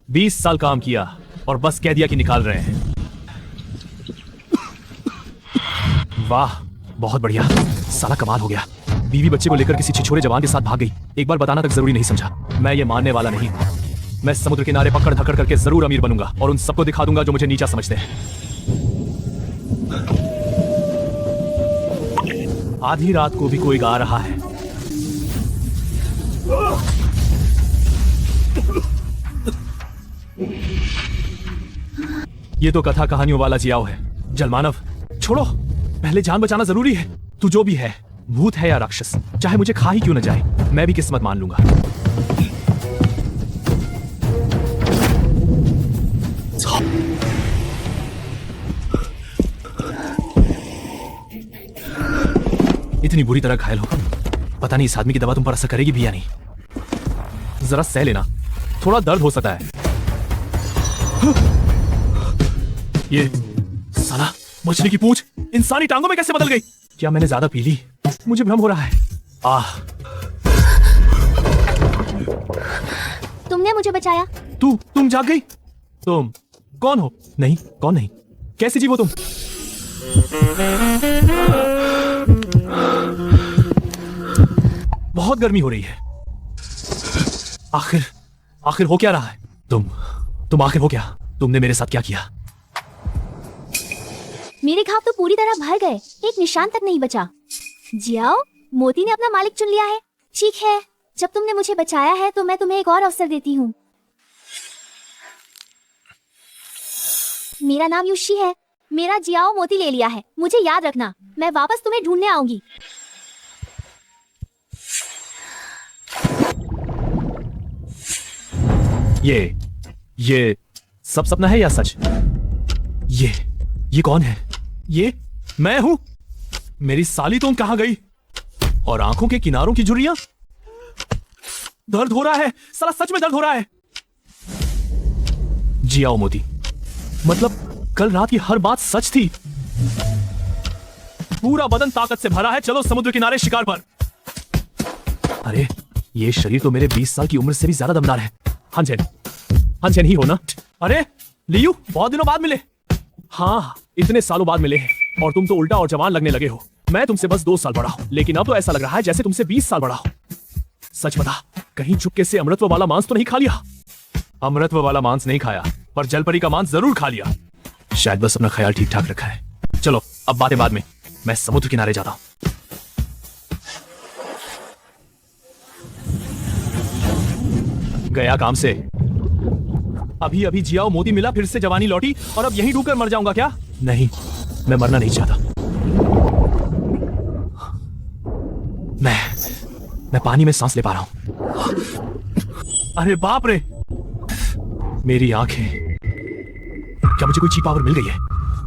20 साल काम किया और बस कह दिया कि निकाल रहे हैं। वाह, बहुत बढ़िया, साला कमाल हो गया। बीवी बच्चे को लेकर किसी छिछोरे जवान के साथ भाग गई। एक बार बताना तक जरूरी नहीं समझा। मैं ये मानने वाला नहीं हूं। मैं समुद्र किनारे पकड़ धकड़ करके जरूर अमीर बनूंगा और उन सबको दिखा दूंगा जो मुझे नीचा समझते हैं। आधी रात को भी कोई गा रहा है। ये तो कथा कहानियों वाला जियाओ है। जलमानव, छोड़ो, पहले जान बचाना जरूरी है। तू जो भी है, भूत है या राक्षस, चाहे मुझे खा ही क्यों न जाए, मैं भी किस्मत मान लूंगा। इतनी बुरी तरह घायल हो, पता नहीं इस आदमी की दवा तुम पर असर करेगी भी या नहीं। जरा सह लेना, थोड़ा दर्द हो सकता है। ये साला मछली की पूंछ इंसानी टांगों में कैसे बदल गई? क्या मैंने ज्यादा पी ली? मुझे भ्रम हो रहा है। तुमने मुझे बचाया। तुम जाग गई? तुम कौन हो? नहीं, कौन नहीं, कैसी जीवो तुम? बहुत गर्मी हो रही है। आखिर हो क्या रहा है? तुम आखिर हो क्या? तुमने मेरे साथ क्या किया? मेरे घाव तो पूरी तरह भर गए, एक निशान तक नहीं बचा। जियाओ, मोती ने अपना मालिक चुन लिया है। ठीक है, जब तुमने मुझे बचाया है तो मैं तुम्हें एक और अवसर देती हूँ। मेरा नाम युशी है। मेरा जियाओ मोती ले लिया है। मुझे याद रखना, मैं वापस तुम्हें ढूंढने आऊंगी। ये सब सपना है या सच? ये कौन है? ये मैं हूं? मेरी साली तुम कहां गई? और आंखों के किनारों की झुर्रियां? दर्द हो रहा है, साला सच में दर्द हो रहा है। जियाओ मोती, मतलब कल रात की हर बात सच थी। पूरा बदन ताकत से भरा है। चलो समुद्र किनारे शिकार पर। अरे, ये शरीर तो मेरे 20 साल की उम्र से भी ज्यादा दमदार है। हनचेन ही हो ना? अरे लियू, बहुत दिनों बाद मिले। हाँ, इतने सालों बाद मिले हैं और तुम तो उल्टा और जवान लगने लगे हो। मैं तुमसे बस 2 साल बड़ा हूं, लेकिन अब तो ऐसा लग रहा है जैसे तुमसे 20 साल बड़ा हो। सच बता, कहीं चुपके से अमृतत्व वाला मांस तो नहीं खा लिया? अमृतत्व वाला मांस नहीं खाया, पर जलपरी का मांस जरूर खा लिया। शायद बस अपना ख्याल ठीक ठाक रखा है। चलो अब बातें बाद में, मैं समुद्र किनारे जाता हूं। गया काम से। अभी जियाओ मोती मिला, फिर से जवानी लौटी और अब यहीं डूबकर मर जाऊंगा क्या? नहीं, मैं मरना नहीं चाहता। मैं पानी में सांस ले पा रहा हूं। अरे बाप रे, मेरी आंखें। क्या मुझे कोई ची पावर मिल गई है?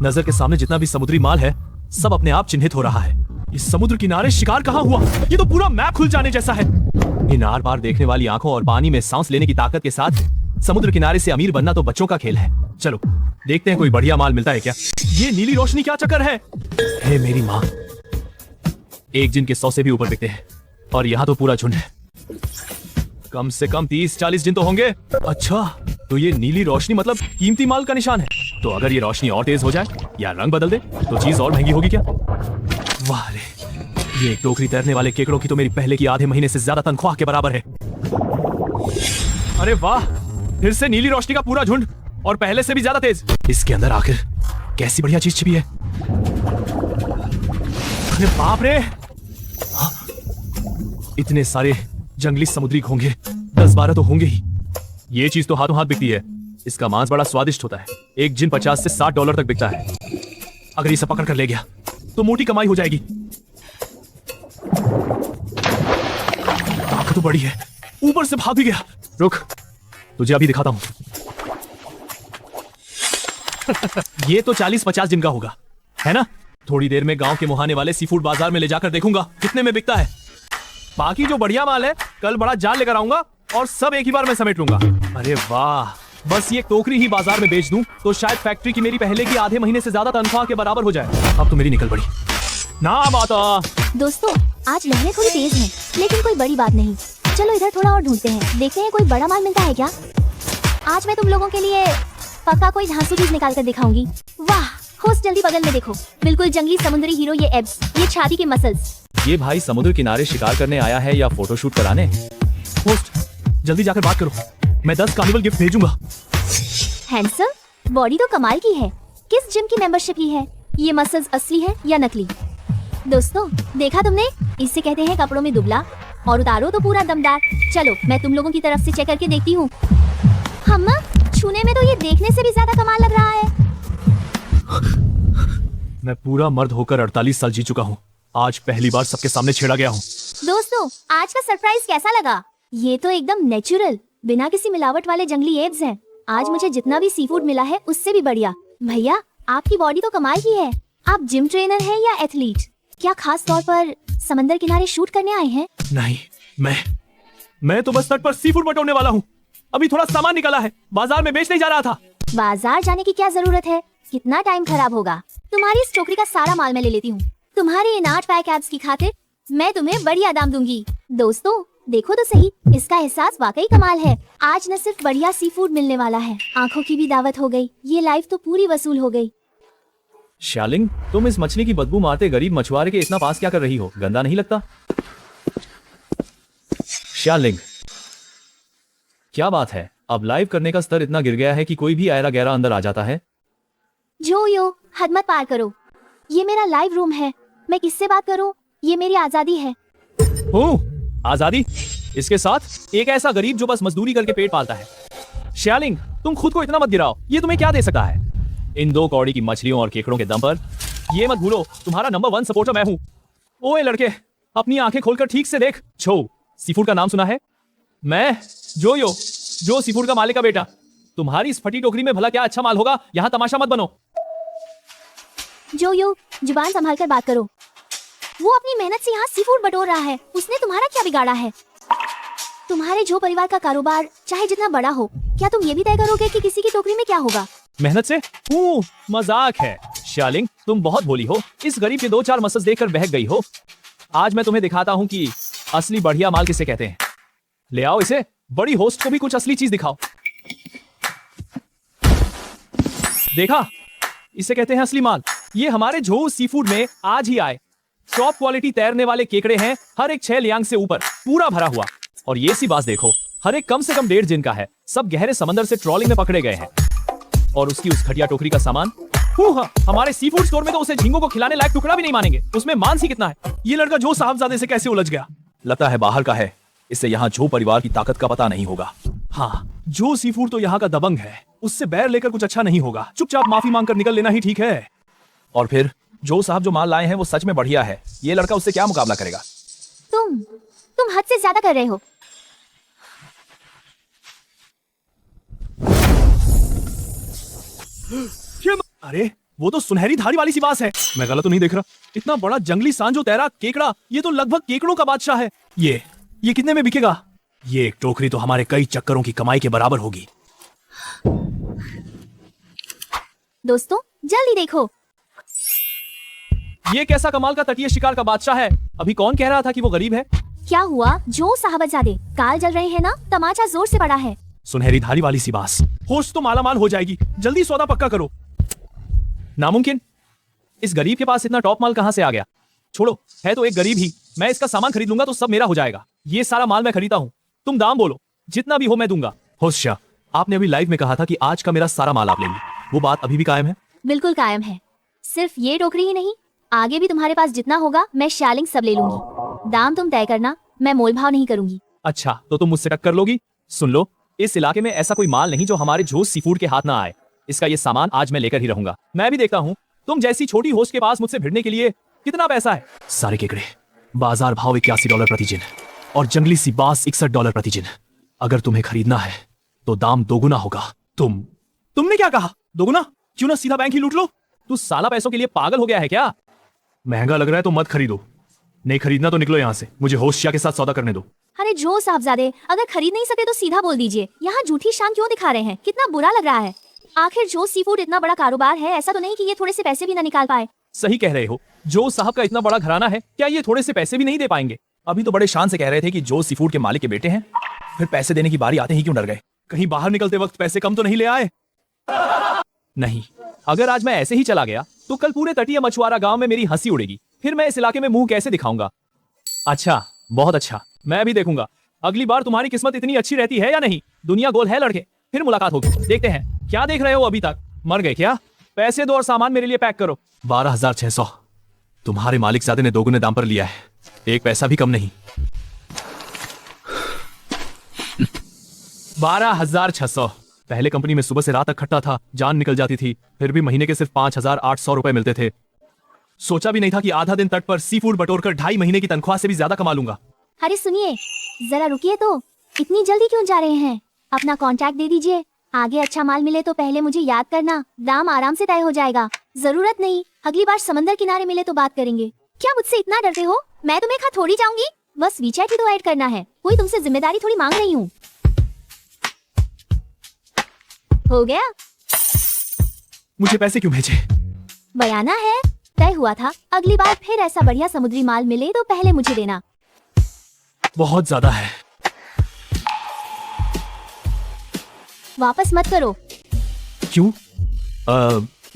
नजर के सामने जितना भी समुद्री माल है, सब अपने आप चिन्हित हो रहा है। इस समुद्र किनारे शिकार कहां हुआ? ये तो पूरा मैप खुल जाने जैसा है। इन आर पार देखने वाली आंखों और पानी में सांस लेने की ताकत के साथ समुद्र किनारे से अमीर बनना तो बच्चों का खेल है। चलो देखते हैं कोई बढ़िया माल मिलता है क्या। ये नीली रोशनी क्या चक्कर है? हे मेरी माँ, एक जिन के 100 से भी ऊपर बिकते हैं और यहाँ तो पूरा झुंड है। कम से कम 30-40 जिन तो होंगे। अच्छा, तो ये नीली रोशनी मतलब कीमती माल का निशान है। तो अगर ये रोशनी और तेज हो जाए या रंग बदल दे तो चीज और महंगी होगी क्या? वाह रे, ये टोकरी तैरने वाले केकड़ों की तो मेरी पहले की आधे महीने से ज्यादा तनख्वाह के बराबर है। अरे वाह, फिर से नीली रोशनी का पूरा झुंड और पहले से भी ज्यादा तेज। इसके अंदर आखिर कैसी बढ़िया चीज छिपी है? अरे बाप रे, इतने सारे जंगली समुद्री घोंघे, 10-12 तो होंगे ही। ये चीज तो हाथों हाथ बिकती है। इसका मांस बड़ा स्वादिष्ट होता है। एक जिन 50 से 60 डॉलर तक बिकता है। अगर इसे पकड़ कर ले गया तो मोटी कमाई हो जाएगी। ताकत तो बड़ी है, ऊपर से भाग भी गया। रुक, तुझे अभी दिखाता हूं। ये तो 40-50 जिन का होगा, है ना? थोड़ी देर में गांव के मुहाने वाले सी फूड बाजार में ले जाकर देखूंगा कितने में बिकता है। बाकी जो बढ़िया माल है कल बड़ा जाल लेकर आऊंगा और सब एक ही बार में समेट लूंगा। अरे वाह, बस ये टोकरी ही बाजार में बेच दूं तो शायद फैक्ट्री की मेरी पहले की आधे महीने से ज्यादा तनख्वाह के बराबर हो जाए। अब तो मेरी निकल पड़ी ना बात। दोस्तों, आज लहरें थोड़ी तेज हैं, लेकिन कोई बड़ी बात नहीं। चलो इधर थोड़ा और ढूंढते हैं, देखते हैं कोई बड़ा माल मिलता है क्या। आज मैं तुम लोगों के लिए पक्का कोई धांसू चीज निकाल कर दिखाऊंगी। वाह होस्ट जल्दी बगल में देखो, बिल्कुल जंगली समुद्री हीरो, ये एब्स, ये छाती के मसल्स। ये भाई समुद्र किनारे शिकार करने आया है या फोटोशूट कराने? होस्ट जल्दी जाकर बात करो, मैं 10 कार्निवल गिफ्ट भेजूंगा। हैंडसम, बॉडी तो कमाल की है। किस जिम की मेंबरशिप ली है? ये मसल्स असली है या नकली? दोस्तों देखा तुमने, इससे कहते हैं कपड़ों में दुबला और उतारो तो पूरा दमदार। चलो मैं तुम लोगों की तरफ से चेक करके देखती हूँ। हम्मा, छूने में तो ये देखने से भी ज्यादा कमाल लग रहा है। मैं पूरा मर्द होकर 48 साल जी चुका हूँ, आज पहली बार सबके सामने छेड़ा गया हूँ। दोस्तों आज का सरप्राइज कैसा लगा? ये तो एकदम नेचुरल, बिना किसी मिलावट वाले जंगली एब्स हैं। आज मुझे जितना भी सी फूड मिला है उससे भी बढ़िया। भैया आपकी बॉडी तो कमाल की है। आप जिम ट्रेनर हैं या एथलीट? क्या खास तौर पर समंदर किनारे शूट करने आए हैं? नहीं, मैं तो बस तट पर सी फूड बटोरने वाला हूँ। अभी थोड़ा सामान निकाला है, बाजार में बेचने जा रहा था। बाजार जाने की क्या जरूरत है, कितना टाइम खराब होगा। तुम्हारी इस टोकरी का सारा माल मैं ले लेती हूँ। तुम्हारे इन 8 पैक एब्स की खातिर मैं तुम्हें बढ़िया दाम दूंगी। दोस्तों देखो तो सही, इसका एहसास वाकई कमाल है। आज न सिर्फ बढ़िया सी फूड मिलने वाला है, आंखों की भी दावत हो गई। ये लाइफ तो पूरी वसूल हो गई। शालिंग, तुम इस मछली की बदबू मारते गरीब मछुआरे के इतना पास क्या कर रही हो? गंदा नहीं लगता? शालिंग, क्या बात है, अब लाइव करने का स्तर इतना गिर गया है कि कोई भी आयरा गहरा अंदर आ जाता है। जो हद मत पार करो, ये मेरा लाइव रूम है। मैं किससे बात करूं? ये मेरी आजादी है। आजादी? इसके साथ एक ऐसा गरीब जो बस मजदूरी करके पेट पालता है। शालिंग, तुम खुद को इतना मत गिराओ, ये तुम्हें क्या दे सकता है? इन 2 कौड़ी की मछलियों और केकड़ों के दम पर ये मत भूलो, तुम्हारा नंबर 1 सपोर्टर मैं हूँ। ओए लड़के, अपनी आंखें खोलकर ठीक से देख। छो, सीफूड का नाम सुना है? मैं जो सीफूड का मालिक का बेटा। तुम्हारी इस फटी टोकरी में भला क्या अच्छा माल होगा? यहाँ तमाशा मत बनो। जो जुबान संभाल कर बात करो। वो अपनी मेहनत से यहाँ सी फूड बटोर रहा है, उसने तुम्हारा क्या बिगाड़ा है? तुम्हारे जो परिवार का कारोबार चाहे जितना बड़ा हो, क्या तुम ये भी तय करोगे कि किसी की टोकरी में क्या होगा? मेहनत से? मजाक है। शालिंग, तुम बहुत भोली हो, इस गरीब के 2-4 मसल्स देखकर बहक गई हो। आज मैं तुम्हें दिखाता हूँ कि असली बढ़िया माल किसे कहते हैं। ले आओ इसे, बड़ी होस्ट को भी कुछ असली चीज दिखाओ। देखा, इसे कहते हैं असली माल। ये हमारे जो सी फूड में आज ही आए। टॉप क्वालिटी तैरने वाले केकड़े हैं, हर एक 6 लियांग से ऊपर, पूरा भरा हुआ। और ये सी बास देखो, हर एक कम से कम 1.5 दिन का है। सब गहरे समंदर से ट्रॉलिंग में पकड़े गए हैं। और उसकी उस घटिया टोकरी का सामान, हमारे सी फूड स्टोर में तो उसे झींगों को खिलाने लायक टुकड़ा भी नहीं मानेंगे। उसमें मांस ही कितना है। ये लड़का जो साहबजादे से कैसे उलझ गया? लगता है बाहर का है, इससे यहाँ जो परिवार की ताकत का पता नहीं होगा। हाँ, जो सी फूड तो यहाँ का दबंग है, उससे बैर लेकर कुछ अच्छा नहीं होगा। चुपचाप माफी मांगकर निकल लेना ही ठीक है। और फिर जो साहब जो माल लाए हैं वो सच में बढ़िया है। ये लड़का उससे क्या मुकाबला करेगा? तुम हद से ज्यादा कर रहे हो। अरे वो तो सुनहरी धारी वाली सी बास है। मैं गलत तो नहीं देख रहा? इतना बड़ा जंगली सांजो तैरा केकड़ा, ये तो लगभग केकड़ों का बादशाह है। ये कितने में बिकेगा? ये एक टोकरी तो हमारे कई चक्करों की कमाई के बराबर होगी। दोस्तों जल्दी देखो, ये कैसा कमाल का तटीय शिकार का बादशाह है। अभी कौन कह रहा था कि वो गरीब है? क्या हुआ जो साहबजादे, काल जल रहे हैं ना? तमाचा जोर से पड़ा है। सुनहरी धारी वाली सी बास, होश तो मालामाल हो जाएगी। जल्दी सौदा पक्का करो। नामुमकिन, इस गरीब के पास इतना टॉप माल कहां से आ गया? छोड़ो, है तो एक गरीब ही। मैं इसका सामान खरीद लूंगा तो सब मेरा हो जाएगा। ये सारा माल मैं खरीदा हूँ, तुम दाम बोलो, जितना भी हो मैं दूंगा। होशिया, आपने अभी लाइव में कहा था कि आज का मेरा सारा माल आप लेंगे, वो बात अभी भी कायम है? बिल्कुल कायम है। सिर्फ ये टोकरी ही नहीं, आगे भी तुम्हारे पास जितना होगा मैं शालिंग सब ले लूंगी। दाम तुम तय करना, मैं मोल भाव नहीं करूंगी। अच्छा, तो तुम मुझसे टक्कर लोगी? सुन लो, इस इलाके में ऐसा कोई माल नहीं जो हमारे जोश सी फूड के हाथ ना आए। इसका ये सामान आज मैं लेकर ही रहूंगा। मैं भी देखता हूँ तुम जैसी छोटी होस्ट के पास मुझसे भिड़ने के लिए कितना पैसा है। सारे केकड़े बाजार भाव $81 प्रति जिन और जंगली सी बास $61 प्रति जिन। अगर तुम्हें खरीदना है तो दाम दोगुना होगा। तुमने क्या कहा? दोगुना? क्यों ना सीधा बैंक ही लूट लो? तू साला पैसों के लिए पागल हो गया है क्या? महंगा लग रहा है तो मत खरीदो, नहीं खरीदना तो निकलो यहाँ से। मुझे होशिया के साथ सौदा करने दो। अरे जो साहबजादे, अगर खरीद नहीं सकते तो सीधा बोल दीजिए। यहाँ झूठी शान क्यों दिखा रहे हैं? कितना बुरा लग रहा है। आखिर जो सी फूड इतना बड़ा कारोबार है, ऐसा तो नहीं कि ये थोड़े से पैसे भी ना निकाल पाए। सही कह रहे हो, जो साहब का इतना बड़ा घराना है, क्या ये थोड़े से पैसे भी नहीं दे पाएंगे? अभी तो बड़े शान से कह रहे थे कि जो सी फूड के मालिक के बेटे हैं, फिर पैसे देने की बारी आते ही क्यों डर गए? कहीं बाहर निकलते वक्त पैसे कम तो नहीं ले आए? नहीं, अगर आज मैं ऐसे ही चला गया तो कल पूरे तटीय मछुआरा गांव में मेरी हंसी उड़ेगी। फिर मैं इस इलाके में मुंह कैसे दिखाऊंगा? अच्छा, बहुत अच्छा, मैं भी देखूंगा अगली बार तुम्हारी किस्मत इतनी अच्छी रहती है या नहीं। दुनिया गोल है लड़के, फिर मुलाकात होगी। देखते हैं। क्या देख रहे हो अभी तक? मर गए क्या? पैसे दो और सामान मेरे लिए पैक करो। 12,600। तुम्हारे मालिक ज़्यादा ने दोगुने दाम पर लिया है, एक पैसा भी कम नहीं। 12,600। पहले कंपनी में सुबह से रात तक खटता था, जान निकल जाती थी, फिर भी महीने के सिर्फ 5,800 रुपए मिलते थे। सोचा भी नहीं था कि आधा दिन तट पर सी फूड बटोरकर 2.5 महीने की तनख्वाह से भी ज्यादा कमा लूंगा। अरे सुनिए, जरा रुकिए तो। इतनी जल्दी क्यों जा रहे हैं? अपना कॉन्टैक्ट दे दीजिए। आगे अच्छा माल मिले तो पहले मुझे याद करना, दाम आराम से तय हो जाएगा। जरूरत नहीं, अगली बार समंदर किनारे मिले तो बात करेंगे। क्या मुझसे इतना डरते हो? मैं तुम्हें खा थोड़ी जाऊंगी। बस वीचैट ही तो ऐड करना है, कोई तुमसे जिम्मेदारी थोड़ी मांग रही हूँ। हो गया? मुझे पैसे क्यों भेजे? बयाना है, तय हुआ था अगली बार फिर ऐसा बढ़िया समुद्री माल मिले तो पहले मुझे देना। बहुत ज्यादा है। वापस मत करो। क्यों?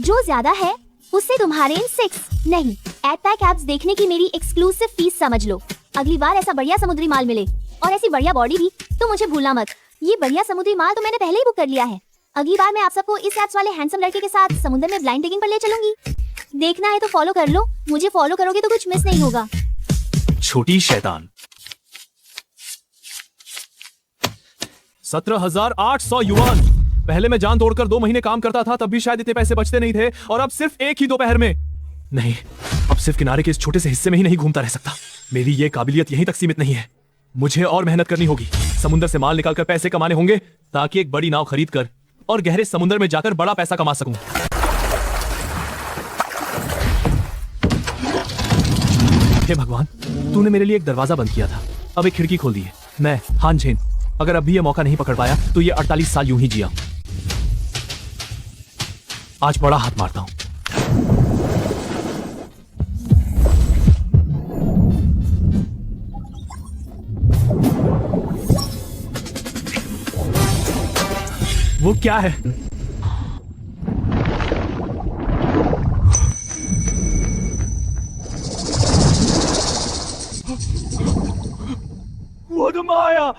जो ज्यादा है उससे तुम्हारे इन 6 नहीं एड पैक एप्स देखने की मेरी एक्सक्लूसिव फीस समझ लो। अगली बार ऐसा बढ़िया समुद्री माल मिले और ऐसी बढ़िया बॉडी भी तो मुझे भूलना मत। ये बढ़िया समुद्री माल तो मैंने पहले ही बुक कर लिया है। अगली बार मैं आप सबको इस एप्स वाले हैंडसम लड़के के साथ समुद्र में ब्लाइंड डिगिंग पर ले चलूंगी। देखना है तो फॉलो कर लो, मुझे फॉलो करोगे तो कुछ मिस नहीं होगा। छोटी शैतान। 17,800 युआन। पहले मैं जान तोड़कर 2 महीने काम करता था, तब भी शायद इतने पैसे बचते नहीं थे, और अब सिर्फ एक ही दोपहर में। नहीं, अब सिर्फ किनारे के इस छोटे से हिस्से में ही नहीं घूमता रह सकता। मेरी ये काबिलियत यहीं तक सीमित नहीं है, मुझे और मेहनत करनी होगी। समुद्र से माल निकालकर पैसे कमाने होंगे ताकि एक बड़ी नाव खरीद कर और गहरे समुद्र में जाकर बड़ा पैसा कमा सकूं। हे भगवान, तूने मेरे लिए एक दरवाजा बंद किया था, अब एक खिड़की खोल दी है। मैं हान झेन, अगर अब भी ये मौका नहीं पकड़ पाया तो ये 48 साल यूं ही जिया। आज बड़ा हाथ मारता हूं। वो क्या है? वो तो माया।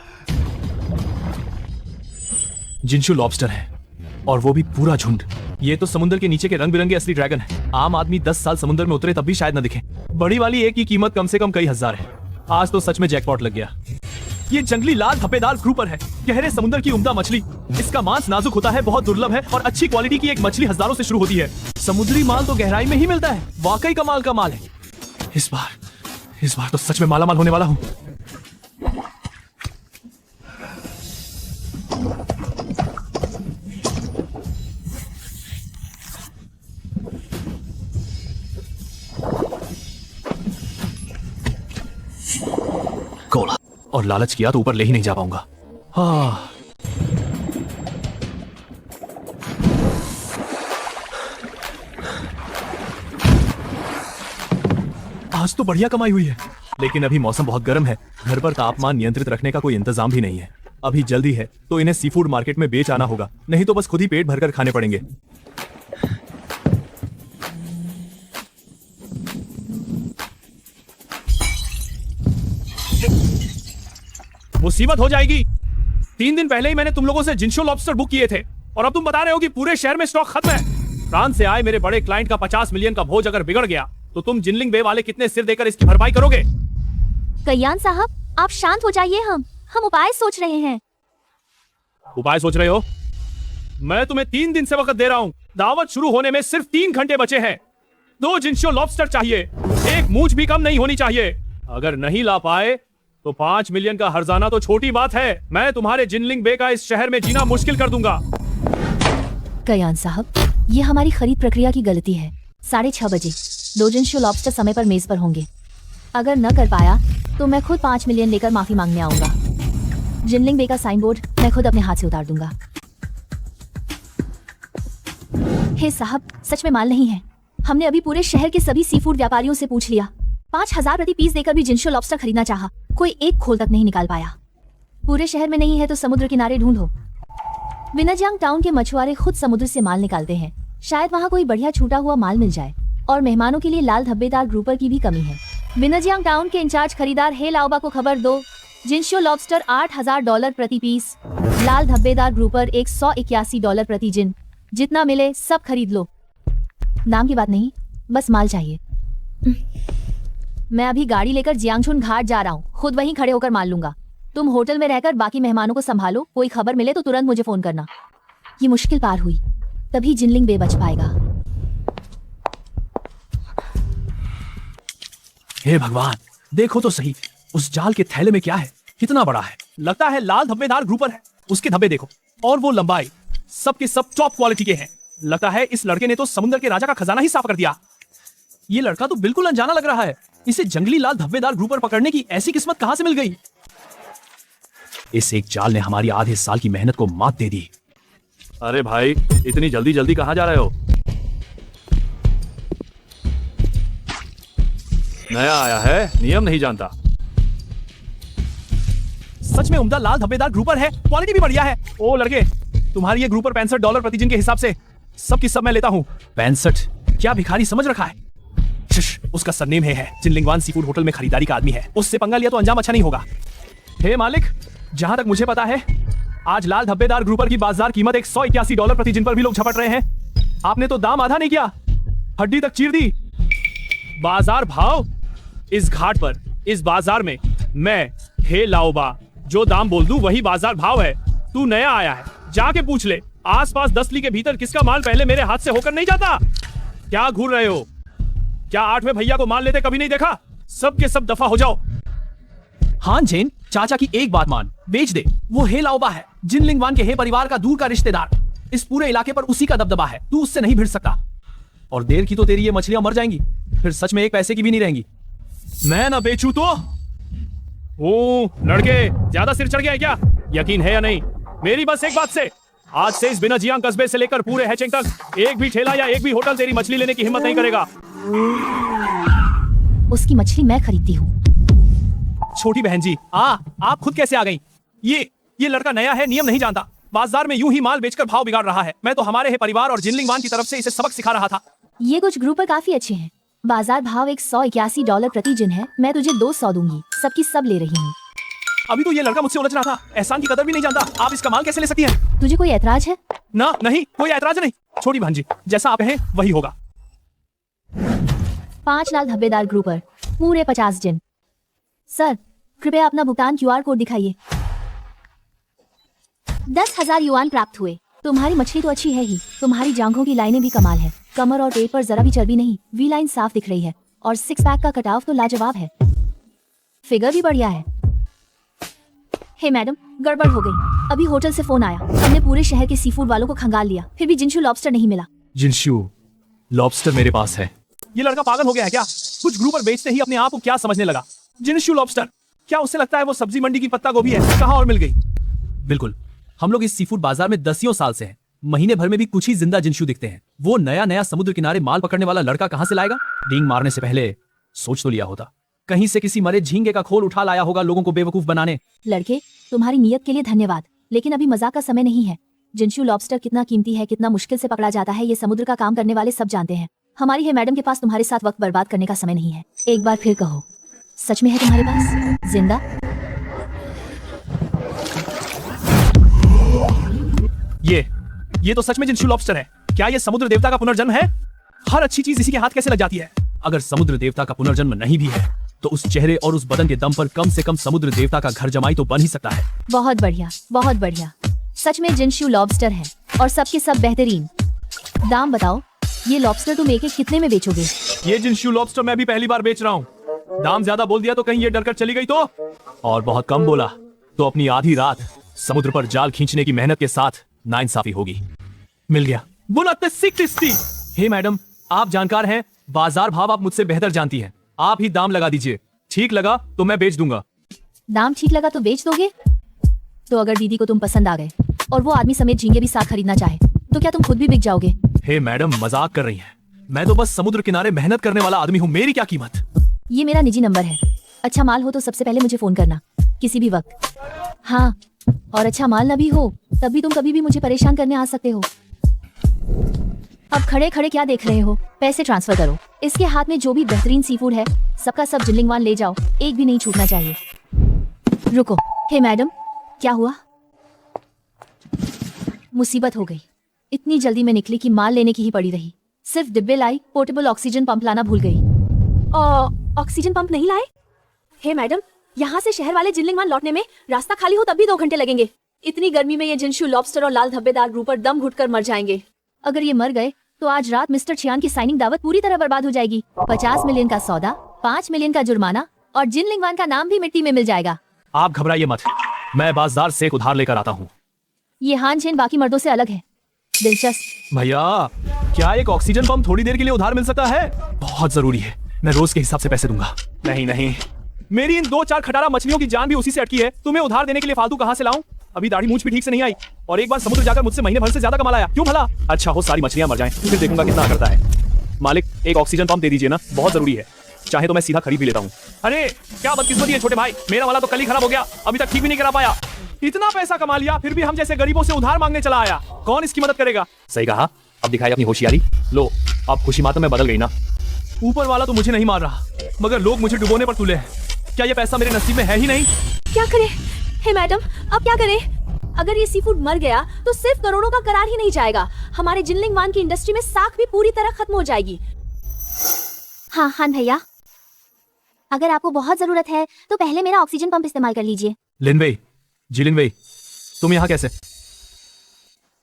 जिंशु लॉबस्टर है, और वो भी पूरा झुंड। ये तो समुद्र के नीचे के रंग बिरंगे असली ड्रैगन है। आम आदमी 10 साल समुद्र में उतरे तब भी शायद न दिखे। बड़ी वाली एक की कीमत कम से कम कई हजार है। आज तो सच में जैकपॉट लग गया। ये जंगली लाल धब्बेदार ग्रुपर है, गहरे समुद्र की उम्दा मछली। इसका मांस नाजुक होता है, बहुत दुर्लभ है, और अच्छी क्वालिटी की एक मछली हजारों से शुरू होती है। समुद्री माल तो गहराई में ही मिलता है। वाकई कमाल का माल है। इस बार तो सच में मालामाल होने वाला हूं। कोला, और लालच किया तो ऊपर ले ही नहीं जा पाऊंगा। हाँ, आज तो बढ़िया कमाई हुई है, लेकिन अभी मौसम बहुत गर्म है। घर पर तापमान नियंत्रित रखने का कोई इंतजाम भी नहीं है। अभी जल्दी है तो इन्हें सी फूड मार्केट में बेच आना होगा, नहीं तो बस खुद ही पेट भरकर खाने पड़ेंगे। मुसीबत हो जाएगी। 3 दिन पहले ही मैंने तुम लोगों से जिंशो लॉबस्टर बुक किए थे, और अब तुम बता रहे हो कि पूरे शहर में स्टॉक खत्म है। फ्रांस से आए मेरे बड़े क्लाइंट का 50 मिलियन का भोज अगर बिगड़ गया तो तुम जिनलिंग बे वाले कितने सिर देकर इसकी भरपाई करोगे? कयान साहब, आप शांत हो जाइए। हम उपाय सोच रहे हैं। उपाय सोच रहे हो? मैं तुम्हें 3 दिन से वक्त दे रहा हूं। दावत शुरू होने में सिर्फ 3 घंटे बचे हैं। 2 जिंशो लॉबस्टर चाहिए, एक मूंछ भी कम नहीं होनी चाहिए। अगर नहीं ला पाए तो 5 मिलियन का हर्जाना तो छोटी बात है। मैं तुम्हारे जिनलिंग बे का इस शहर में जीना मुश्किल कर दूंगा। कयान साहब, ये हमारी खरीद प्रक्रिया की गलती है। 6:30 बजे 2 जिंशो लॉबस्टर समय पर मेज पर होंगे। अगर न कर पाया तो मैं खुद 5 मिलियन लेकर माफी मांगने आऊंगा। जिनलिंग बे का साइन बोर्ड मैं खुद अपने हाथ से उतार दूंगा। हे साहब, सच में माल नहीं है। हमने अभी पूरे शहर के सभी सी फूड व्यापारियों से पूछ लिया। 5,000 प्रति पीस देकर भी जिंशो लॉबस्टर खरीदना चाहा, कोई एक खोल तक नहीं निकाल पाया। पूरे शहर में नहीं है तो समुद्र किनारे ढूंढो। विनाजियांग टाउन के मछुआरे खुद समुद्र से माल निकालते हैं। शायद वहाँ कोई बढ़िया छूटा हुआ माल मिल जाए। और मेहमानों के लिए लाल धब्बेदार ग्रुपर की भी कमी है। विनाजियांग टाउन के इंचार्ज खरीदार हे लाओबा को खबर दो। जिनशो लॉबस्टर $8,000 प्रति पीस, लाल धब्बेदार ग्रुपर $181 प्रति जिन। जितना मिले सब खरीद लो। दाम की बात नहीं, बस माल चाहिए। मैं अभी गाड़ी लेकर जियांगछुन घाट जा रहा हूँ। खुद वहीं खड़े होकर माल लूंगा। तुम होटल में रहकर बाकी मेहमानों को संभालो। कोई खबर मिले तो तुरंत मुझे फोन करना। ये मुश्किल पार हुई, तभी जिनलिंग बे बच पाएगा। हे भगवान, देखो तो सही, उस जाल के थैले में क्या है? कितना बड़ा है। लगता है लाल धब्बेदार ग्रुपर है। उसके धब्बे देखो, और वो लंबाई, सब के सब टॉप क्वालिटी के हैं। लगता है इस लड़के ने तो समुद्र के राजा का खजाना ही साफ कर दिया। ये लड़का तो बिल्कुल अनजाना लग रहा है। इसे जंगली लाल धब्बेदार ग्रुपर पकड़ने की ऐसी किस्मत कहां से मिल गई? इस एक जाल ने हमारी आधे साल की मेहनत को मात दे दी। अरे भाई, इतनी जल्दी जल्दी कहाँ जा रहे हो? नया आया है, नियम नहीं जानता। सच में उम्दा लाल धब्बेदार ग्रुपर है, क्वालिटी भी बढ़िया है। ओ लड़के, तुम्हारी ये ग्रुपर $65 प्रति जिन के हिसाब से सब की सब मैं लेता हूँ। 65? क्या भिखारी समझ रखा है? उसका सरनेम है जिनलिंगवान सी फूड होटल में खरीदारी का आदमी है। उससे पंगा लिया तो अंजाम अच्छा नहीं होगा। हे मालिक, जहां तक मुझे पता है आज लाल धब्बेदार ग्रुपर की बाजार कीमत $181 प्रति जिन पर भी लोग झपट रहे हैं। आपने तो दाम आधा नहीं किया, हड्डी तक चीर दी। बाजार भाव? इस घाट पर, इस बाजार में मैं हे लाओबा जो दाम बोल दूं वही बाजार भाव है। तू नया आया है, जाके पूछ ले आसपास 10 ली के भीतर किसका माल पहले मेरे हाथ से होकर नहीं जाता। क्या घूर रहे हो? क्या 8वें भैया को माल लेते कभी नहीं देखा? सब के सब दफा हो जाओ। हाँ जेन, चाचा की एक बात मान, बेच दे। वो हे लाओबा है, जिनलिंगवान के हे परिवार का दूर का रिश्तेदार। इस पूरे इलाके पर उसी का दबदबा है, तू उससे नहीं भिड़ सकता। और देर की तो तेरी ये मछलियां मर जाएंगी, फिर सच में एक पैसे की भी नहीं रहेंगी। मैं ना बेचूं तो? ओ लड़के, ज्यादा सिर चढ़ गया है क्या? यकीन है या नहीं मेरी बस एक बात से? आज से इस बिनाजियांग कस्बे से लेकर पूरे हैचिंग तक एक भी ठेला या एक भी होटल तेरी मछली लेने की हिम्मत नहीं करेगा। उसकी मछली मैं खरीदती हूँ। छोटी बहन जी, आप खुद कैसे आ गई? ये लड़का नया है, नियम नहीं जानता। बाजार में यूं ही माल बेचकर भाव बिगाड़ रहा है। मैं तो हमारे हे परिवार और जिनलिंगवान की तरफ से इसे सबक सिखा रहा था। ये कुछ ग्रुपर काफी अच्छे हैं। बाजार भाव $181 प्रति जिन है। मैं तुझे 200 दूंगी। सबकी सब ले रही हूँ। अभी तो ये लड़का मुझसे उलझ रहा था, एहसान की कदर भी नहीं जानता। आप इसका माल कैसे ले सकती हैं? तुझे कोई ऐतराज है? ना, नहीं, कोई ऐतराज नहीं। छोटी बहन जी, जैसा आप कहें वही होगा। 5 लाल धब्बेदार ग्रुपर, पूरे 50 जिन। सर, कृपया अपना भुगतान QR कोड दिखाइए। 10,000 युआन प्राप्त हुए। तुम्हारी मछली तो अच्छी है ही, तुम्हारी जांघों की लाइनें भी कमाल है। कमर और पेट पर जरा भी चर्बी नहीं, वी लाइन साफ दिख रही है। और 6 पैक का कटाव तो लाजवाब है। फिगर भी बढ़िया है। हे मैडम, गड़बड़ हो गई। अभी होटल से फोन आया। हमने पूरे शहर के सी फूड वालों को खंगाल लिया, फिर भी जिनशू लॉबस्टर नहीं मिला। जिनशू लॉबस्टर मेरे पास है। ये लड़का पागल हो गया है क्या? कुछ ग्रुपर बेचते ही अपने आप को क्या समझने लगा? जिनशू लॉबस्टर? क्या उससे लगता है वो सब्जी मंडी की पत्ता गोभी है? कहाँ और मिल गई? बिल्कुल, हम लोग इस सी फूड बाजार में 10 साल से हैं। महीने भर में भी कुछ ही जिंदा जिनशू दिखते हैं। वो नया समुद्र किनारे माल पकड़ने वाला लड़का कहाँ से लाएगा? डींग मारने से पहले सोच तो लिया होता। कहीं से किसी मरे झींगे का खोल उठा लाया होगा लोगों को बेवकूफ बनाने। लड़के, तुम्हारी नियत के लिए धन्यवाद, लेकिन अभी मजाक का समय नहीं है। जिनशू लॉबस्टर कितना कीमती है, कितना मुश्किल से पकड़ा जाता है, ये समुद्र का काम करने वाले सब जानते हैं। हमारी है मैडम के पास तुम्हारे साथ वक्त बर्बाद करने का समय नहीं है। एक बार फिर कहो, सच में है तुम्हारे पास जिंदा? ये तो सच में जिनशू लॉबस्टर है। क्या ये समुद्र देवता का पुनर्जन्म है? हर अच्छी चीज इसी के हाथ कैसे लग जाती है? अगर समुद्र देवता का पुनर्जन्म नहीं भी है तो उस चेहरे और उस बदन के दम पर कम से कम समुद्र देवता का घर जमाई तो बन ही सकता है। बहुत बढ़िया, बहुत बढ़िया। सच में जिनशू लॉबस्टर है और सबके सब बेहतरीन। दाम बताओ, ये लॉबस्टर तुम एक कितने में बेचोगे? ये जिनशू लॉबस्टर मैं भी पहली बार बेच रहा हूँ। दाम ज्यादा बोल दिया तो कहीं ये डरकर चली गई तो? और बहुत कम बोला तो अपनी आधी रात समुद्र पर जाल खींचने की मेहनत के साथ नाइंसाफी होगी। मिल गया। हे मैडम, आप जानकार हैं, बाजार भाव आप मुझसे बेहतर जानती हैं। आप ही दाम लगा दीजिए। ठीक लगा तो मैं बेच दूंगा। दाम ठीक लगा तो बेच दोगे? तो अगर दीदी को तुम पसंद आ गए और वो आदमी समेत झींगे भी साथ खरीदना चाहे तो क्या तुम खुद भी बिक जाओगे? हे मैडम, मजाक कर रही हैं। मैं तो बस समुद्र किनारे मेहनत करने वाला आदमी हूँ, मेरी क्या कीमत? ये मेरा निजी नंबर है। अच्छा माल हो तो सबसे पहले मुझे फोन करना, किसी भी वक्त। हाँ, और अच्छा माल न भी हो तब भी तुम कभी भी मुझे परेशान करने आ सकते हो। अब खड़े खड़े क्या देख रहे हो, पैसे ट्रांसफर करो। इसके हाथ में जो भी बेहतरीन सी फूड है सबका सब जिनलिंगवान ले जाओ, एक भी नहीं छूटना चाहिए। रुको, हे मैडम, क्या हुआ? मुसीबत हो गई। इतनी जल्दी में निकली कि माल लेने की ही पड़ी रही। सिर्फ डिब्बे लाई, पोर्टेबल ऑक्सीजन पंप लाना भूल गई। ऑक्सीजन पंप नहीं लाए? हे मैडम, यहाँ से शहर वाले जिनलिंगवान लौटने में रास्ता खाली हो तब भी 2 घंटे लगेंगे। इतनी गर्मी में ये जिंशु, लॉबस्टर और लाल धब्बेदार ग्रुपर दम घुटकर मर जाएंगे। अगर ये मर गए तो आज रात मिस्टर छियान की साइनिंग दावत पूरी तरह बर्बाद हो जाएगी। 50 मिलियन का सौदा, 5 मिलियन का जुर्माना और जिनलिंगवान का नाम भी मिट्टी में मिल जाएगा। आप घबराइए मत, मैं बाजार से एक उधार लेकर आता हूँ। ये हान छेन बाकी मर्दों से अलग है। दिलचस्प। भैया, क्या एक ऑक्सीजन पंप थोड़ी देर के लिए उधार मिल सकता है? बहुत जरूरी है, मैं रोज के हिसाब से पैसे दूंगा। नहीं नहीं, मेरी इन 2-4 खटारा मछलियों की जान भी उसी से अटकी है। तुम्हें उधार देने के लिए फालतू कहाँ से लाऊं? अभी दाढ़ी मूंछ भी ठीक से नहीं आई और एक बार समुद्र जाकर मुझसे महीने भर से ज्यादा कमा लाया। क्यों भला? अच्छा हो सारी मछलियां मर जाएं, फिर देखूंगा कितना करता है। मालिक, एक ऑक्सीजन पंप दे दीजिए ना, बहुत जरूरी है। चाहे तो मैं सीधा खरीद भी लेता हूँ। अरे क्या बदकिस्मती है छोटे भाई, मेरा वाला तो कल ही खराब हो गया, अभी तक ठीक भी नहीं करा पाया। इतना पैसा कमा लिया फिर भी हम जैसे गरीबों से उधार मांगने चला आया। कौन इसकी मदद करेगा? सही कहा, अब दिखाई अपनी होशियारी। लो, अब खुशी मातम में बदल गई ना। ऊपर वाला तो मुझे नहीं मार रहा, मगर लोग मुझे डुबोने पर तुले हैं। क्या ये पैसा मेरे नसीब में है ही नहीं? क्या करें? हे मैडम, अब क्या करें? अगर ये सी फूड मर गया तो सिर्फ करोड़ों का करार ही नहीं जाएगा, हमारे जिनलिंगवान की इंडस्ट्री में साख भी पूरी तरह खत्म हो जाएगी। हाँ हान भैया, अगर आपको बहुत जरूरत है तो पहले मेरा ऑक्सीजन पंप इस्तेमाल कर लीजिए। लिनवेई, जी लिनवेई, तुम यहाँ कैसे?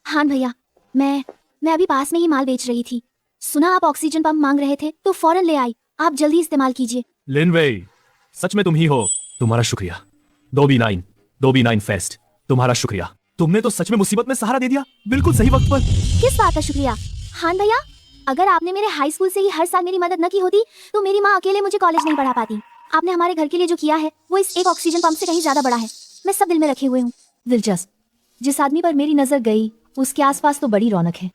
हान भैया, मैं अभी पास में ही माल बेच रही थी। सुना आप ऑक्सीजन पंप मांग रहे थे तो फौरन ले आई। आप जल्दी इस्तेमाल कीजिए। लिनवेई, सच में तुम ही हो? तुम्हारा शुक्रिया। 2B9 फेस्ट, तुम्हारा शुक्रिया। तुमने तो सच में मुसीबत में सहारा दे दिया, बिल्कुल सही वक्त पर। किस बात का शुक्रिया? हान भैया, अगर आपने मेरे हाई स्कूल से ही हर साल मेरी मदद न की होती तो मेरी माँ अकेले मुझे कॉलेज नहीं पढ़ा पाती। आपने हमारे घर के लिए जो किया है वो इस एक ऑक्सीजन पंप से कहीं ज्यादा बड़ा है। मैं सब दिल में रखे हुए हूँ। दिलचस्प, जिस आदमी पर मेरी नजर गई उसके आसपास तो बड़ी रौनक है।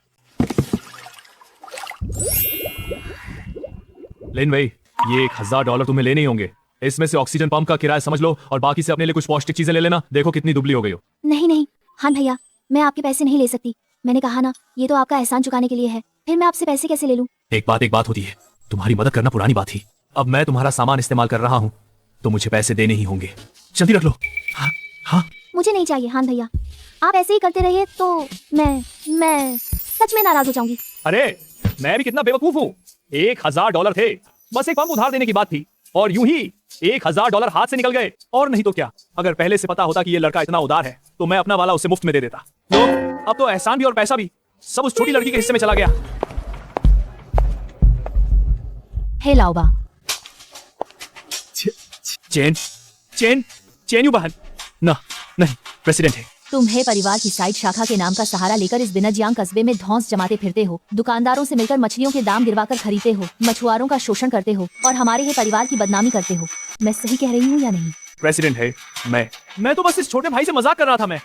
लिनवेई, ये $1000 तुम्हें लेने ही होंगे। इसमें से ऑक्सीजन पंप का किराया समझ लो और बाकी से अपने लिए कुछ पौष्टिक चीजें ले लेना। देखो कितनी दुबली हो गई हो। नहीं हान भैया, मैं आपके पैसे नहीं ले सकती। मैंने कहा ना, ये तो आपका एहसान चुकाने के लिए है, फिर मैं आपसे पैसे कैसे ले लूं? एक बात होती है, तुम्हारी मदद करना पुरानी बात थी। अब मैं तुम्हारा सामान इस्तेमाल कर रहा हूँ तो मुझे पैसे देने ही होंगे। जल्दी रख लो। हाँ, मुझे नहीं चाहिए हान भैया, आप ऐसे ही करते रहिए तो मैं सच में नाराज हो जाऊंगी। अरे मैं भी कितना बेवकूफ हूँ। $1000 थे, बस एक पंप उधार देने की बात थी और यूं ही $1000 हाथ से निकल गए। और नहीं तो क्या, अगर पहले से पता होता कि ये लड़का इतना उदार है तो मैं अपना वाला उसे मुफ्त में दे देता। तो अब तो एहसान भी और पैसा भी सब उस छोटी लड़की के हिस्से में चला गया। हे लाओबा, चेन यू बहन। ना नहीं, प्रेसिडेंट है। तुम्हें परिवार की साइड शाखा के नाम का सहारा लेकर इस बिनाजियांग कस्बे में धौंस जमाते फिरते हो, दुकानदारों से मिलकर मछलियों के दाम गिरवाकर खरीदते हो, मछुआरों का शोषण करते हो और हमारे ही परिवार की बदनामी करते हो। मैं सही कह रही हूँ या नहीं? प्रेसिडेंट है मैं तो बस इस छोटे भाई से मजाक कर रहा था। मैं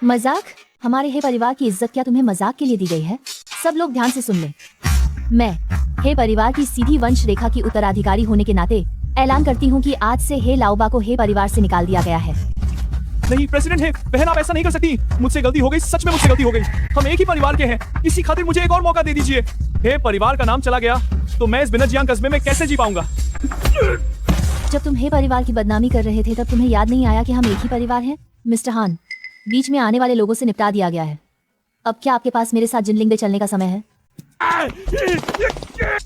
मजाक? हमारे हे परिवार की इज्जत क्या तुम्हें मजाक के लिए दी गई है? सब लोग ध्यान से सुन ले। मैं हे परिवार की सीधी वंश रेखा की उत्तराधिकारी होने के नाते ऐलान करती हूँ कि आज से हे लाओबा को हे परिवार से निकाल दिया गया है। नहीं प्रेसिडेंट है, बहन आप ऐसा नहीं कर सकती। मुझसे गलती हो गई, सच में मुझसे गलती हो गई। हम एक ही परिवार के हैं, इसी खातिर मुझे एक और मौका दे दीजिए। हे परिवार का नाम चला गया तो मैं इस बिनाजियांग कस्बे में कैसे जी पाऊंगा? जब तुम हे परिवार की बदनामी कर रहे थे तब तुम्हें याद नहीं आया कि हम एक ही परिवार हैं? मिस्टर हान, बीच में आने वाले लोगों से निपटा दिया गया है। अब क्या आपके पास मेरे साथ जिनलिंग पे चलने का समय है?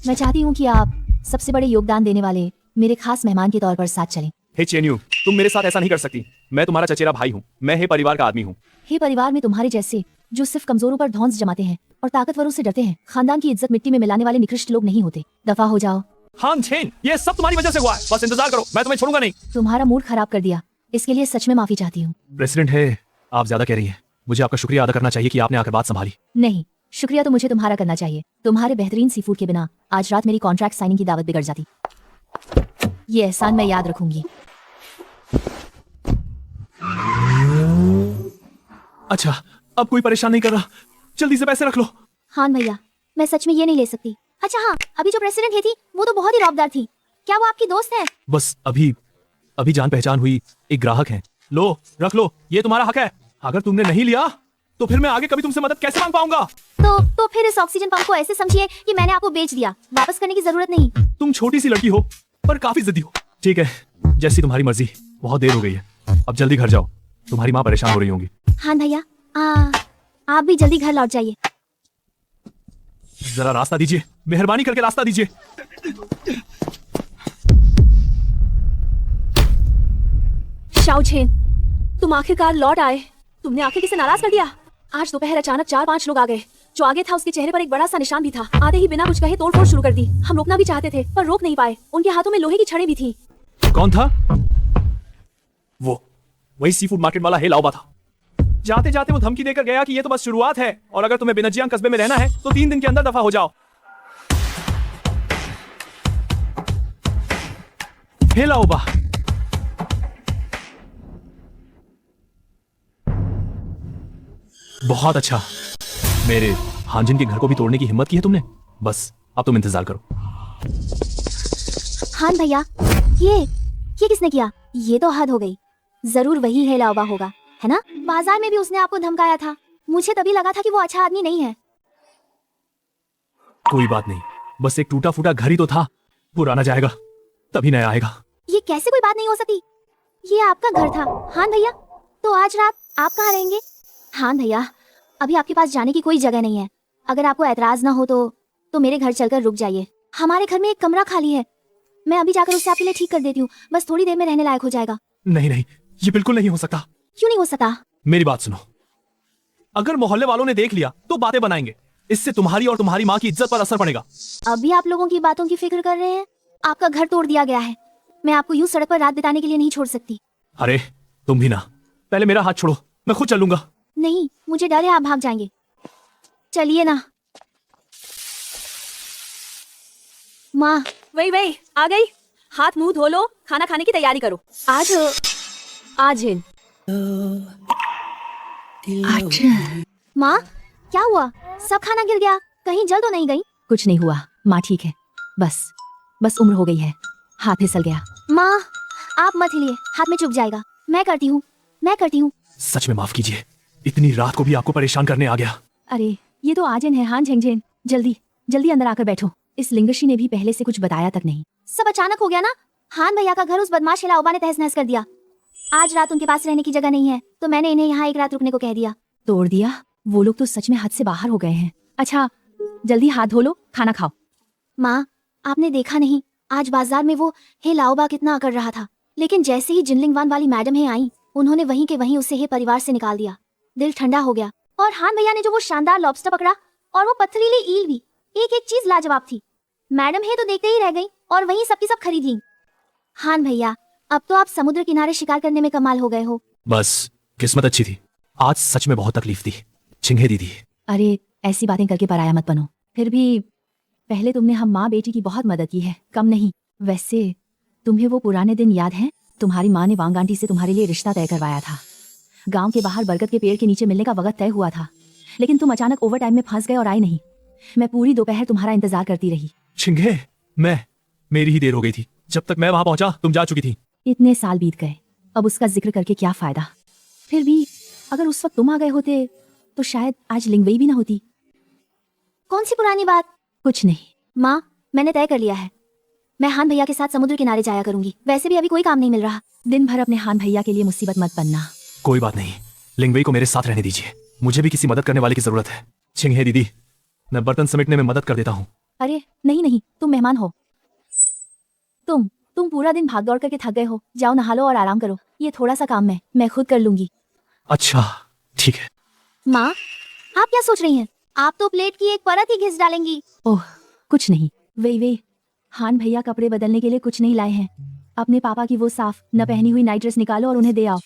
मैं चाहती हूँ कि आप सबसे बड़े योगदान देने वाले मेरे खास मेहमान के तौर पर साथ चलें। हे चेन्यू, तुम मेरे साथ ऐसा नहीं कर सकती। मैं तुम्हारा चचेरा भाई हूँ, मैं हे परिवार का आदमी हूँ। हे परिवार में तुम्हारे जैसे जो सिर्फ कमजोरों पर धौंस जमाते हैं और ताकतवरों से डरते हैं, खानदान की इज्जत मिट्टी में मिलाने वाले निकृष्ट लोग नहीं होते। दफा हो जाओ। हान छेन, ये सब तुम्हारी वजह से हुआ है। बस इंतजार करो, मैं तुम्हें छोड़ूंगा नहीं। तुम्हारा मूड खराब कर दिया, इसके लिए सच में माफी चाहती हूँ। प्रेसिडेंट है, आप ज्यादा कह रही हैं। मुझे आपका शुक्रिया अदा करना चाहिए कि आपने आकर बात संभाली। नहीं, शुक्रिया तो मुझे तुम्हारा करना चाहिए। तुम्हारे बेहतरीन सी फूड के बिना आज रात मेरी कॉन्ट्रैक्ट साइनिंग की दावत बिगड़ जाती। ये एहसान मैं याद रखूंगी। अच्छा, अब कोई परेशान नहीं कर रहा, जल्दी से पैसे रख लो। हान भैया, मैं सच में ये नहीं ले सकती। अच्छा हाँ, अभी जो प्रेसिडेंट है थी वो तो बहुत ही रौबदार थी। क्या वो आपकी दोस्त है? बस अभी जान पहचान हुई, एक ग्राहक हैं। लो, रख लो, ये तुम्हारा हक है। अगर तुमने नहीं लिया तो फिर मैं आगे कभी तुमसे मदद कैसे मांग पाऊंगा? तो फिर इस ऑक्सीजन पंप को ऐसे समझिए कि मैंने आपको बेच दिया, वापस करने की जरूरत नहीं। तुम छोटी सी लड़की हो पर काफी जिद्दी हो। ठीक है, जैसी तुम्हारी मर्जी। बहुत देर हो गई है, अब जल्दी घर जाओ, तुम्हारी माँ परेशान हो रही होंगी। हाँ भैया, आप भी जल्दी घर लौट जाइए। जरा रास्ता दीजिए, मेहरबानी करके रास्ता दीजिए। शाओछेन, तुम आखिरकार लौट आए। तुमने आखिर किसे नाराज कर दिया? आज दोपहर अचानक 4-5 लोग आ गए। जो आगे था उसके चेहरे पर एक बड़ा सा निशान भी था। आते ही बिना कुछ कहे तोड़फोड़ शुरू कर दी। हम रोकना भी चाहते थे पर रोक नहीं पाए। उनके हाथों में लोहे की छड़ें भी थी। कौन था वो? वही सी फूड मार्केट वाला हे लाओबा था। जाते जाते वो धमकी देकर गया कि ये तो बस शुरुआत है और अगर तुम्हें बेनजियांग कस्बे में रहना है तो 3 दिन के अंदर दफा हो जाओ। हे लाओबा, बहुत अच्छा। मेरे हांजिन के घर को भी तोड़ने की हिम्मत की है तुमने। बस अब तुम इंतजार करो। हान भैया, ये किसने किया? ये तो हद हो गई। जरूर वही है लाओबा होगा, है ना? बाजार में भी उसने आपको धमकाया था। मुझे तभी लगा था कि वो अच्छा आदमी नहीं है। कोई बात नहीं, बस एक टूटा फूटा घर ही तो था। पुराना जाएगा तभी नया आएगा। ये कैसे कोई बात नहीं हो सकती? ये आपका घर था हान भैया, तो आज रात आप कहाँ रहेंगे? हान भैया, अभी आपके पास जाने की कोई जगह नहीं है। अगर आपको एतराज ना हो तो मेरे घर चलकर रुक जाइए। हमारे घर में एक कमरा खाली है, मैं अभी जाकर उसे आपके लिए ठीक कर देती हूँ। बस थोड़ी देर में रहने लायक हो जाएगा। नहीं नहीं, ये बिल्कुल नहीं हो सकता। क्यों नहीं हो सकता? मेरी बात सुनो, अगर मोहल्ले वालों ने देख लिया तो बातें बनाएंगे। इससे तुम्हारी और तुम्हारी माँ की इज्जत पर असर पड़ेगा। अभी आप लोगों की बातों की फिक्र कर रहे हैं। आपका घर तोड़ दिया गया है, मैं आपको यूं सड़क पर रात बिताने के लिए नहीं छोड़ सकती। अरे तुम भी ना, पहले मेरा हाथ छोड़ो, मैं खुद चलूंगा। नहीं, मुझे डर है आप भाग जाएंगे। चलिए ना। माँ, वही आ गई। हाथ मुंह धो लो, खाना खाने की तैयारी करो। आज हिन। माँ क्या हुआ? सब खाना गिर गया, कहीं जल तो नहीं गई? कुछ नहीं हुआ, माँ ठीक है। बस उम्र हो गई है, हाथ फिसल गया। माँ आप मत हिलिए, हाथ में चुभ जाएगा। मैं करती हूँ। सच में माफ कीजिए, इतनी रात को भी आपको परेशान करने आ गया। अरे ये तो आजिन है हान झेंगझेन। जल्दी अंदर आकर बैठो। इस लिंगशी ने भी पहले से कुछ बताया तक नहीं। सब अचानक हो गया ना। हान भैया का घर उस बदमाश लाओबा ने तहस नहस कर दिया। आज रात उनके पास रहने की जगह नहीं है तो मैंने इन्हें यहाँ एक रात रुकने को कह दिया। तोड़ दिया? वो लोग तो सच में हद से बाहर हो गए हैं। अच्छा जल्दी हाथ धो लो, खाना खाओ। माँ आपने देखा नहीं, आज बाजार में वो हे लाओबा कितना कर रहा था, लेकिन जैसे ही जिनलिंगवान वाली मैडम है आई, उन्होंने वहीं के वहीं उसे हे परिवार से निकाल दिया। दिल ठंडा हो गया। और हान भैया ने जो वो शानदार लॉबस्टर पकड़ा और वो पथरीली ईल भी, एक चीज लाजवाब थी। मैडम है तो देखते ही रह गई और वहीं सबकी सब खरीद ली। हान भैया, अब तो आप समुद्र किनारे शिकार करने में कमाल हो गए हो। बस किस्मत अच्छी थी, आज सच में बहुत तकलीफ थी। चिंगे दीदी। अरे ऐसी बातें करके पराया मत बनो। फिर भी पहले तुमने हम माँ बेटी की बहुत मदद की है, कम नहीं। वैसे तुम्हें वो पुराने दिन याद है? तुम्हारी माँ ने वांग आंटी से तुम्हारे लिए रिश्ता तय करवाया था। गांव के बाहर बरगद के पेड़ के नीचे मिलने का वक्त तय हुआ था, लेकिन तुम अचानक ओवर टाइम में फंस गए और आई नहीं। मैं पूरी दोपहर तुम्हारा इंतजार करती रही। चिंगे, मेरी ही देर हो गई थी। जब तक मैं वहां पहुंचा तुम जा चुकी थी। इतने साल बीत गए, अब उसका जिक्र करके क्या फायदा। फिर भी अगर उस वक्त तुम आ गए होते तो शायद आज लिंगवई भी ना होती। कौन सी पुरानी बात? कुछ नहीं माँ, मैंने तय कर लिया है, मैं हान भैया के साथ समुद्र किनारे जाया करूंगी। वैसे भी अभी कोई काम नहीं मिल रहा। दिन भर अपने हान भैया के लिए मुसीबत मत बनना। कोई बात नहीं, लिंगवई को मेरे साथ रहने दीजिए। मुझे भी किसी मदद करने वाले की जरूरत है। चिंगे दीदी, मैं बर्तन समेटने में मदद कर देता हूँ। अरे नहीं, तुम मेहमान हो। तुम पूरा दिन भाग दौड़ करके थक गए हो, जाओ नहा लो और आराम करो। ये थोड़ा सा काम मैं खुद कर लूंगी। अच्छा ठीक है। माँ आप क्या सोच रही हैं? आप तो प्लेट की एक परत ही घिस डालेंगी। ओह कुछ नहीं। वे हान भैया कपड़े बदलने के लिए कुछ नहीं लाए हैं। अपने पापा की वो साफ न पहनी हुई नाइट ड्रेस निकालो और उन्हें दे आओ।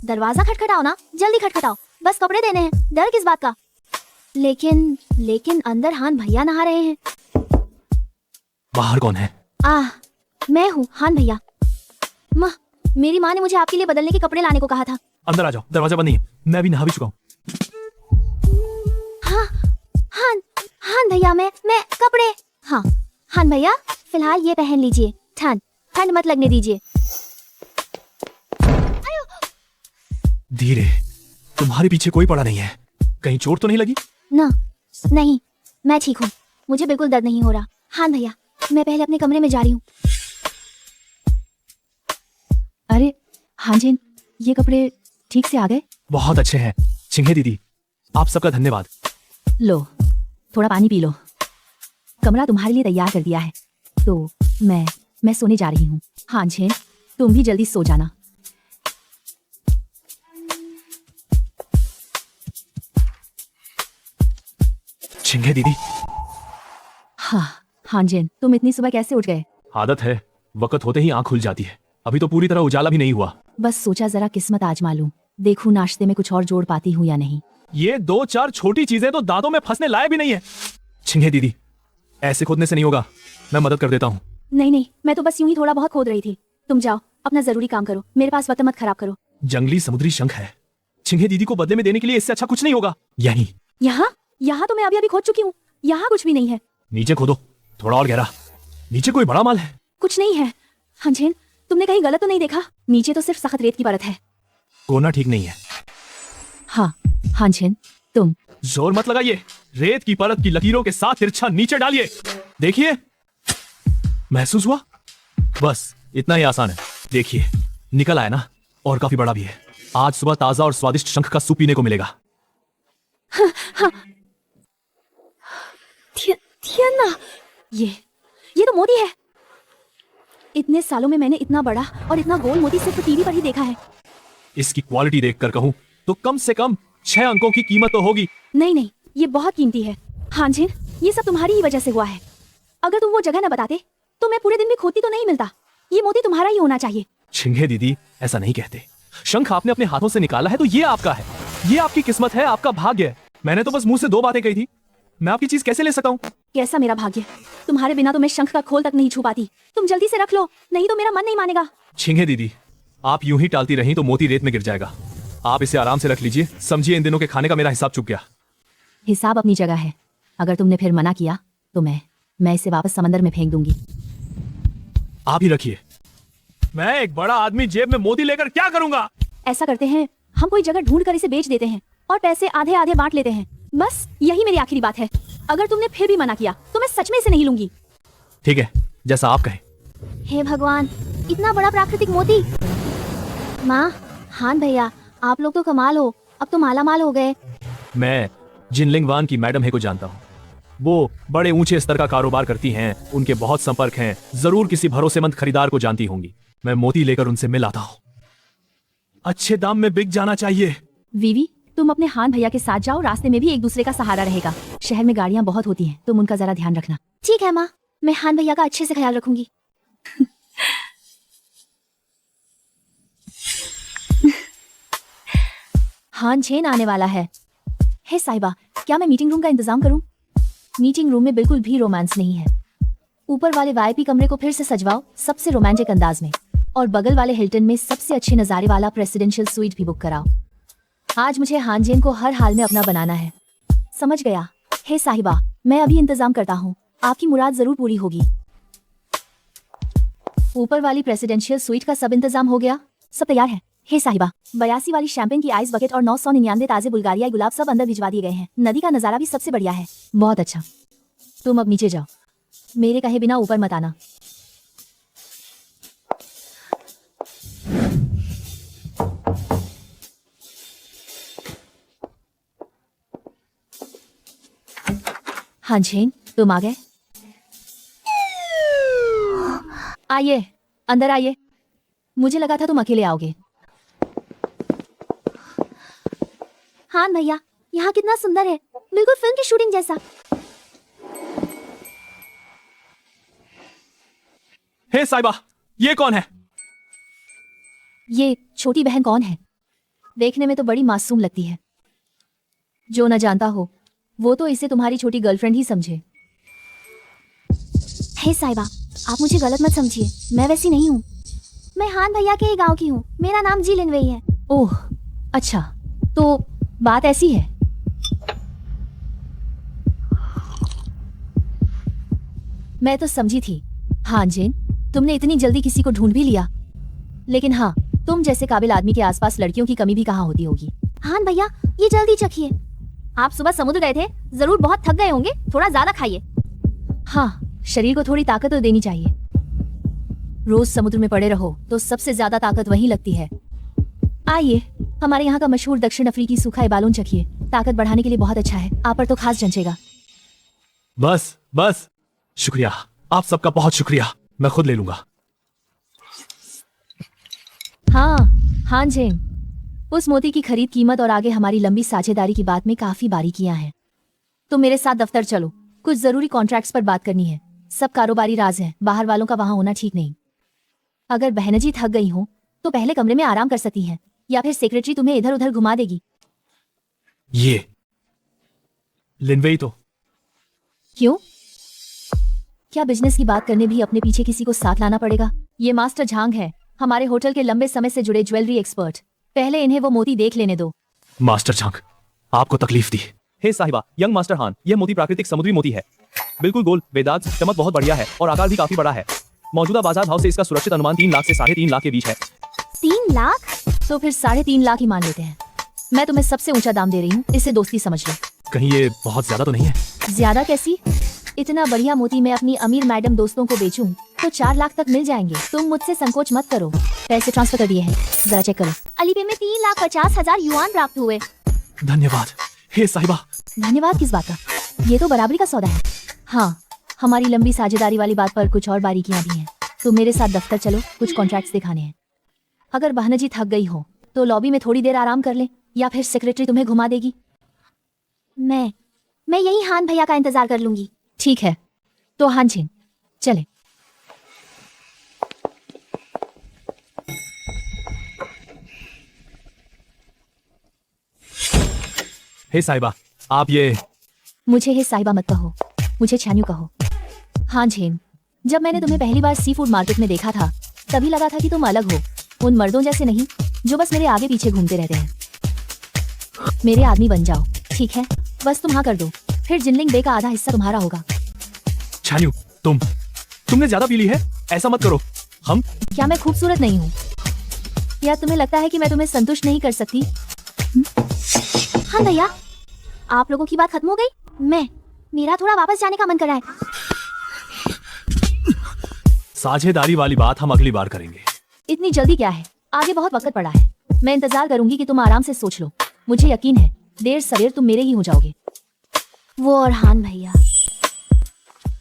दरवाजा खटखटाओ ना, जल्दी खटखटाओ। बस कपड़े देने हैं, डर किस बात का? लेकिन अंदर हान भैया नहा रहे हैं। बाहर कौन है? मैं हूँ हान भैया। माँ, मेरी माँ ने मुझे आपके लिए बदलने के कपड़े लाने को कहा था। अंदर आ जाओ, दरवाजा बंद नहीं है। मैं भी नहा भी चुका हूँ। हाँ हान भैया, मैं कपड़े। हाँ हान भैया, फिलहाल ये पहन लीजिए, ठंड मत लगने दीजिए। धीरे, तुम्हारे पीछे कोई पड़ा नहीं है, कहीं चोट तो नहीं लगी? ना, नहीं, मैं ठीक हूँ, मुझे बिल्कुल दर्द नहीं हो रहा। हाँ भैया, मैं पहले अपने कमरे में जा रही हूँ। अरे हांजिन, ये कपड़े ठीक से आ गए? बहुत अच्छे हैं चिंगे दीदी, आप सबका धन्यवाद। लो, थोड़ा पानी पी लो। कमरा तुम्हारे लिए तैयार कर दिया है, तो मैं सोने जा रही हूँ। हांजिन, तुम भी जल्दी सो जाना। चिंगे दीदी, हाँ हांजिन, तुम इतनी सुबह कैसे उठ गए? आदत है, वक्त होते ही आंख खुल जाती है। अभी तो पूरी तरह उजाला भी नहीं हुआ। बस सोचा जरा किस्मत आजमा लूं, देखूं नाश्ते में कुछ और जोड़ पाती हूँ या नहीं। ये 2-4 छोटी चीजें तो दांतों में फंसने लायक भी नहीं है। चिंगे दीदी, ऐसे खोदने से नहीं होगा, मैं मदद कर देता हूँ। नहीं नहीं, मैं तो बस यूं ही थोड़ा बहुत खोद रही थी। तुम जाओ, अपना जरूरी काम करो, मेरे पास वक्त मत खराब करो। जंगली समुद्री शंख है, चिंगे दीदी को बदले में देने के लिए इससे अच्छा कुछ नहीं होगा। यहीं यहाँ तो मैं अभी खोद चुकी हूँ, यहाँ कुछ भी नहीं है। नीचे खोदो, थोड़ा और गहरा। नीचे कोई बड़ा माल है? कुछ नहीं है। हांजिन, तुमने कहीं गलत तो नहीं देखा? नीचे तो सिर्फ सख्त रेत की परत है। कोना ठीक नहीं है। हाँ हांजिन, तुम जोर मत लगाइए, रेत की परत की लकीरों के साथ तिरछा नीचे डालिए। देखिए, महसूस हुआ? बस इतना ही आसान है। देखिए, निकल आया ना, और काफी बड़ा भी है। आज सुबह ताजा और स्वादिष्ट शंख का सूप पीने को मिलेगा। थियन्ना, ये तो मोती है। इतने सालों में मैंने इतना बड़ा और इतना गोल मोती सिर्फ टीवी पर ही देखा है। इसकी क्वालिटी देखकर कहूं तो कम से कम 6 अंकों की कीमत तो होगी। नहीं, ये बहुत कीमती है। हांजिन, ये सब तुम्हारी ही वजह से हुआ है। अगर तुम वो जगह न बताते तो मैं पूरे दिन भी खोदती तो नहीं मिलता। ये मोती तुम्हारा ही होना चाहिए। छिंगे दीदी, ऐसा नहीं कहते। शंख आपने अपने हाथों से निकाला है तो ये आपका है। ये आपकी किस्मत है, आपका भाग्य है। मैंने तो बस मुंह से 2 बातें कही थी, मैं आपकी चीज कैसे ले सकता हूँ? कैसा मेरा भाग्य? तुम्हारे बिना तो मैं शंख का खोल तक नहीं छू पाती। तुम जल्दी से रख लो, नहीं तो मेरा मन नहीं मानेगा। छिंगे दीदी, आप यूं ही टालती रहीं तो मोती रेत में गिर जाएगा। आप इसे आराम से रख लीजिए। समझिए, इन दिनों के खाने का मेरा हिसाब चुक गया। हिसाब अपनी जगह है, अगर तुमने फिर मना किया तो मैं इसे वापस समंदर में फेंक दूंगी। आप ही रखिए। मैं एक बड़ा आदमी जेब में मोती लेकर क्या करूंगा? ऐसा करते हैं, हम कोई जगह ढूंढ कर इसे बेच देते हैं और पैसे आधे आधे बांट लेते हैं। बस यही मेरी आखिरी बात है। अगर तुमने फिर भी मना किया तो मैं सच में इसे नहीं लूंगी। ठीक है, जैसा आप कहें। हे भगवान, इतना बड़ा प्राकृतिक मोती। माँ, हान भैया, आप लोग तो कमाल हो, अब तो माला माल हो गए। मैं जिनलिंग वान की मैडम हे को जानता हूँ। वो बड़े ऊंचे स्तर का कारोबार करती हैं, उनके बहुत संपर्क हैं। जरूर किसी भरोसेमंद खरीदार को जानती होंगी। मैं मोती लेकर उनसे मिल आता हूँ। अच्छे दाम में बिक जाना चाहिए। वीवी, तुम अपने हान भैया के साथ जाओ, रास्ते में भी एक दूसरे का सहारा रहेगा। शहर में गाड़ियां बहुत होती हैं, तुम उनका जरा ध्यान रखना। ठीक है माँ, मैं हान भैया का अच्छे से ख्याल रखूंगी। हान झेन आने वाला है। हे साहिबा, क्या मैं मीटिंग रूम का इंतजाम करूं? मीटिंग रूम में बिल्कुल भी रोमांस नहीं है। ऊपर वाले वीआईपी कमरे को फिर से सजवाओ सबसे रोमांटिक अंदाज में, और बगल वाले हिल्टन में सबसे अच्छे नजारे वाला प्रेसिडेंशियल स्वीट भी बुक कराओ। आज मुझे हानजेन को हर हाल में अपना बनाना है। समझ गया? हे साहिबा, मैं अभी इंतजाम करता हूँ, आपकी मुराद जरूर पूरी होगी। ऊपर वाली प्रेसिडेंशियल स्वीट का सब इंतजाम हो गया? सब तैयार है? हे साहिबा, 82 वाली शैंपेन की आइस बकेट और 999 ताजे बुल्गारियाई गुलाब सब अंदर भिजवा दिए गए हैं। नदी का नजारा भी सबसे बढ़िया है। बहुत अच्छा, तुम अब नीचे जाओ, मेरे कहे बिना ऊपर मत आना। हानझेन, तुम आ गए? आइए, अंदर आइए। मुझे लगा था तुम अकेले आओगे। हान भैया, यहाँ कितना सुंदर है, बिल्कुल फिल्म की शूटिंग जैसा। हे साहिबा, ये कौन है? ये छोटी बहन कौन है? देखने में तो बड़ी मासूम लगती है। जो न जानता हो वो तो इसे तुम्हारी छोटी गर्लफ्रेंड ही समझे। हे साहिबा, आप मुझे गलत मत समझिए, मैं वैसी नहीं हूँ। मैं हान भैया के ही गांव की हूँ। मेरा नाम जी लिनवेई है। ओह अच्छा, तो बात ऐसी है। मैं तो समझी थी। हानजेन, तुमने इतनी जल्दी किसी को ढूंढ भी लिया। लेकिन हाँ, तुम जैसे काबिल आदमी के आसपास लड़कियों की कमी भी कहाँ होती होगी। हाँ भैया, ये जल्दी चखिए। आप सुबह समुद्र गए थे, जरूर बहुत थक गए होंगे, थोड़ा ज्यादा खाइए। हाँ, शरीर को थोड़ी ताकत तो देनी चाहिए। रोज समुद्र में पड़े रहो तो सबसे ज्यादा ताकत वहीं लगती है। आइए, हमारे यहाँ का मशहूर दक्षिण अफ्रीकी सूखा इबालून चखिए, ताकत बढ़ाने के लिए बहुत अच्छा है। आप पर तो खास जंचेगा। बस बस, शुक्रिया, आप सबका बहुत शुक्रिया, मैं खुद ले लूंगा। हाँ जेन, उस मोती की खरीद कीमत और आगे हमारी लंबी साझेदारी की बात में काफी बारीकियां हैं। तुम मेरे साथ दफ्तर चलो, कुछ जरूरी कॉन्ट्रैक्ट्स पर बात करनी है। सब कारोबारी राज हैं, बाहर वालों का वहां होना ठीक नहीं। अगर बहनजी थक गई हो तो पहले कमरे में आराम कर सकती हैं, या फिर सेक्रेटरी तुम्हें इधर उधर घुमा देगी। ये लिनवेई तो क्यों? क्या बिजनेस की बात करने भी अपने पीछे किसी को साथ लाना पड़ेगा? ये मास्टर झांग है, हमारे होटल के लंबे समय से जुड़े ज्वेलरी एक्सपर्ट। पहले इन्हें वो मोती देख लेने दो। मास्टर झांग, आपको तकलीफ दी। हे साहिबा, यंग मास्टर हान, यह मोती प्राकृतिक समुद्री मोती है, बिल्कुल गोल, बेदाग, चमक बहुत बढ़िया है और आकार भी काफी बड़ा है। मौजूदा बाजार भाव से इसका सुरक्षित अनुमान 3 लाख से 3.5 लाख के बीच है। 3 लाख? तो फिर 3.5 लाख ही मान लेते हैं। मैं तुम्हें सबसे ऊंचा दाम दे रही हूँ, इसे दोस्ती समझ लो। कहीं ये बहुत ज्यादा तो नहीं है? ज्यादा कैसी? इतना बढ़िया मोती मैं अपनी अमीर मैडम दोस्तों को बेचूं तो 4 लाख तक मिल जाएंगे। तुम मुझसे संकोच मत करो। पैसे ट्रांसफर कर दिए हैं, जरा चेक करो। अलीपे में 3,50,000 युआन प्राप्त हुए। धन्यवाद। हे साहिबा। धन्यवाद किस बात का? ये तो बराबरी का सौदा है। हाँ, हमारी लंबी साझेदारी वाली बात पर कुछ और बारीकियां भी हैं। तुम मेरे साथ दफ्तर चलो, कुछ कॉन्ट्रैक्ट्स दिखाने हैं। अगर बहनजी थक गई हो तो लॉबी में थोड़ी देर आराम कर ले, या फिर सेक्रेटरी तुम्हें घुमा देगी। मैं यही हान भैया का इंतजार कर लूंगी। ठीक है, तो हान छिन चले। हे साहिबा, आप ये मुझे हे साहिबा मत कहो, मुझे छान्यू कहो। हाँ झेन, जब मैंने तुम्हें पहली बार सी फूड मार्केट में देखा था तभी लगा था कि तुम अलग हो, उन मर्दों जैसे नहीं जो बस मेरे आगे पीछे घूमते रहते हैं। मेरे आदमी बन जाओ, ठीक है? बस तुम हाँ कर दो, फिर जिनलिंग बे का आधा हिस्सा तुम्हारा होगा। छान्यू, तुमने ज्यादा पी ली है, ऐसा मत करो। हम क्या मैं खूबसूरत नहीं हूँ? या तुम्हें लगता है कि मैं तुम्हें संतुष्ट नहीं कर सकती? हाँ भैया, आप लोगों की बात खत्म हो गई? मेरा थोड़ा वापस जाने का मन कर रहा है। साझेदारी वाली बात हम अगली बार करेंगे। इतनी जल्दी क्या है? आगे बहुत वक्त पड़ा है। मैं इंतजार करूंगी कि तुम आराम से सोच लो। मुझे यकीन है देर सवेर तुम मेरे ही हो जाओगे। वो और हान भैया,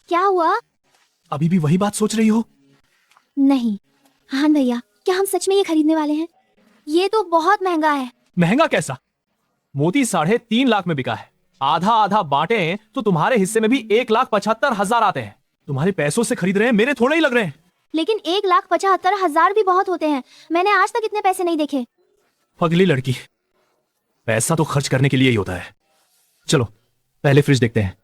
क्या हुआ? अभी भी वही बात सोच रही हो? नहीं हान भैया, क्या हम सच में ये खरीदने वाले हैं? ये तो बहुत महंगा है। महंगा कैसा? मोती 3.5 लाख में बिका है। आधा आधा बांटे तो तुम्हारे हिस्से में भी 1,75,000 आते हैं। तुम्हारे पैसों से खरीद रहे हैं, मेरे थोड़े ही लग रहे हैं। लेकिन 1,75,000 भी बहुत होते हैं। मैंने आज तक इतने पैसे नहीं देखे। पगली लड़की, पैसा तो खर्च करने के लिए ही होता है। चलो पहले फ्रिज देखते हैं।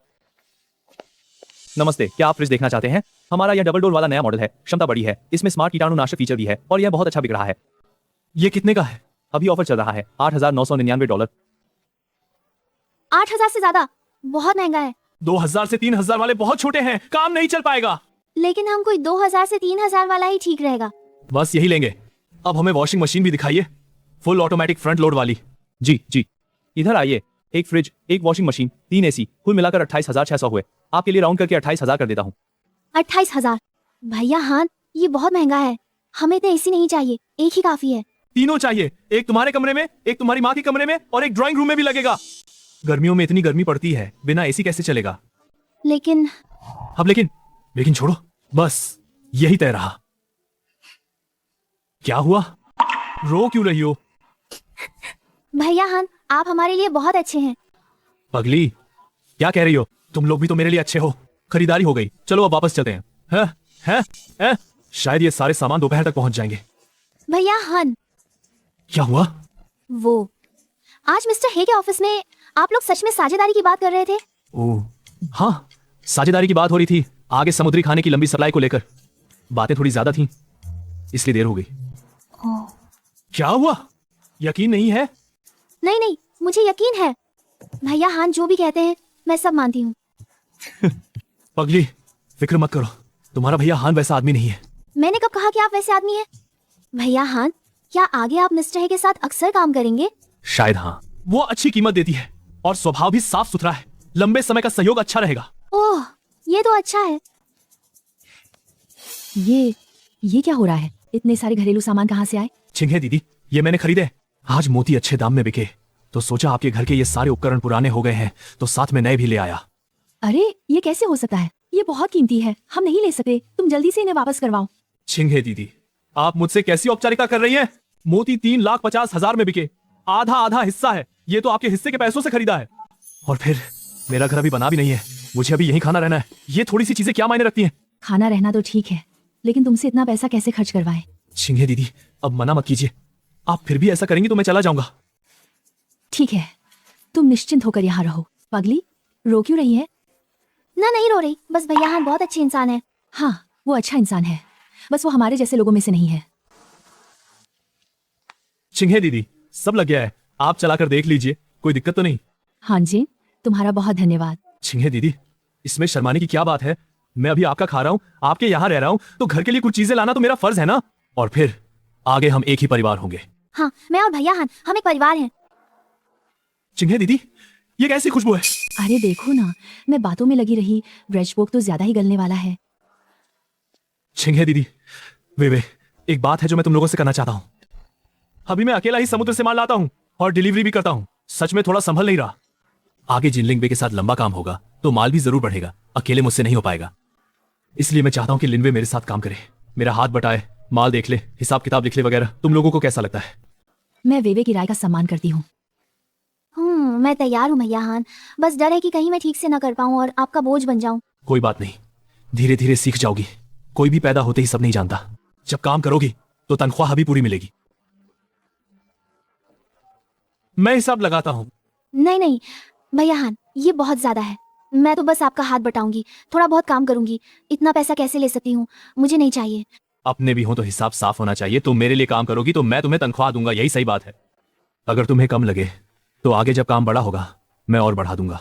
नमस्ते, क्या आप फ्रिज देखना चाहते हैं? हमारा यह डबल डोर वाला नया मॉडल है, क्षमता बड़ी है, इसमें स्मार्ट कीटाणुनाशक फीचर भी है और यह बहुत अच्छा बिक रहा है। ये कितने का है? अभी ऑफर चल रहा है, $8,999। 8,000 से ज्यादा? बहुत महंगा है। 2,000 से 3,000 वाले बहुत छोटे हैं, काम नहीं चल पाएगा। लेकिन हम कोई 2,000 से 3,000 वाला ही ठीक रहेगा। बस यही लेंगे। अब हमें वॉशिंग मशीन भी दिखाइए, फुल ऑटोमेटिक फ्रंट लोड वाली। जी, इधर आइए। एक फ्रिज, एक वॉशिंग मशीन, 3 AC, कुल मिलाकर 28,600 हुए। आपके लिए राउंड करके 28,000 कर देता हूँ। 28,000? भैया हान, ये बहुत महंगा है। हमें इतने AC नहीं चाहिए, एक ही काफी है। तीनों चाहिए, एक तुम्हारे कमरे में, एक तुम्हारी माँ के कमरे में और एक ड्राइंग रूम में भी लगेगा। गर्मियों में इतनी गर्मी पड़ती है, बिना एसी कैसे चलेगा? लेकिन अब लेकिन छोड़ो, बस यही तय रहा। क्या हुआ? रो क्यों रही हो? भैया हान, आप हमारे लिए बहुत अच्छे हैं। पगली, क्या कह रही हो? तुम लोग भी तो मेरे लिए अच्छे हो। खरीदारी हो गई, चलो अब वापस चलते हैं। हैं? शायद ये सारे सामान दोपहर तक पहुंच जाएंगे। भैया हान, क्या हुआ? वो आज मिस्टर हे के ऑफिस में आप लोग सच में साझेदारी की बात कर रहे थे? ओह हाँ, साझेदारी की बात हो रही थी, आगे समुद्री खाने की लंबी सप्लाई को लेकर। बातें थोड़ी ज्यादा थी, इसलिए देर हो गई। क्या हुआ? यकीन नहीं है? नहीं, मुझे यकीन है। भैया हान जो भी कहते हैं मैं सब मानती हूँ। पगली, फिक्र मत करो, तुम्हारा भैया हान वैसा आदमी नहीं है। मैंने कब कहा कि आप वैसे आदमी हैं? भैया हान, क्या आगे आप मिस्टर है के साथ अक्सर काम करेंगे? शायद हाँ। वो अच्छी कीमत देती है और स्वभाव भी साफ सुथरा है। लंबे समय का सहयोग अच्छा रहेगा। ओह, ये तो अच्छा है। ये क्या हो रहा है? इतने सारे घरेलू सामान कहाँ से आए? छिंगे दीदी, ये मैंने खरीदे। आज मोती अच्छे दाम में बिके तो सोचा आपके घर के ये सारे उपकरण पुराने हो गए हैं तो साथ में नए भी ले आया। अरे ये कैसे हो सकता है? ये बहुत कीमती है, हम नहीं ले सकते। तुम जल्दी से इन्हें वापस करवाओ। छिंगे दीदी, आप मुझसे कैसी औपचारिकता कर रही हैं? मोती 3,50,000 में बिके। आधा आधा हिस्सा है। ये तो आपके हिस्से के पैसों से खरीदा है। और फिर मेरा घर अभी बना भी नहीं है। मुझे अभी यहीं खाना रहना है। ये थोड़ी सी चीजें क्या मायने रखती हैं? खाना रहना तो ठीक है, लेकिन तुमसे इतना पैसा कैसे खर्च करवाएं? छिंगे दीदी, अब मना मत कीजिए। आप फिर भी ऐसा करेंगी तो मैं चला जाऊंगा। ठीक है, तुम निश्चिंत होकर यहाँ रहो। पगली, रो क्यों रही है? ना, नहीं रो रही, बस भैया हान बहुत अच्छे इंसान है। हाँ, वो अच्छा इंसान है, बस वो हमारे जैसे लोगों में से नहीं है। छिंगे दीदी, सब लग गया है। आप चलाकर देख लीजिए, कोई दिक्कत तो नहीं। हाँ जी, तुम्हारा बहुत धन्यवाद। छिंगे दीदी, इसमें शर्माने की क्या बात है? मैं अभी आपका खा रहा हूँ, आपके यहाँ रह रहा हूँ, तो घर के लिए कुछ चीजें लाना तो मेरा फर्ज है ना। और फिर आगे हम एक ही परिवार होंगे। हाँ, मैं और भैया हान हम एक परिवार हैं। छिंगे दीदी, ये कैसी खुशबू है? अरे देखो ना, मैं बातों में लगी रही, ब्रेडपोक तो ज्यादा ही गलने वाला है। छिंगे दीदी, वे एक बात है जो मैं तुम लोगों से करना चाहता हूँ। अभी मैं अकेला ही समुद्र से माल लाता हूँ और डिलीवरी भी करता हूँ। सच में थोड़ा संभल नहीं रहा। आगे जिनलिंग वे के साथ लंबा काम होगा तो माल भी जरूर बढ़ेगा। अकेले मुझसे नहीं हो पाएगा। इसलिए मैं चाहता हूँ कि लिनवे मेरे साथ काम करे, मेरा हाथ बटाए, माल देख ले, हिसाब किताब लिख ले वगैरह। तुम लोगों को कैसा लगता है? मैं वेवे की राय का सम्मान करती हूँ। मैं तैयार हूँ भैया हान। बस डर है कि कहीं मैं ठीक से ना कर पाऊँ और आपका बोझ बन जाऊँ। कोई बात नहीं, धीरे धीरे सीख जाओगी। कोई भी पैदा होते ही सब नहीं जानता। जब काम करोगी तो तनख्वाह भी पूरी मिलेगी। मैं हिसाब लगाता हूँ। नहीं भैया हान, ये बहुत ज्यादा है। मैं तो बस आपका हाथ बटाऊंगी, थोड़ा बहुत काम करूंगी। इतना पैसा कैसे ले सकती हूँ? मुझे नहीं चाहिए। अपने भी हो तो हिसाब साफ होना चाहिए। तुम मेरे लिए काम करोगी तो मैं तुम्हें तनख्वाह दूंगा, यही सही बात है। अगर तुम्हें कम लगे तो आगे जब काम बड़ा होगा मैं और बढ़ा दूंगा।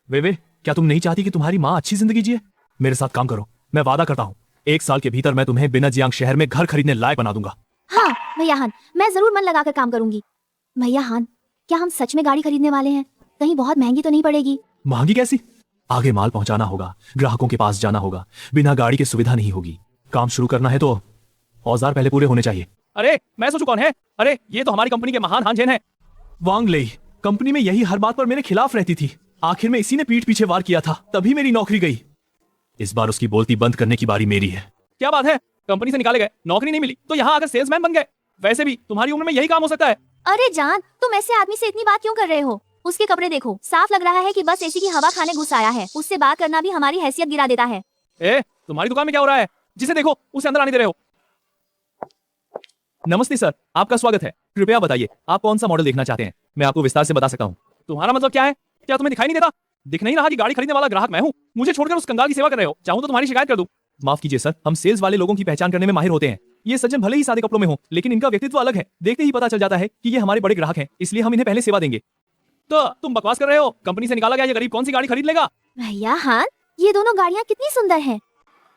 वे क्या तुम नहीं चाहती कि तुम्हारी माँ अच्छी जिंदगी जिए? मेरे साथ काम करो, मैं वादा करता हूँ 1 साल के भीतर मैं तुम्हें बिना जियांग शहर में घर खरीदने लायक बना दूंगा। हाँ भैया हान, मैं जरूर मन लगाकर काम करूंगी। भैया हान, क्या हम सच में गाड़ी खरीदने वाले हैं? कहीं बहुत महंगी तो नहीं पड़ेगी? महंगी कैसी? आगे माल पहुंचाना होगा, ग्राहकों के पास जाना होगा, बिना गाड़ी के सुविधा नहीं होगी। काम शुरू करना है तो औजार पहले पूरे होने चाहिए। अरे मैं सोचू कौन है? अरे ये तो हमारी कंपनी के महान हान जेन है। वांग लेई, कंपनी में यही हर बात पर मेरे खिलाफ रहती थी। आखिर में इसी ने पीठ पीछे वार किया था, तभी मेरी नौकरी गई। इस बार उसकी बोलती बंद करने की बारी मेरी है। क्या बात है? कंपनी से निकाले गए, नौकरी नहीं मिली तो यहाँ आकर सेल्समैन बन गए। वैसे भी तुम्हारी उम्र में यही काम हो सकता है। अरे जान, तुम ऐसे आदमी से इतनी बात क्यों कर रहे हो? उसके कपड़े देखो, साफ लग रहा है कि बस एसी की हवा खाने घुस आया है। उससे बात करना भी हमारी हैसियत गिरा देता है। तुम्हारी दुकान में क्या हो रहा है? जिसे देखो उसे अंदर आने दे रहे हो। नमस्ते सर, आपका स्वागत है। कृपया बताइए आप कौन सा मॉडल देखना चाहते हैं? मैं आपको विस्तार से बता सकता हूँ। तुम्हारा मतलब क्या है? क्या तुम्हें दिखाई नहीं देता? दिख नहीं रहा कि गाड़ी खरीदने वाला ग्राहक मैं हूँ? मुझे छोड़कर उस कंगाल की सेवा कर रहे हो। चाहूँ तो तुम्हारी शिकायत कर दूं। माफ कीजिए सर, हम सेल्स वाले लोगों की पहचान करने में माहिर होते हैं। ये सज्जन भले ही सादे कपड़ों में हो, लेकिन इनका व्यक्तित्व अलग है। देखते ही पता चल जाता है कि ये हमारे बड़े ग्राहक हैं, इसलिए हम इन्हें पहले सेवा देंगे। तो तुम बकवास कर रहे हो। कंपनी से निकाला गया ये गरीब कौन सी गाड़ी खरीद लेगा? भैया हान, ये दोनों गाड़ियाँ कितनी सुंदर हैं।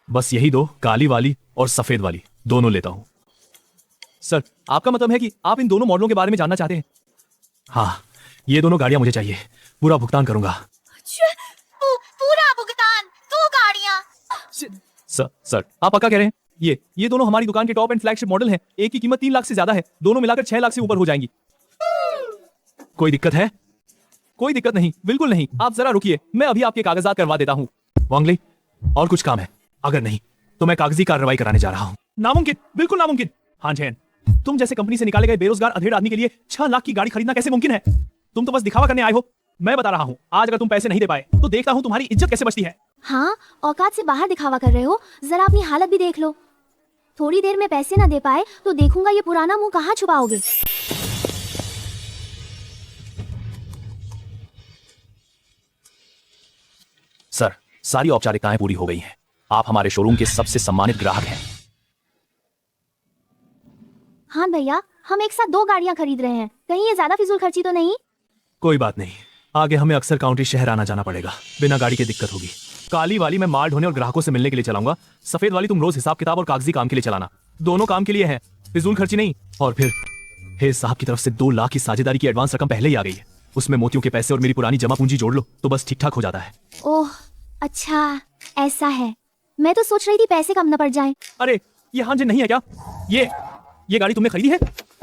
बस यही दो, काली वाली और सफेद वाली, दोनों लेता हूँ। सर, आपका मतलब है कि आप इन दोनों मॉडलों के बारे में जानना चाहते हैं? हाँ, ये दोनों गाड़ियां मुझे चाहिए। पूरा भुगतान करूंगा। पूरा भुगतान? 2 गाड़ियाँ? सर आप पक्का कह रहे हैं? ये दोनों हमारी दुकान के टॉप एंड फ्लैगशिप मॉडल हैं। एक की कीमत 3 लाख से ज्यादा है। दोनों मिलाकर 6 लाख से ऊपर हो जाएंगी। कोई दिक्कत है? कोई दिक्कत नहीं, बिल्कुल नहीं। आप जरा रुकिए, मैं अभी आपके कागजात करवा देता हूँ। वांगली, और कुछ काम है? अगर नहीं तो मैं कागजी कार्रवाई कराने जा रहा हूँ। नामुमकिन, बिल्कुल नामुमकिन। हाँ जैन, तुम जैसे कंपनी से निकाले गए बेरोजगार अधेड़ आदमी के लिए 6 लाख की गाड़ी खरीदना कैसे मुमकिन है? तुम तो बस दिखावा करने आए हो। मैं बता रहा हूँ, आज अगर तुम पैसे नहीं दे पाए तो देखता हूँ तुम्हारी इज्जत कैसे बचती है। हाँ, औकात से बाहर दिखावा कर रहे हो। जरा अपनी हालत भी देख लो। थोड़ी देर में पैसे ना दे पाए तो देखूंगा ये पुराना मुंह कहाँ छुपाओगे। सर, सारी औपचारिकताएं पूरी हो गई हैं। आप हमारे शोरूम के सबसे सम्मानित ग्राहक हैं। हाँ भैया, हम एक साथ 2 गाड़ियाँ खरीद रहे हैं। कहीं ये ज्यादा फिजूल खर्ची तो नहीं? कोई बात नहीं, आगे हमें अक्सर काउंटी शहर आना जाना पड़ेगा। बिना गाड़ी के दिक्कत होगी। काली वाली मैं माल ढोने और ग्राहकों से मिलने के लिए चलाऊंगा। सफेद वाली तुम रोज हिसाब किताब और कागजी काम के लिए चलाना। दोनों काम के लिए है, फिजूल खर्ची नहीं। और फिर हे साहब की तरफ से 2 लाख की साझेदारी की एडवांस रकम पहले ही आ गई है। उसमें मोतियों के पैसे और मेरी पुरानी जमा पूंजी जोड़ लो तो बस ठीक ठाक हो जाता है। ओह अच्छा, ऐसा है। मैं तो सोच रही थी पैसे कम न पड़ जाएं। अरे ये हांजन नहीं है क्या? ये गाड़ी तुमने खरीदी है?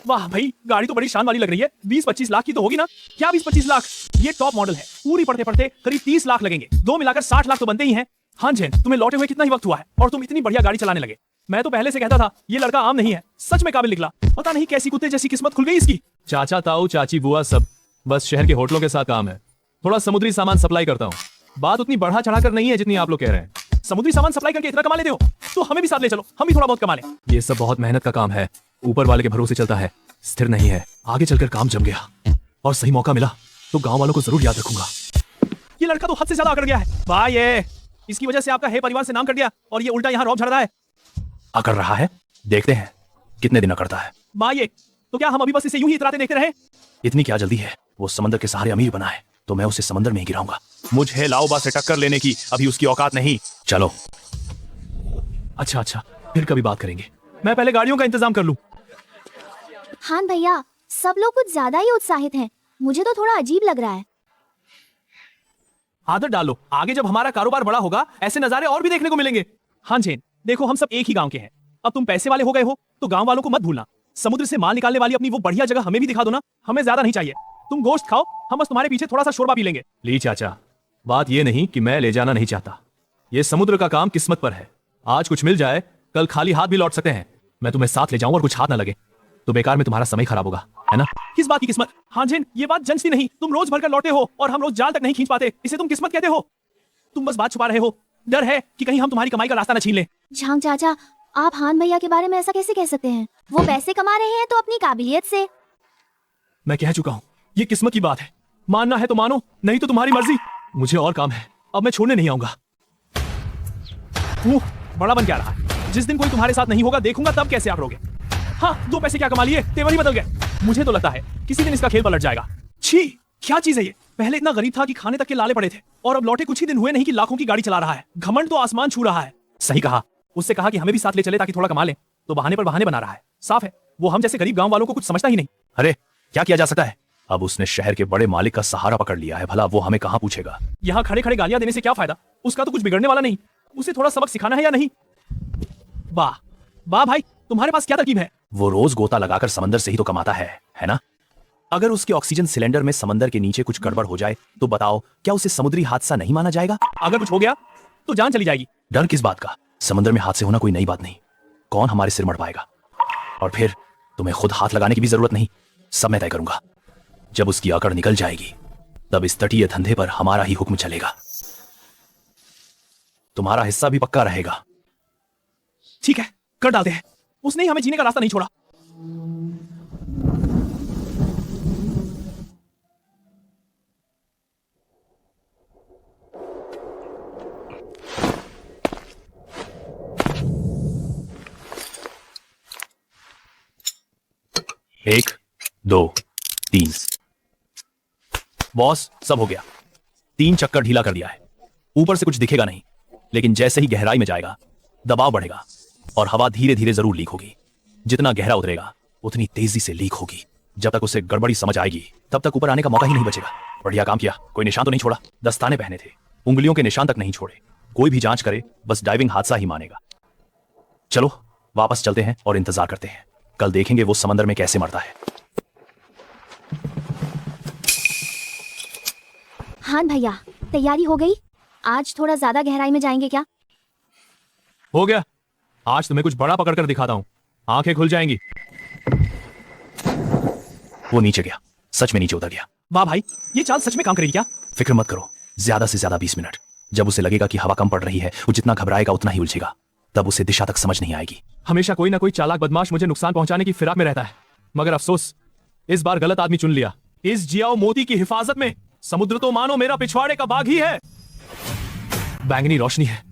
वाह भाई, गाड़ी तो बड़ी शान वाली लग रही है। 20-25 लाख की तो होगी ना? क्या 20-25 लाख? ये टॉप मॉडल है। पूरी पढ़ते पढ़ते करीब 30 लाख लगेंगे। 2 मिलाकर 60 लाख तो बनते ही हैं। हाँ जैन, तुम्हें लौटे हुए कितना ही वक्त हुआ है और तुम इतनी बढ़िया गाड़ी चलाने लगे। मैं तो पहले से कहता था ये लड़का आम नहीं है, सच में काबिल निकला। पता नहीं कैसी कुत्ते जैसी किस्मत खुल गई इसकी। चाचा ताऊ चाची बुआ सब बस शहर के होटलों के साथ काम है। थोड़ा समुद्री सामान सप्लाई करता हूँ। बात उतनी बढ़ा चढ़ाकर नहीं है जितनी आप लोग कह रहे हैं। समुद्री सामान सप्लाई करके इतना कमा लेते हो तो हमें भी साथ ले चलो, हम भी थोड़ा बहुत कमा लें। ये सब बहुत मेहनत का काम है, ऊपर वाले के भरोसे चलता है, स्थिर नहीं है। आगे चलकर काम जम गया और सही मौका मिला तो गांव वालों को जरूर याद रखूंगा। ये लड़का तो हद से ज्यादा अकड़ गया है भाई। ये इसकी वजह से आपका हे परिवार से नाम कट गया और ये उल्टा यहाँ रौब झड़ रहा है। अकड़ रहा है, देखते हैं कितने दिन अकड़ता है। भाई ये तो क्या हम अभी बस इसे यूं ही इतराते देखते रहे? इतनी क्या जल्दी है? वो समंदर के सहारे अमीर बना है तो मैं उसे समंदर में ही गिराऊंगा। मुझे लाओबा से टक्कर लेने की अभी उसकी औकात नहीं। चलो। अच्छा फिर कभी बात करेंगे। मैं पहले गाड़ियों का इंतजाम कर लूं। हाँ भैया, सब लोग कुछ ज्यादा ही उत्साहित हैं। मुझे तो थोड़ा अजीब लग रहा है। आदत डालो, आगे जब हमारा कारोबार बड़ा होगा ऐसे नजारे और भी देखने को मिलेंगे। हाँ जैन, देखो हम सब एक ही गांव के हैं। अब तुम पैसे वाले हो गए हो तो गांव वालों को मत भूलना। समुद्र से माल निकालने वाली अपनी वो बढ़िया जगह हमें भी दिखा दो ना। हमें ज्यादा नहीं चाहिए, तुम गोश्त खाओ, हम बस तुम्हारे पीछे थोड़ा सा शोरबा पी लेंगे। ली चाचा, बात ये नहीं कि मैं ले जाना नहीं चाहता। ये समुद्र का काम किस्मत पर है। आज कुछ मिल जाए, कल खाली हाथ भी लौट सकते हैं। मैं तुम्हें साथ ले जाऊं और कुछ हाथ ना लगे तो बेकार में तुम्हारा समय खराब होगा, है ना? किस बात की किस्मत? हाँ जैन, ये बात जनसी नहीं। तुम रोज भरकर लौटे हो और हम रोज जाल तक नहीं खींच पाते, इसे तुम किस्मत कहते हो? तुम बस बात छुपा रहे हो। डर है कि कहीं हम तुम्हारी कमाई का रास्ता न छीन लें। झांग चाचा, आप हान भैया के बारे में ऐसा कैसे कह सकते हैं? वो पैसे कमा रहे हैं तो अपनी काबिलियत से। मैं कह चुका हूँ, ये किस्मत की बात है। मानना है तो मानो, नहीं तो तुम्हारी मर्जी। मुझे और काम है, अब मैं छोड़ने नहीं आऊंगा। बड़ा बन क्या रहा है? जिस दिन कोई तुम्हारे साथ नहीं होगा देखूंगा तब कैसे आकड़ोगे। हाँ, 2 पैसे क्या कमा लिए, तेवर ही बदल गए। मुझे तो लगता है किसी दिन इसका खेल पलट जाएगा। छी, क्या चीज है ये? पहले इतना गरीब था कि खाने तक के लाले पड़े थे और अब लौटे कुछ ही दिन हुए नहीं कि लाखों की गाड़ी चला रहा है। घमंड तो आसमान छू रहा है। सही कहा, उससे कहा कि हमें भी साथ ले चले ताकि थोड़ा कमा लें, तो बहाने पर बहाने बना रहा है। साफ है वो हम जैसे गरीब गांव वालों को कुछ समझता ही नहीं। अरे क्या किया जा सकता है? अब उसने शहर के बड़े मालिक का सहारा पकड़ लिया है, भला वो हमें कहाँ पूछेगा? यहाँ खड़े खड़े गालियां देने से क्या फायदा? उसका तो कुछ बिगड़ने वाला नहीं। उसे थोड़ा सबक सिखाना है या नहीं? वाह वाह भाई, तुम्हारे पास क्या तरकीब है? वो रोज गोता लगाकर समंदर से ही तो कमाता है ना? अगर उसके ऑक्सीजन सिलेंडर में समंदर के नीचे कुछ गड़बड़ हो जाए तो बताओ, क्या उसे समुद्री हादसा नहीं माना जाएगा? अगर कुछ हो गया तो जान चली जाएगी। डर किस बात का? समंदर में हादसे होना कोई नई बात नहीं। कौन हमारे सिर मढ़ पाएगा? और फिर तुम्हें खुद हाथ लगाने की भी जरूरत नहीं, सब मैं तय करूंगा। जब उसकी अकड़ निकल जाएगी तब इस तटीय धंधे पर हमारा ही हुक्म चलेगा। तुम्हारा हिस्सा भी पक्का रहेगा। ठीक है, कर डालते हैं। उसने ही हमें जीने का रास्ता नहीं छोड़ा। एक, 2, 3। बॉस, सब हो गया। 3 चक्कर ढीला कर दिया है। ऊपर से कुछ दिखेगा नहीं, लेकिन जैसे ही गहराई में जाएगा दबाव बढ़ेगा और हवा धीरे धीरे जरूर लीक होगी। जितना गहरा उतरेगा उतनी तेजी से लीक होगी। जब तक उसे गड़बड़ी समझ आएगी तब तक ऊपर आने का मौका ही नहीं बचेगा। बढ़िया काम किया, कोई निशान तो नहीं छोड़ा। दस्ताने पहने थे, उंगलियों के निशान तक नहीं छोड़े। कोई भी जांच करे बस डाइविंग हादसा ही मानेगा। चलो वापस चलते हैं और इंतजार करते हैं। कल देखेंगे वो समंदर में कैसे मरता है। हाँ भैया, तैयारी हो गई? आज थोड़ा ज्यादा गहराई में जाएंगे क्या? हो गया, आज तुम्हें कुछ बड़ा पकड़कर दिखाता हूं, आंखें खुल जाएंगी। वो नीचे गया, सच में नीचे उतर गया। वाह भाई, ये चाल सच में काम करेगी क्या? फिक्र मत करो, ज्यादा से ज्यादा 20 मिनट। जब उसे लगेगा कि हवा कम पड़ रही है, वो जितना घबराएगा उतना ही उलझेगा। तब उसे दिशा तक समझ नहीं आएगी। हमेशा कोई ना कोई चालाक बदमाश मुझे नुकसान पहुंचाने की फिराक में रहता है, मगर अफसोस इस बार गलत आदमी चुन लिया। इस जियाओ मोती की हिफाजत में समुद्र तो मानो मेरा पिछवाड़े का बाघ ही है। बैंगनी रोशनी है,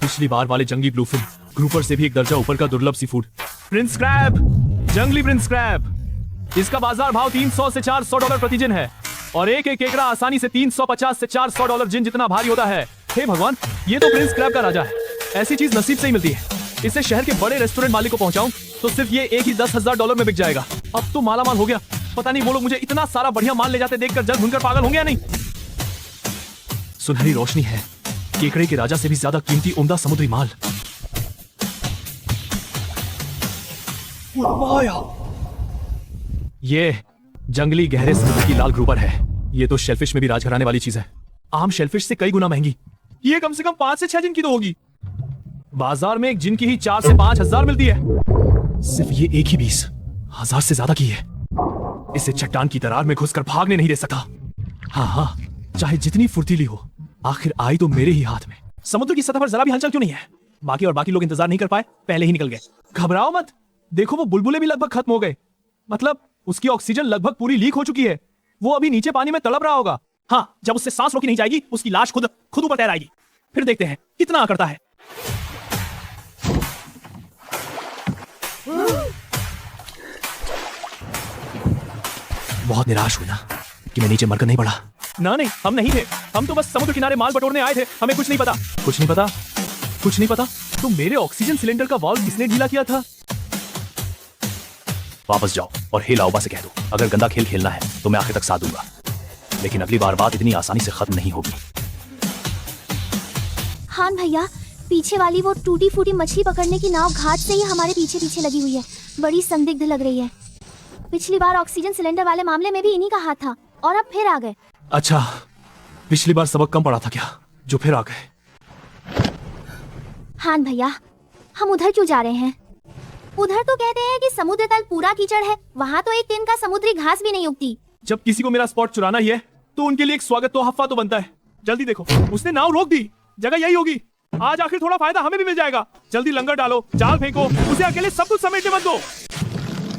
पिछली बार वाले जंगली ब्लूफिन, ग्रुपर से भी एक दर्जा ऊपर का दुर्लभ सी फूड। प्रिंस क्रैब, जंगली प्रिंस क्रैब। इसका बाजार भाव $300 से $400 प्रति जिन है और एक एक केकड़ा आसानी से $350 से $400 जिन जितना भारी होता है। हे भगवान, ये तो प्रिंस क्रैब का राजा है। ऐसी चीज नसीब से ही मिलती है। इसे शहर के बड़े रेस्टोरेंट मालिक को पहुंचाऊं तो सिर्फ ये एक ही $10,000 में बिक जाएगा। अब तो माला माल हो गया। पता नहीं वो लोग मुझे इतना सारा बढ़िया माल ले जाते देखकर जग भुनकर पागल होंगे या नहीं। सुनहरी रोशनी है, केकड़े के राजा से भी ज्यादा कीमती उम्दा समुद्री माल। ये जंगली गहरे समुद्र की लाल ग्रुपर है। ये तो शेलफिश में भी राज घराने वाली चीज है। आम शेलफिश से कई गुना महंगी। ये कम से कम 5 से 6 जिन की तो होगी। बाजार में एक जिन की ही 4 से 5 हजार मिलती है। सिर्फ ये एक ही 20,000 से ज्यादा की है। इसे चट्टान की दरार में घुसकर भागने नहीं दे सकता। हाँ, चाहे जितनी फुर्तीली हो, आखिर आई तो मेरे ही हाथ में। समुद्र की सतह पर जरा भी हलचल क्यों नहीं है? बाकी लोग इंतजार नहीं कर पाए, पहले ही निकल गए। घबराओ मत, देखो वो बुलबुले भी लगभग खत्म हो गए। मतलब उसकी ऑक्सीजन लगभग पूरी लीक हो चुकी है। वो अभी नीचे पानी में तड़प रहा होगा। हाँ, जब उससे सांस रोकी नहीं जाएगी, उसकी लाश खुद ऊपर तैर आएगी। फिर देखते हैं कितना करता है। बहुत निराश हुई ना कि मैं नीचे मरकर नहीं पड़ा। ना नहीं, हम नहीं थे। हम तो बस समुद्र किनारे माल बटोरने आए थे। हमें कुछ नहीं पता। कुछ नहीं पता। तो मेरे ऑक्सीजन सिलेंडर का वाल्व किसने ढीला किया था? वापस जाओ और हे लाओबा से कह दो, अगर गंदा खेल खेलना है तो मैं आखिर तक साथ दूंगा, लेकिन अगली बार बात इतनी आसानी से खत्म नहीं होगी। हाँ भैया, पीछे वाली वो टूटी फूटी मछली पकड़ने की नाव घाट से ही हमारे पीछे पीछे लगी हुई है। बड़ी संदिग्ध लग रही है। पिछली बार ऑक्सीजन सिलेंडर वाले मामले में भी इन्हीं का हाथ था और अब फिर आ गए। अच्छा, पिछली बार सबक कम पड़ा था क्या, जो फिर आ गए? हाँ भैया, हम उधर क्यों जा रहे हैं? उधर तो कहते हैं कि समुद्र तल पूरा कीचड़ है। वहाँ तो एक दिन का समुद्री घास भी नहीं उगती। जब किसी को मेरा स्पॉट चुराना ही है तो उनके लिए एक स्वागत तो हफ्फा तो बनता है। जल्दी देखो, उसने नाव रोक दी। जगह यही होगी। आज आखिर थोड़ा फायदा हमें भी मिल जाएगा। जल्दी लंगर डालो, जाल फेंको, उसे अकेले सब कुछ समेटने मत दो।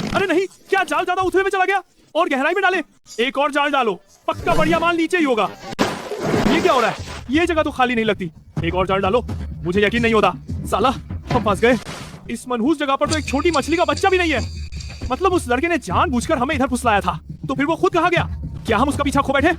अरे नहीं, क्या जाल ज्यादा उथले में चला गया? और गहराई में डाले। एक और जाल डालो, पक्का बढ़िया माल नीचे ही होगा। ये क्या हो रहा है? ये जगह तो खाली नहीं लगती। एक और जाल डालो। मुझे यकीन नहीं होता, साला हम फंस गए। इस मनहूस जगह पर तो एक छोटी मछली का बच्चा भी नहीं है। मतलब उस लड़के ने जानबूझकर हमें इधर फुसलाया था। तो फिर वो खुद कहाँ गया? क्या हम उसका पीछा खो बैठे?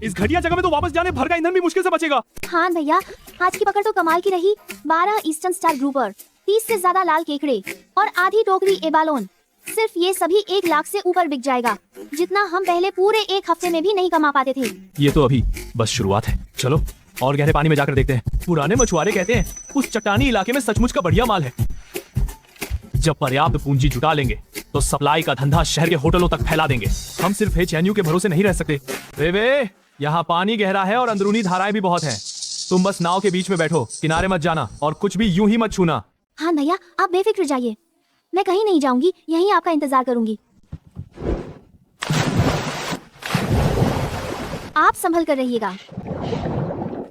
इस घटिया जगह में तो वापस जाने भर का ईंधन भी मुश्किल से बचेगा। हाँ भैया, आज की पकड़ तो कमाल की रही। 12 ईस्टर्न स्टार ग्रुपर, 30 से ज्यादा लाल केकड़े और आधी टोकरी एबालोन। सिर्फ ये सभी 1 लाख से ऊपर बिक जाएगा, जितना हम पहले पूरे 1 हफ्ते में भी नहीं कमा पाते थे। ये तो अभी बस शुरुआत है। चलो और गहरे पानी में जाकर देखते हैं। पुराने मछुआरे कहते हैं उस चट्टानी इलाके में सचमुच का बढ़िया माल है। जब पर्याप्त पूंजी जुटा लेंगे तो सप्लाई का धंधा शहर के होटलों तक फैला देंगे। हम सिर्फ HNU के भरोसे नहीं रह सकते। वे यहाँ पानी गहरा है और अंदरूनी धाराएं भी बहुत हैं। तुम बस नाव के बीच में बैठो, किनारे मत जाना और कुछ भी यूं ही मत छूना। हाँ भैया, आप बेफिक्र जाइए। मैं कहीं नहीं जाऊंगी, यहीं आपका इंतजार करूंगी। आप संभल कर रहिएगा।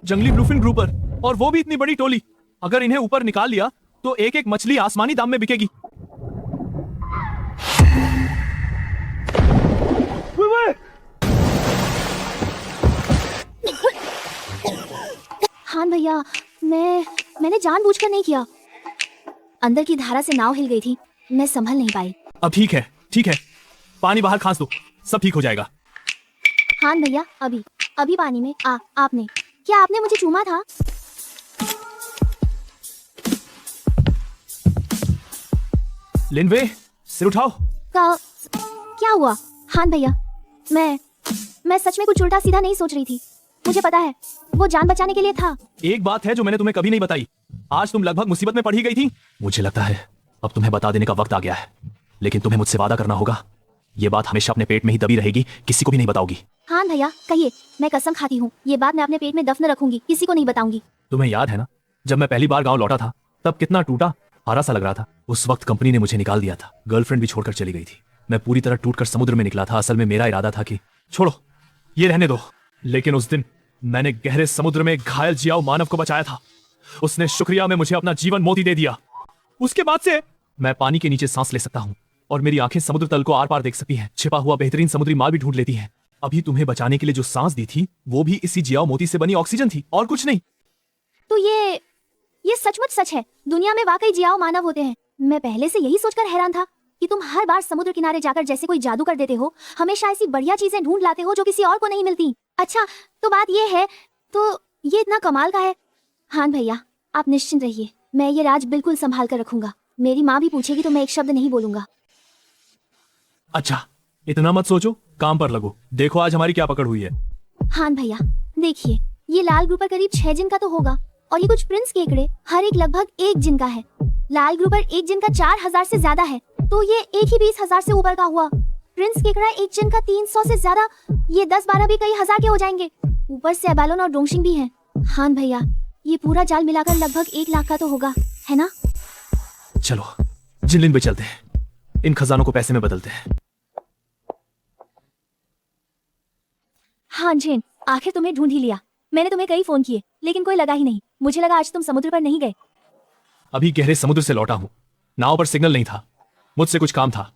जंगली ब्लूफिन ग्रुपर, और वो भी इतनी बड़ी टोली। अगर इन्हें ऊपर निकाल लिया तो एक एक मछली आसमानी दाम में बिकेगी। हाँ भैया, मैंने जानबूझकर नहीं किया। अंदर की धारा से नाव हिल गई थी, मैं संभल नहीं पाई। अब ठीक है, पानी बाहर खांस दो, सब ठीक हो जाएगा। हाँ भैया, अभी पानी में क्या आपने मुझे चूमा था? लिनवे, सिर उठाओ। क्या हुआ? हाँ भैया, मैं सच में कुछ उल्टा सीधा नहीं सोच रही थी। मुझे पता है वो जान बचाने के लिए था। एक बात है जो मैंने तुम्हें कभी नहीं बताई। आज तुम लगभग मुसीबत में पड़ ही गई थी। मुझे लगता है अब तुम्हें बता देने का वक्त आ गया है, लेकिन तुम्हें मुझसे वादा करना होगा। ये बात हमेशा अपने पेट में ही दबी रहेगी, किसी को भी नहीं बताओगी। हाँ भैया, कहिए। मैं कसम खाती हूँ, ये बात मैं अपने पेट में दफन रखूंगी, किसी को नहीं बताऊंगी। तुम्हें याद है ना, जब मैं पहली बार गाँव लौटा था तब कितना टूटा हारा सा लग रहा था। उस वक्त कंपनी ने मुझे निकाल दिया था, गर्लफ्रेंड भी छोड़कर चली गई थी। मैं पूरी तरह टूटकर समुद्र में निकला था। असल में मेरा इरादा था कि छोड़ो, ये रहने दो, लेकिन उस दिन मैंने गहरे समुद्र में घायल जियाओ मानव को बचाया था। उसने शुक्रिया में मुझे अपना जीवन मोती दे दिया। उसके बाद से मैं पानी के नीचे सांस ले सकता हूँ और मेरी आंखें समुद्र तल को आर पार देख सकती हैं। छिपा हुआ बेहतरीन समुद्री माल भी ढूंढ लेती हैं। अभी तुम्हें बचाने के लिए जो सांस दी थी वो भी इसी जियाओ मोती से बनी ऑक्सीजन थी और कुछ नहीं। तो ये सचमुच सच है, दुनिया में वाकई जियाओ मानव होते हैं। मैं पहले से यही सोचकर हैरान था कि तुम हर बार समुद्र किनारे जाकर जैसे कोई जादू कर देते हो, हमेशा ऐसी बढ़िया चीजें ढूंढ लाते हो जो किसी और को नहीं मिलती। अच्छा, तो बात ये है, तो ये इतना कमाल का है। हाँ भैया, आप निश्चिंत रहिए, मैं ये राज बिल्कुल संभाल कर रखूंगा। मेरी माँ भी पूछेगी तो मैं एक शब्द नहीं बोलूंगा। अच्छा, इतना मत सोचो, काम पर लगो। देखो आज हमारी क्या पकड़ हुई है। हाँ भैया, देखिए ये लाल ग्रुपर करीब 6 जिन का तो होगा, और ये कुछ प्रिंस केकड़े हर एक लगभग 1 जिन का है। लाल ग्रुपर 1 जिन का 4000 से ज्यादा है, तो ये एक ही 20,000 से ऊपर का हुआ। प्रिंस केकड़ा 1 जिन का 300 से ज्यादा, ये 10-12 भी कई हजार के हो जाएंगे। ऊपर से एबालोन और डोंगशिंग भी है। हाँ भैया, ये पूरा जाल मिलाकर लगभग 1 लाख का तो होगा, है ना? चलो जिनलिन पे चलते हैं, इन खजानों को पैसे में बदलते हैं। हाँ जिन, आखिर तुम्हें ढूंढ ही लिया। मैंने तुम्हें कई फोन किए लेकिन कोई लगा ही नहीं। मुझे लगा आज तुम समुद्र पर नहीं गए। अभी गहरे समुद्र से लौटा हूँ, नाव पर सिग्नल नहीं था, मुझसे कुछ काम था।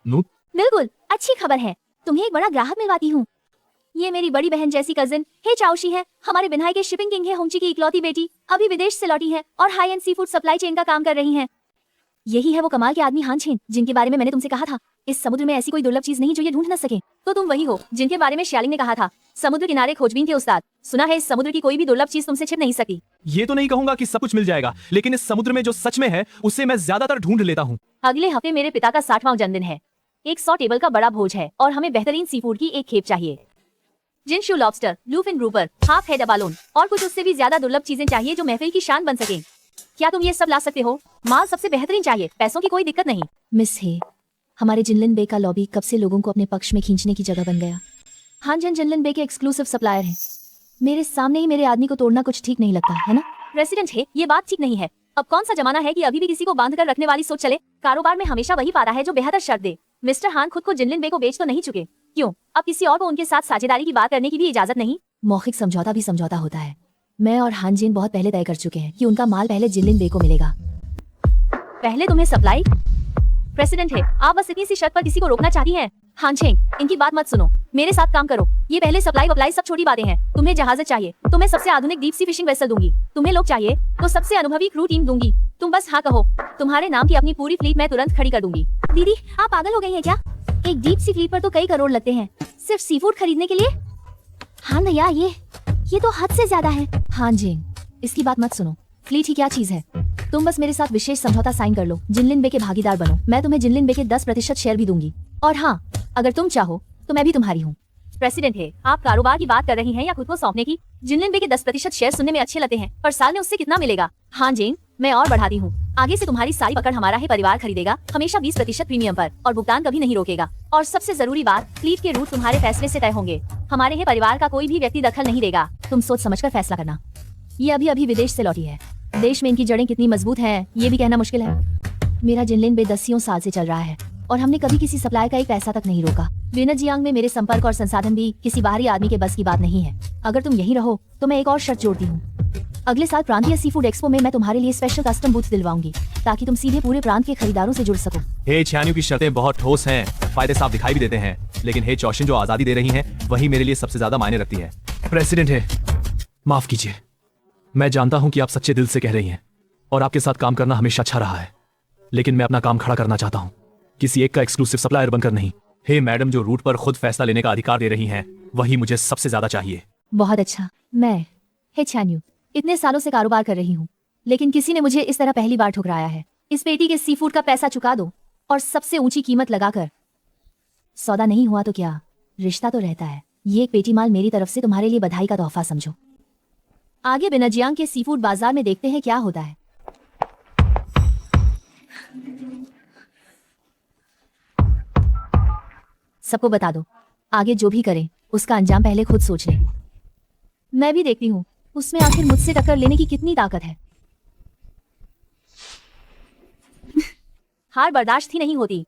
नू बिल्कुल, अच्छी खबर है, तुम्हें एक बड़ा ग्राहक मिलवाती हूँ। ये मेरी बड़ी बहन जैसी कजिन हे चाओशी है, हमारे बिन्हाई के शिपिंग किंग है होंगची की इकलौती बेटी, अभी विदेश से लौटी है और high end seafood supply chain का काम कर रही है। यही है वो कमाल के आदमी हान छेन, जिनके बारे में मैंने तुमसे कहा था। इस समुद्र में ऐसी कोई दुर्लभ चीज नहीं जो ये ढूंढ न सके। तो तुम वही हो जिनके बारे में श्यालिंग ने कहा था, समुद्र किनारे खोजबीन के उस्ताद। सुना है इस समुद्र की कोई भी दुर्लभ चीज तुमसे छिप नहीं सकती। ये तो नहीं कहूंगा कि सब कुछ मिल जाएगा, लेकिन इस समुद्र में जो सच में है उसे मैं ज्यादातर ढूंढ लेता हूँ। अगले हफ्ते मेरे पिता का 60वां जन्मदिन है। 100 टेबल का बड़ा भोज है और हमें बेहतरीन सी फूड की एक खेप चाहिए। जिनशू lobster, bluefin grouper, half head abalone और कुछ उससे भी ज्यादा दुर्लभ चीजें चाहिए जो महफिल की शान बन सके। क्या तुम ये सब ला सकते हो? माल सबसे बेहतरीन चाहिए, पैसों की कोई दिक्कत नहीं। मिस हे, हमारे जिनलिन बे का लॉबी कब से लोगों को अपने पक्ष में खींचने की जगह बन गया। हाँ जन जिनलिन बे के एक्सक्लूसिव सप्लायर हैं। मेरे सामने ही मेरे आदमी को तोड़ना कुछ ठीक नहीं लगता, है ना? प्रेसिडेंट है, ये बात ठीक नहीं है। अब कौन सा जमाना है कि अभी भी किसी को बांध कर रखने वाली सोच चले। कारोबार में हमेशा वही पाता है जो बेहतर शर्त दे। मिस्टर हान खुद को जिनलिन बे को बेच तो नहीं चुके, क्यों अब किसी और को उनके साथ साझेदारी की बात करने की भी इजाजत नहीं? मौखिक समझौता भी समझौता होता है। मैं और हान जिन बहुत पहले तय कर चुके हैं कि उनका माल पहले जिनलिन बे को मिलेगा। पहले तुम्हें सप्लाई? प्रेसिडेंट है, आप बस इतनी सी शर्त पर किसी को रोकना चाहती हैं? हान छेंग, इनकी बात मत सुनो, मेरे साथ काम करो। ये पहले सप्लाई वप्लाई सब छोटी बातें हैं। तुम्हें जहाज चाहिए तो मैं सबसे आधुनिक डीप सी फिशिंग वेसल दूंगी। तुम्हें लोग चाहिए तो सबसे अनुभवी क्रू टीम दूंगी। तुम बस हाँ कहो, तुम्हारे नाम की अपनी पूरी फ्लीट मैं तुरंत खड़ी कर दूंगी। दीदी, आप पागल हो गई हैं क्या? एक डीप सी फ्लीट पर तो कई करोड़ लगते हैं सिर्फ सी फूड खरीदने के लिए। हाँ भैया, ये तो हद से ज्यादा है। हाँ जिन, इसकी बात मत सुनो। फ्लीट ही क्या चीज है? तुम बस मेरे साथ विशेष समझौता साइन कर लो, जिनलिन बे के भागीदार बनो। मैं तुम्हें जिनलिन बे के 10% शेयर भी दूंगी। और हाँ, अगर तुम चाहो तो मैं भी तुम्हारी हूँ। प्रेसिडेंट है, आप कारोबार की बात कर रही हैं या खुद को सौंपने की? जिनलिन बे के 10% शेयर सुनने में अच्छे लगते हैं, पर साल में उससे कितना मिलेगा? हाँ जेन, मैं और बढ़ाती हूँ। आगे से तुम्हारी सारी पकड़ हमारा ही परिवार खरीदेगा, हमेशा 20% प्रीमियम पर, और भुगतान कभी नहीं रोकेगा। और सबसे जरूरी बात, फ्लीट के रूट तुम्हारे फैसले से तय होंगे। हमारे ही परिवार का कोई भी व्यक्ति दखल नहीं देगा। तुम सोच समझकर फैसला करना। ये अभी विदेश से लौटी है। देश में इनकी जड़ें कितनी मजबूत हैं, ये भी कहना मुश्किल है। मेरा जिनलिन बे 10 साल से चल रहा है और हमने कभी किसी सप्लाई का एक पैसा तक नहीं रोका। बेनजियांग में मेरे संपर्क और संसाधन भी किसी बाहरी आदमी के बस की बात नहीं है। अगर तुम यहीं रहो तो मैं एक और शर्त जोड़ती हूँ। अगले साल प्रांतीय सी फूड एक्सपो में मैं तुम्हारे लिए स्पेशल कस्टम बूथ दिलवाऊंगी, ताकि तुम सीधे पूरे प्रांत के खरीदारों से जुड़ सको। हे छानियों की शर्तें बहुत ठोस हैं, फायदे साफ दिखाई भी देते हैं, लेकिन हे चौशिन जो आजादी दे रही हैं, वही मेरे लिए सबसे ज्यादा मायने रखती है। प्रेसिडेंट है, माफ कीजिए, मैं जानता हूं कि आप सच्चे दिल से कह रही हैं और आपके साथ काम करना हमेशा अच्छा रहा है, लेकिन मैं अपना काम खड़ा करना चाहता हूं, किसी एक का एक्सक्लूसिव सप्लायर बनकर नहीं। हे मैडम, जो रूट पर खुद फैसला लेने का अधिकार दे रही हैं, वही मुझे सबसे ज्यादा चाहिए। बहुत अच्छा। मैं हे छान्यू इतने सालों से कारोबार कर रही हूँ, लेकिन किसी ने मुझे इस तरह पहली बार ठुकराया है। इस पेटी के सी फूड का पैसा चुका दो और सबसे ऊंची कीमत लगाकर। सौदा नहीं हुआ तो क्या, रिश्ता तो रहता है। ये एक पेटी माल मेरी तरफ से तुम्हारे लिए बधाई का तोहफा समझो। आगे बेनजियांग के सी फूड बाजार में देखते हैं क्या होता है। सबको बता दो, आगे जो भी करें उसका अंजाम पहले खुद सोच लें। मैं भी देखती हूँ उसमें आखिर मुझसे टक्कर लेने की कितनी ताकत है। हार बर्दाश्त ही नहीं होती।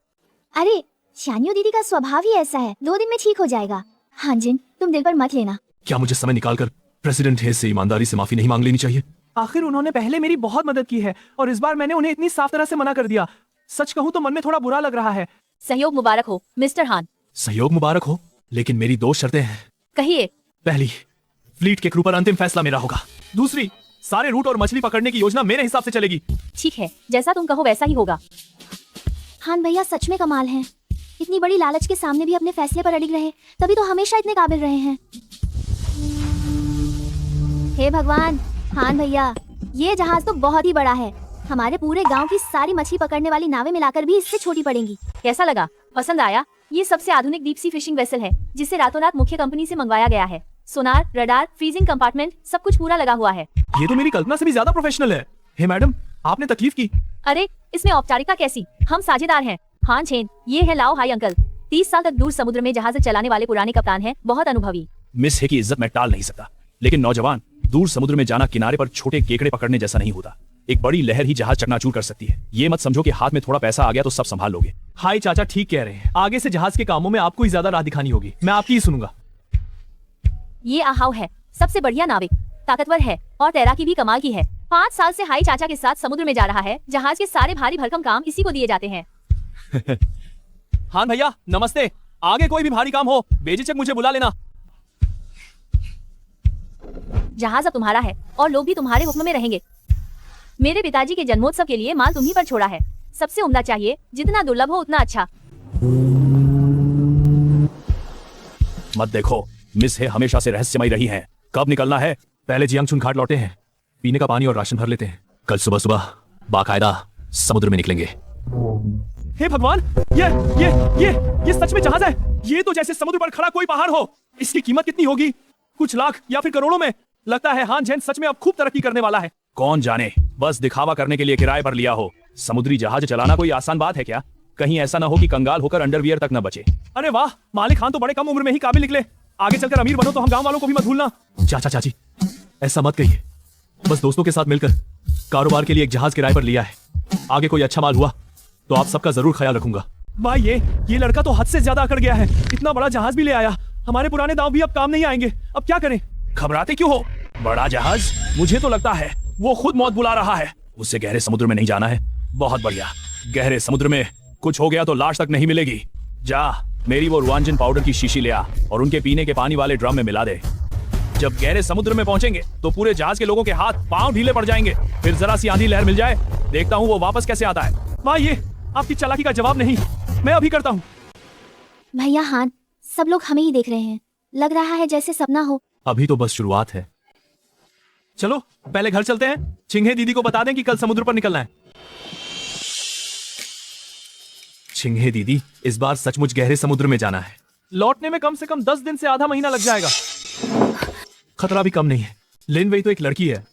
अरे शानियो दीदी का स्वभाव ही ऐसा है, 2 दिन में ठीक हो जाएगा। हाँ जिन, तुम दिल पर मत लेना। क्या मुझे समय निकालकर प्रेसिडेंट हे से ईमानदारी से माफी नहीं मांग लेनी चाहिए? आखिर उन्होंने पहले मेरी बहुत मदद की है और इस बार मैंने उन्हें इतनी साफ तरह से मना कर दिया। सच कहूँ तो मन में थोड़ा बुरा लग रहा है। सहयोग मुबारक हो मिस्टर हान। सहयोग मुबारक हो, लेकिन मेरी 2 शर्तें हैं। कहिए। पहली, फ्लीट के क्रू पर अंतिम फैसला मेरा होगा। दूसरी, सारे रूट और मछली पकड़ने की योजना मेरे हिसाब से चलेगी। ठीक है, जैसा तुम कहो वैसा ही होगा। हान भैया सच में कमाल हैं। इतनी बड़ी लालच के सामने भी अपने फैसले पर अडिग रहे, तभी तो हमेशा इतने काबिल रहे हैं। हे भगवान, हान भैया, ये जहाज तो बहुत ही बड़ा है। हमारे पूरे गांव की सारी मछली पकड़ने वाली नावें मिलाकर भी इससे छोटी पड़ेंगी। कैसा लगा? पसंद आया? ये सबसे आधुनिक डीप सी फिशिंग वेसल है जिसे रातों रात मुख्य कंपनी से मंगवाया गया है। सोनार, रडार, फ्रीजिंग कंपार्टमेंट सब कुछ पूरा लगा हुआ है। ये तो मेरी कल्पना से भी ज्यादा प्रोफेशनल है। हे मैडम, आपने तकलीफ की। अरे इसमें औपचारिकता कैसी, हम साझेदार हैं। हान चेन, ये है लाओ हाई अंकल, 30 साल तक दूर समुद्र में जहाज चलाने वाले पुराने कप्तान हैं, बहुत अनुभवी। मिस हे की इज्जत मैं टाल नहीं सकता, लेकिन नौजवान, दूर समुद्र में जाना किनारे पर छोटे केकड़े पकड़ने जैसा नहीं होता। एक बड़ी लहर ही जहाज चकनाचूर कर सकती है। ये मत समझो कि हाथ में थोड़ा पैसा आ गया तो सब संभाल लोगे। हाय चाचा, ठीक कह रहे हैं। आगे से जहाज के कामों में आपको ही ज्यादा राह दिखानी होगी। मैं आपकी ही सुनूंगा। ये आहाव है, सबसे बढ़िया नाविक, ताकतवर है और तैराकी भी कमाल की है। 5 साल से हाई चाचा के साथ समुद्र में जा रहा है। जहाज के सारे भारी भरकम काम इसी को दिए जाते हैं। हाँ भैया, नमस्ते। आगे कोई भी भारी काम हो बेझिझक मुझे बुला लेना। जहाज अब तुम्हारा है और लोग भी तुम्हारे हुक्म में रहेंगे। मेरे पिताजी के जन्मोत्सव के लिए माल तुम्ही पर छोड़ा है। सबसे उम्दा चाहिए, जितना दुर्लभ हो उतना अच्छा। मत देखो, मिस हे हमेशा से रहस्यमयी रही हैं। कब निकलना है? पहले जियांगचुन घाट लौटे हैं, पीने का पानी और राशन भर लेते हैं। कल सुबह सुबह बाकायदा समुद्र में निकलेंगे। हे भगवान, ये सच में जहाज है। ये तो जैसे समुद्र पर खड़ा कोई पहाड़ हो। इसकी कीमत कितनी होगी? कुछ लाख या फिर करोड़ों में। लगता है हान झेन सच में अब खूब तरक्की करने वाला है। कौन जाने, बस दिखावा करने के लिए किराए पर लिया हो। समुद्री जहाज चलाना कोई आसान बात है क्या? कहीं ऐसा ना हो कि कंगाल होकर अंडरवियर तक न बचे। अरे वाह, मालिक खान तो बड़े कम उम्र में ही काबिल निकले। आगे चलकर अमीर बनो तो हम गांव वालों को भी मत भूलना। चाचा चाची, ऐसा मत कहिए। बस दोस्तों के साथ मिलकर कारोबार के लिए एक जहाज किराए पर लिया है। आगे कोई अच्छा माल हुआ तो आप सबका जरूर ख्याल रखूंगा। भाई ये लड़का तो हद से ज्यादा अकड़ गया है। इतना बड़ा जहाज भी ले आया। हमारे पुराने दांव भी अब काम नहीं आएंगे। अब क्या करें? घबराते क्यों हो? बड़ा जहाज, मुझे तो लगता है वो खुद मौत बुला रहा है। उसे गहरे समुद्र में नहीं जाना है। बहुत बढ़िया, गहरे समुद्र में कुछ हो गया तो लाश तक नहीं मिलेगी। जा, मेरी वो रुआंजन पाउडर की शीशी ले आ और उनके पीने के पानी वाले ड्रम में मिला दे। जब गहरे समुद्र में पहुंचेंगे तो पूरे जहाज के लोगों के हाथ पांव ढीले पड़ जाएंगे। फिर जरा सी आंधी लहर मिल जाए, देखता हूँ वो वापस कैसे आता है। भाई ये आपकी चालाकी का जवाब नहीं, मैं अभी करता हूँ। भैया हान, सब लोग हमें ही देख रहे हैं। लग रहा है जैसे सपना हो। अभी तो बस शुरुआत है। चलो पहले घर चलते हैं। चिंगे दीदी को बता दें कि कल समुद्र पर निकलना है। छिंगे दीदी, इस बार सचमुच गहरे समुद्र में जाना है। लौटने में कम से कम 10 दिन से आधा महीना लग जाएगा। खतरा भी कम नहीं है। लिन वही तो एक लड़की है,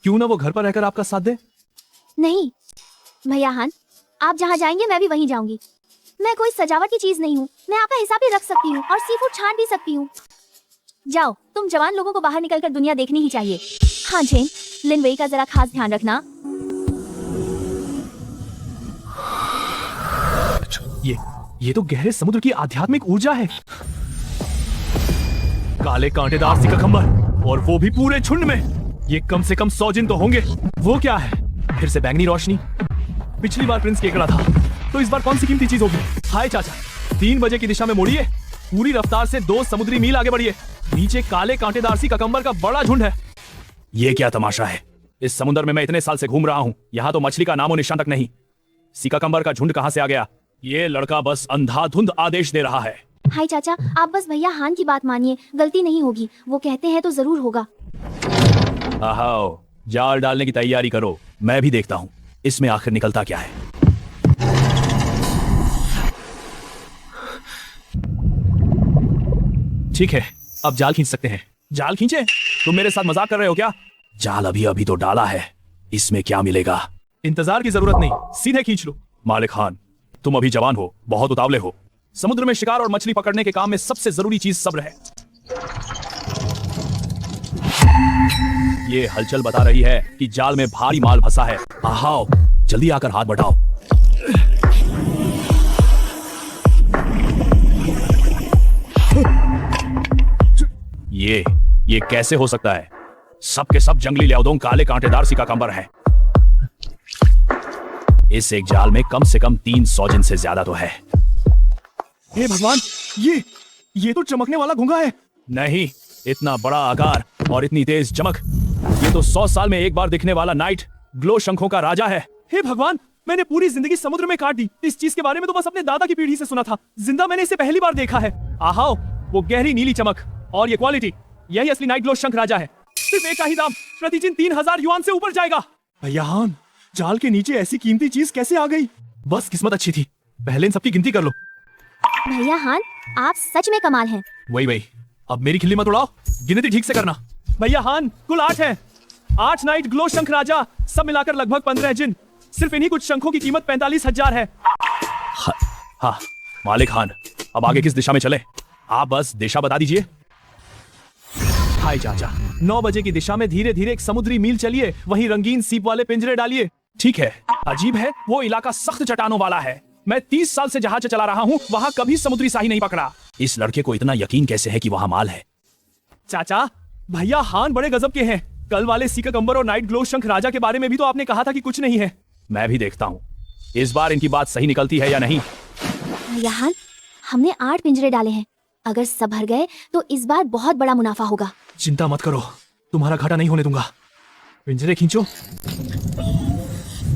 क्यों ना वो घर पर रहकर आपका साथ दे। नहीं भैया हान, आप जहाँ जाएंगे मैं भी वहीं जाऊंगी। मैं कोई सजावट की चीज नहीं हूँ। मैं आपका हिसाब भी रख सकती हूँ और सी फूड छान भी सकती हूँ। जाओ, तुम जवान लोगों को बाहर निकलकर दुनिया देखनी ही चाहिए। हाँ चेन, लिन वही का जरा खास ध्यान रखना। ये तो गहरे समुद्र की आध्यात्मिक ऊर्जा है। काले कांटेदार सिकंबर, और वो भी पूरे झुंड में। ये कम से कम 100 जिन तो होंगे। वो क्या है? फिर से बैंगनी रोशनी। पिछली बार प्रिंस केकड़ा था, तो इस बार कौन सी कीमती चीज होगी? हाय चाचा, 3 बजे की दिशा में मोड़िए। पूरी रफ्तार से 2 समुद्री मील आगे बढ़िए। नीचे काले कांटेदार सी ककंबर का बड़ा झुंड है। ये क्या तमाशा है? इस समुद्र में मैं इतने साल से घूम रहा हूँ, यहाँ तो मछली का नामो निशान तक नहीं। सिकंबर का झुंड कहाँ से आ गया? ये लड़का बस अंधाधुंध आदेश दे रहा है। हाय चाचा, आप बस भैया हान की बात मानिए, गलती नहीं होगी। वो कहते हैं तो जरूर होगा। आओ, जाल डालने की तैयारी करो, मैं भी देखता हूँ इसमें आखिर निकलता क्या है। ठीक है, अब जाल खींच सकते हैं। जाल खींचे? तुम मेरे साथ मजाक कर रहे हो क्या? जाल अभी अभी तो डाला है, इसमें क्या मिलेगा? इंतजार की जरूरत नहीं, सीधे खींच लो। मालिक खान, तुम अभी जवान हो, बहुत उतावले हो। समुद्र में शिकार और मछली पकड़ने के काम में सबसे जरूरी चीज सब्र है। ये हलचल बता रही है कि जाल में भारी माल फंसा है। आओ, जल्दी आकर हाथ बढ़ाओ। ये कैसे हो सकता है? सब के सब जंगली ल्याओदोंग काले कांटेदार सिकंबर हैं। इस एक जाल में कम से कम 300 जिन से ज्यादा तो है। हे भगवान, ये तो चमकने वाला घोंघा है। नहीं, इतना बड़ा आकार और इतनी तेज चमक। ये तो 100 साल में एक बार दिखने वाला नाइट ग्लो शंखों का राजा है। हे भगवान, मैंने पूरी जिंदगी समुद्र में काट दी। इस चीज के बारे में तो बस अपने दादा की पीढ़ी से सुना था। जिंदा मैंने इसे पहली बार देखा है। आहाओ, वो गहरी नीली चमक और ये क्वालिटी, यही असली नाइट ग्लो शंख राजा है। सिर्फ एक का ही दाम, प्रति जिन 3000 युआन से ऊपर जाएगा। भैया हान, जाल के नीचे ऐसी कीमती चीज कैसे आ गई? बस किस्मत अच्छी थी। पहले इन सबकी गिनती कर लो। भैया हान, आप सच में कमाल हैं। वही अब मेरी खिल्ली मत उड़ाओ, गिनती ठीक से करना। भैया हान, कुल 8 हैं। 8 नाइट ग्लो शंख राजा, सब मिलाकर लगभग 15 जिन। सिर्फ इन्हीं कुछ शंखों की कीमत 45,000 है। हाँ मालिक खान, अब आगे किस दिशा में चले? आप बस दिशा बता दीजिए। हाय चाचा, 9 बजे की दिशा में धीरे धीरे एक समुद्री मील चलिए, वहीं रंगीन सीप वाले पिंजरे डालिए। ठीक है। अजीब है, वो इलाका सख्त चट्टानों वाला है। मैं 30 साल से जहाज चला रहा हूँ, वहाँ कभी समुद्री साही नहीं पकड़ा। इस लड़के को इतना यकीन कैसे है कि वहाँ माल है? चाचा, भैया हान बड़े गजब के हैं। कल वाले सीककंबर और नाइट ग्लो शंख राजा के बारे में भी तो आपने कहा था कि कुछ नहीं है। मैं भी देखता हूँ इस बार इनकी बात सही निकलती है या नहीं। भैया हान, हमने 8 पिंजरे डाले हैं। अगर सब भर गए तो इस बार बहुत बड़ा मुनाफा होगा। चिंता मत करो, तुम्हारा घाटा नहीं होने दूंगा। पिंजरे खींचो।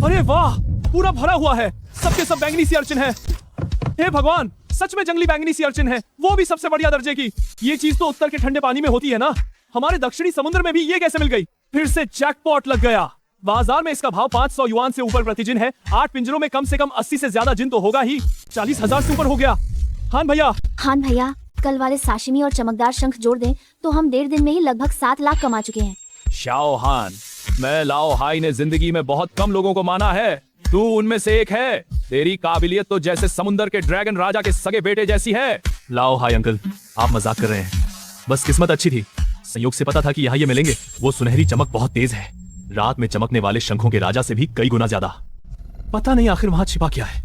अरे वाह, पूरा भरा हुआ है। सबके सब बैंगनी सी अर्चिन है। हे भगवान, सच में जंगली बैंगनी सी अर्चिन है, वो भी सबसे बढ़िया दर्जे की। ये चीज तो उत्तर के ठंडे पानी में होती है ना, हमारे दक्षिणी समुद्र में भी ये कैसे मिल गई? फिर से जैकपॉट लग गया। बाजार में इसका भाव 500 युआन से ऊपर प्रति जिन है। 8 पिंजरों में कम से कम 80 से ज्यादा जिन तो होगा ही। 40,000 से ऊपर हो गया। हान भैया, कल वाले साशिमी और चमकदार शंख जोड़ दें तो हम 1.5 दिन में ही लगभग 7 लाख कमा चुके हैं। शाओ हान, मैं लाओ हाई ने जिंदगी में बहुत कम लोगों को माना है, तू उनमें से एक है। तेरी काबिलियत तो जैसे समुंदर के ड्रैगन राजा के सगे बेटे जैसी है। लाओ हाय अंकल, आप मजाक कर रहे हैं। बस किस्मत अच्छी थी, संयोग से पता था कि यहाँ ये मिलेंगे। वो सुनहरी चमक बहुत तेज है, रात में चमकने वाले शंखों के राजा से भी कई गुना ज्यादा। पता नहीं आखिर वहां छिपा क्या है।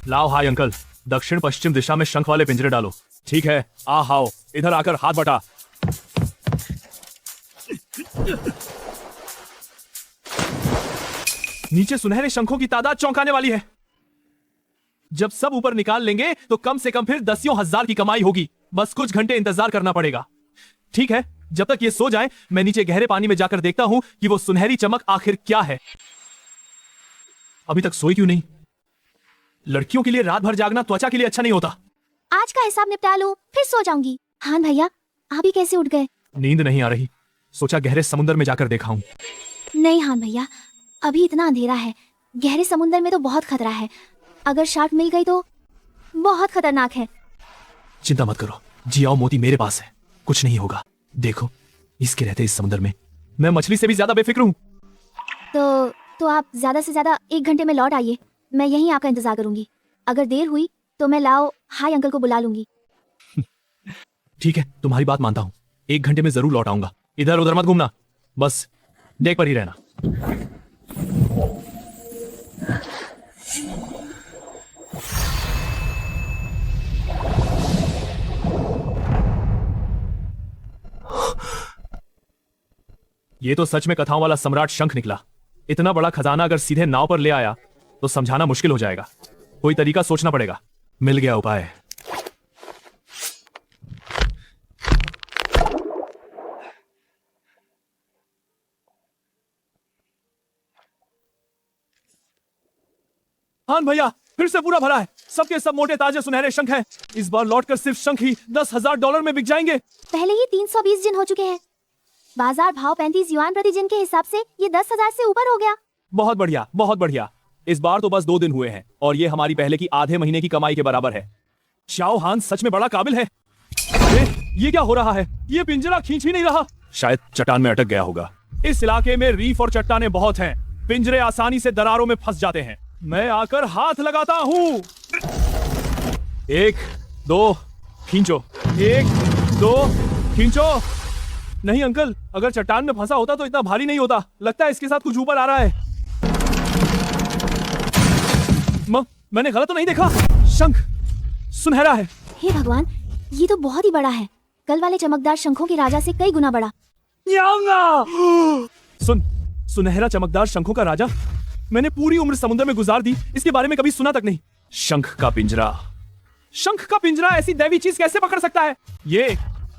लाओ हाय अंकल, दक्षिण पश्चिम दिशा में शंख वाले पिंजरे डालो। ठीक है, आओ इधर आकर हाथ बटा। नीचे सुनहरे शंखों की तादाद चौंकाने वाली है। जब सब ऊपर निकाल लेंगे तो कम से कम फिर 10,000 की कमाई होगी। बस कुछ घंटे इंतजार करना पड़ेगा। ठीक है, जब तक ये सो जाए मैं नीचे गहरे पानी में जाकर देखता हूं कि वो सुनहरी चमक आखिर क्या है। अभी तक सोई क्यों नहीं? लड़कियों के लिए रात भर जागना त्वचा के लिए अच्छा नहीं होता। आज का हिसाब निपटा लो, फिर सो जाऊंगी। हान भैया, आप ही कैसे उठ गए? नींद नहीं आ रही, सोचा गहरे समुद्र में जाकर देखा हूं। नहीं हान भैया, अभी इतना अंधेरा है। गहरे समुद्र में तो बहुत खतरा है। अगर शार्क मिल गई तो बहुत खतरनाक है। चिंता मत करो, जियाओ मोती मेरे पास है, कुछ नहीं होगा। देखो, इसके रहते इस समुद्र में मैं मछली से भी ज्यादा बेफिक्र हूँ। तो आप ज्यादा से ज्यादा 1 घंटे में लौट आइए। मैं यहीं आपका इंतजार करूंगी। अगर देर हुई तो मैं लाओ हाय अंकल को बुला लूंगी। ठीक है, तुम्हारी बात मानता हूँ। 1 घंटे में जरूर लौट आऊंगा। इधर उधर मत घूमना, बस डेक पर ही रहना। ये तो सच में कथाओं वाला सम्राट शंख निकला। इतना बड़ा खजाना अगर सीधे नाव पर ले आया तो समझाना मुश्किल हो जाएगा। कोई तरीका सोचना पड़ेगा। मिल गया उपाय। हान भैया, फिर से पूरा भरा है। सबके सब मोटे ताजे सुनहरे शंख हैं। इस बार लौटकर सिर्फ शंख ही $10,000 में बिक जाएंगे। पहले ही 320 जिन हो चुके हैं। बाजार भाव 35 युआन प्रति जिन के हिसाब से ये 10,000 से ऊपर हो गया। बहुत बढ़िया, बहुत बढ़िया। इस बार तो बस 2 दिन हुए हैं और ये हमारी पहले की आधे महीने की कमाई के बराबर है। शाओ हान सच में बड़ा काबिल है। ये क्या हो रहा है? ये पिंजरा खींच ही नहीं रहा। शायद चट्टान में अटक गया होगा। इस इलाके में रीफ और चट्टानें बहुत हैं। पिंजरे आसानी से दरारों में फंस जाते हैं। मैं आकर हाथ लगाता हूँ। 1 2 खींचो। 1 2 खींचो। नहीं अंकल, अगर चट्टान में फंसा होता तो इतना भारी नहीं होता। लगता है इसके साथ कुछ ऊपर आ रहा है। मैंने गलत तो नहीं देखा? शंख सुनहरा है। हे भगवान, ये तो बहुत ही बड़ा है। कल वाले चमकदार शंखों के राजा से कई गुना बड़ा। सुनहरा चमकदार शंखों का राजा? मैंने पूरी उम्र समुद्र में गुजार दी, इसके बारे में कभी सुना तक नहीं। शंख का पिंजरा। शंख का पिंजरा ऐसी दैवी चीज कैसे पकड़ सकता है?